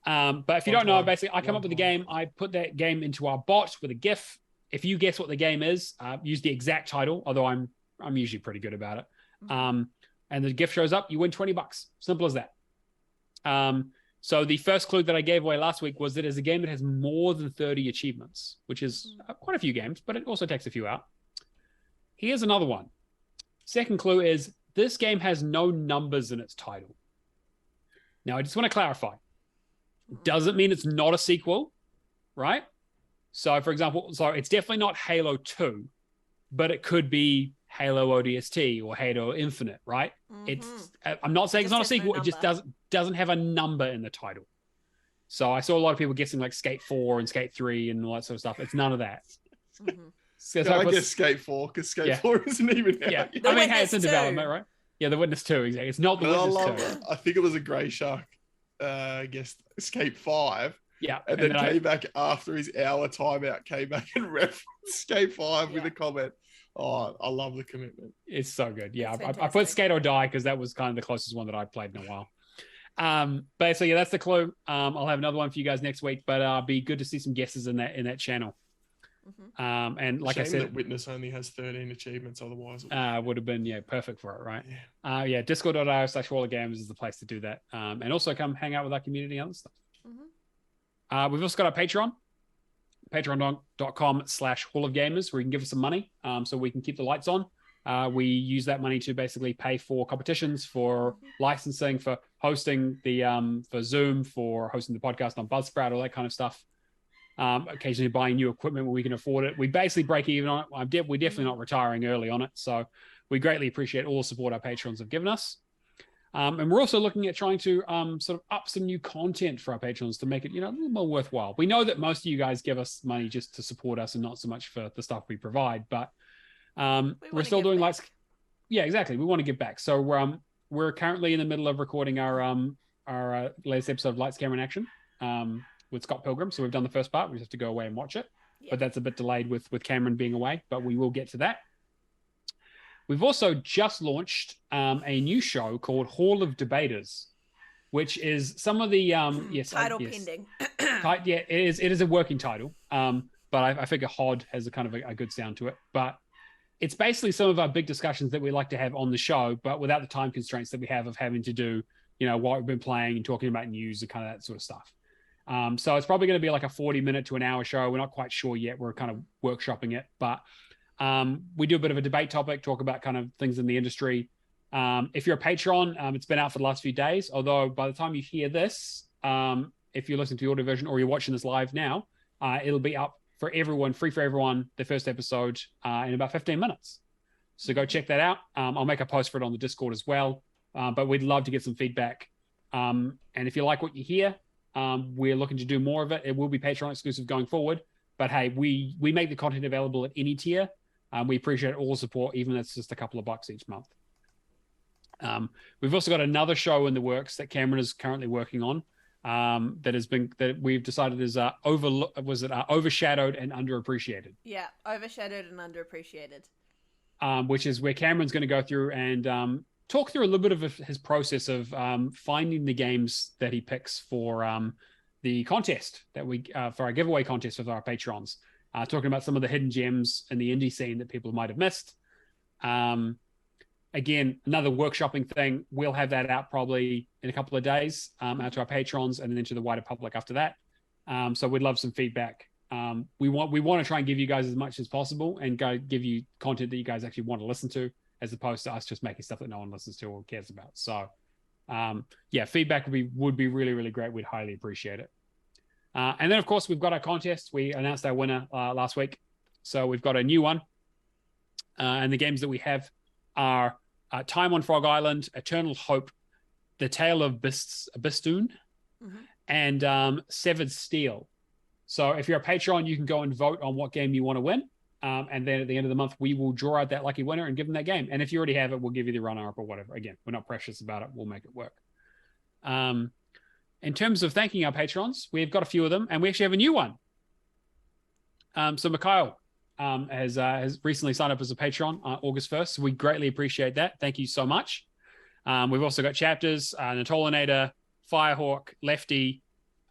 But if you don't know, basically, I come up with a game, I put that game into our bot with a GIF. If you guess what the game is, use the exact title, although I'm usually pretty good about it. And the GIF shows up, you win $20. Simple as that. So the first clue that I gave away last week was that it's a game that has more than 30 achievements, which is quite a few games, but it also takes a few out. Here's another one. Second clue is this game has no numbers in its title. Now, I just want to clarify. Doesn't mean it's not a sequel, right? So, for example, it's definitely not Halo 2, but it could be Halo ODST or Halo Infinite, right? I'm not saying it's not a sequel. It just doesn't have a number in the title. So I saw a lot of people guessing like Skate 4 and Skate 3 and all that sort of stuff. It's none of that. So I guess Skate 4 because Skate 4 isn't even out. Yeah, I mean, hey, it's in development, right? Yeah, The Witness 2, exactly. It's not The Witness 2. I think it was a Grey Shark guessed Skate 5. Yeah. And then came back after his hour timeout, came back and referenced Skate 5 with a comment. Oh, I love the commitment. It's so good. Yeah, I put Skate or Die because that was kind of the closest one that I've played in a while. But so yeah, that's the clue. I'll have another one for you guys next week, but be good to see some guesses in that channel. And like I said, that Witness only has 13 achievements, otherwise would have been Perfect for it, right? Yeah. Discord.io/HallofGamers is the place to do that. And also come hang out with our community and other stuff. We've also got our Patreon, patreon.com/HallofGamers, where you can give us some money so we can keep the lights on. We use that money to basically pay for competitions, for licensing, for hosting for Zoom, for hosting the podcast on Buzzsprout, all that kind of stuff. Occasionally buying new equipment when we can afford it. We basically break even on it. We're definitely not retiring early on it. So we greatly appreciate all the support our patrons have given us. And we're also looking at trying to sort of up some new content for our patrons to make it, a little more worthwhile. We know that most of you guys give us money just to support us and not so much for the stuff we provide, but we're still doing yeah, exactly. We want to give back. So we're currently in the middle of recording our latest episode of Lights, Camera, and Action with Scott Pilgrim. So we've done the first part. We just have to go away and watch it, but that's a bit delayed with Cameron being away, but we will get to that. We've also just launched a new show called Hall of Debaters, which is some of the title pending. It is a working title, but I figure HOD has a kind of a good sound to it. But it's basically some of our big discussions that we like to have on the show, but without the time constraints that we have of having to do, what we've been playing and talking about news and kind of that sort of stuff. So it's probably going to be like a 40-minute to an hour show. We're not quite sure yet. We're kind of workshopping it, but we do a bit of a debate topic, talk about kind of things in the industry. If you're a patron, it's been out for the last few days, although by the time you hear this, if you're listening to the audio version or you're watching this live now, it'll be up for everyone, free for everyone, the first episode in about 15 minutes. So go check that out. I'll make a post for it on the Discord as well, but we'd love to get some feedback. And if you like what you hear, we're looking to do more of it. It will be Patreon exclusive going forward, but hey, we make the content available at any tier. We appreciate all support, even if it's just a couple of bucks each month. We've also got another show in the works that Cameron is currently working on that we've decided is overshadowed and underappreciated. Yeah, overshadowed and underappreciated. Which is where Cameron's going to go through and talk through a little bit of his process of finding the games that he picks for the contest that for our giveaway contest with our patrons. Talking about some of the hidden gems in the indie scene that people might have missed. Again, another workshopping thing. We'll have that out probably in a couple of days out to our patrons and then to the wider public after that. So we'd love some feedback. We want to try and give you guys as much as possible and give you content that you guys actually want to listen to, as opposed to us just making stuff that no one listens to or cares about. So feedback would be really, really great. We'd highly appreciate it. And then, of course, we've got our contest. We announced our winner last week. So we've got a new one. And the games that we have are Time on Frog Island, Eternal Hope, The Tale of Bistoon, and Severed Steel. So if you're a Patreon, you can go and vote on what game you want to win. And then at the end of the month, we will draw out that lucky winner and give them that game. And if you already have it, we'll give you the runner-up or whatever. Again, we're not precious about it. We'll make it work. In terms of thanking our patrons, we've got a few of them, and we actually have a new one. So Mikhail has recently signed up as a patron August 1st. So we greatly appreciate that. Thank you so much. We've also got Chapters, Natolinator, Firehawk, Lefty,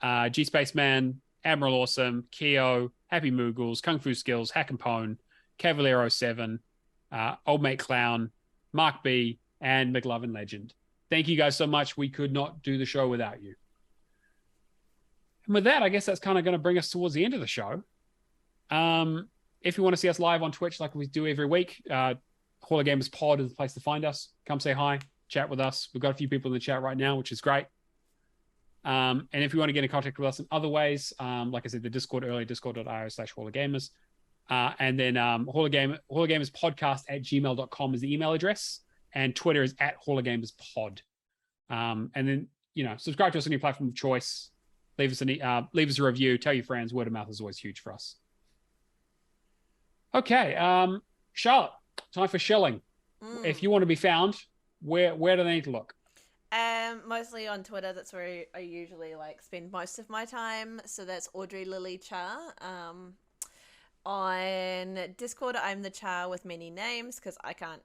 G-Spaceman, Admiral Awesome, Keo, Happy Moogles, Kung Fu Skills, Hack and Pone, Cavaliero 7, Old Mate Clown, Mark B, and McLovin Legend. Thank you guys so much. We could not do the show without you. And with that, I guess that's kind of going to bring us towards the end of the show. If you want to see us live on Twitch like we do every week, Hall of Gamers Pod is the place to find us. Come say hi, chat with us. We've got a few people in the chat right now, which is great. And if you want to get in contact with us in other ways, like I said, the Discord earlier, discord.io/HallOfGamers. And then HallOfGamerspodcast@gmail.com is the email address. And Twitter is @HallOfGamersPod. And then, subscribe to us on your platform of choice. Leave us a review. Tell your friends. Word of mouth is always huge for us. Okay. Charlotte, time for shelling. If you want to be found, where do they need to look? Mostly on Twitter. That's where I usually spend most of my time. So that's AudreyChar. On Discord, I'm the Char with many names because I can't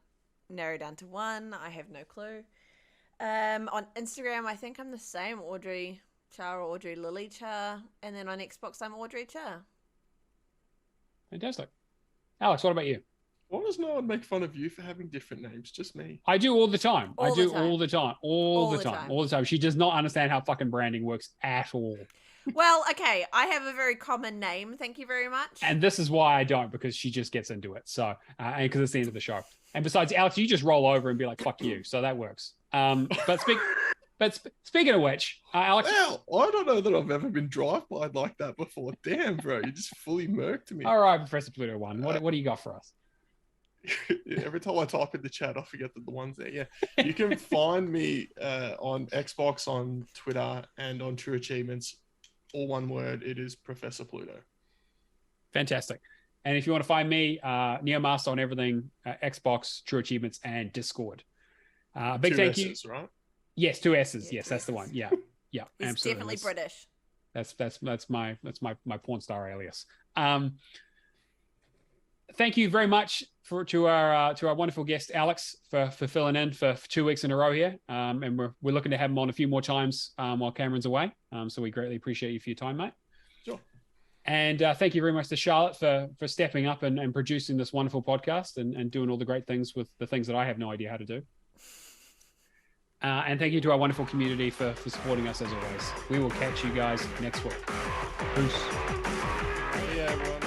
narrow down to one. I have no clue. On Instagram, I think I'm the same, AudreyChar or AudreyChar. And then on Xbox, I'm AudreyChar. Fantastic. Alex, what about you? Why does no one make fun of you for having different names? Just me. I do all the time. All the time. She does not understand how fucking branding works at all. Well, okay, I have a very common name. Thank you very much. And this is why I don't, because she just gets into it. So, and because it's the end of the show. And besides, Alex, you just roll over and be like, "Fuck you." So that works. But speaking of which, Alex. Well, I don't know that I've ever been drive-by like that before. Damn, bro, you just fully murked me. All right, Professor Pluto One. What do you got for us? Every time I type in the chat, I forget that the one's there. Yeah, you can find me on Xbox, on Twitter, and on True Achievements. All one word. It is Professor Pluto. Fantastic. And if you want to find me, Neomaster on everything, Xbox, True Achievements, and Discord. Big thank you. Right? Yes, 2 S's. Yeah, yes, that's the one. Yeah, He's absolutely. definitely British. That's my porn star alias. Thank you very much to our wonderful guest Alex for filling in for 2 weeks in a row here, and we're looking to have him on a few more times while Cameron's away. So we greatly appreciate you for your time, mate. Sure. And thank you very much to Charlotte for stepping up and producing this wonderful podcast and doing all the great things with the things that I have no idea how to do. And thank you to our wonderful community for supporting us as always. We will catch you guys next week. Peace. Yeah, everyone.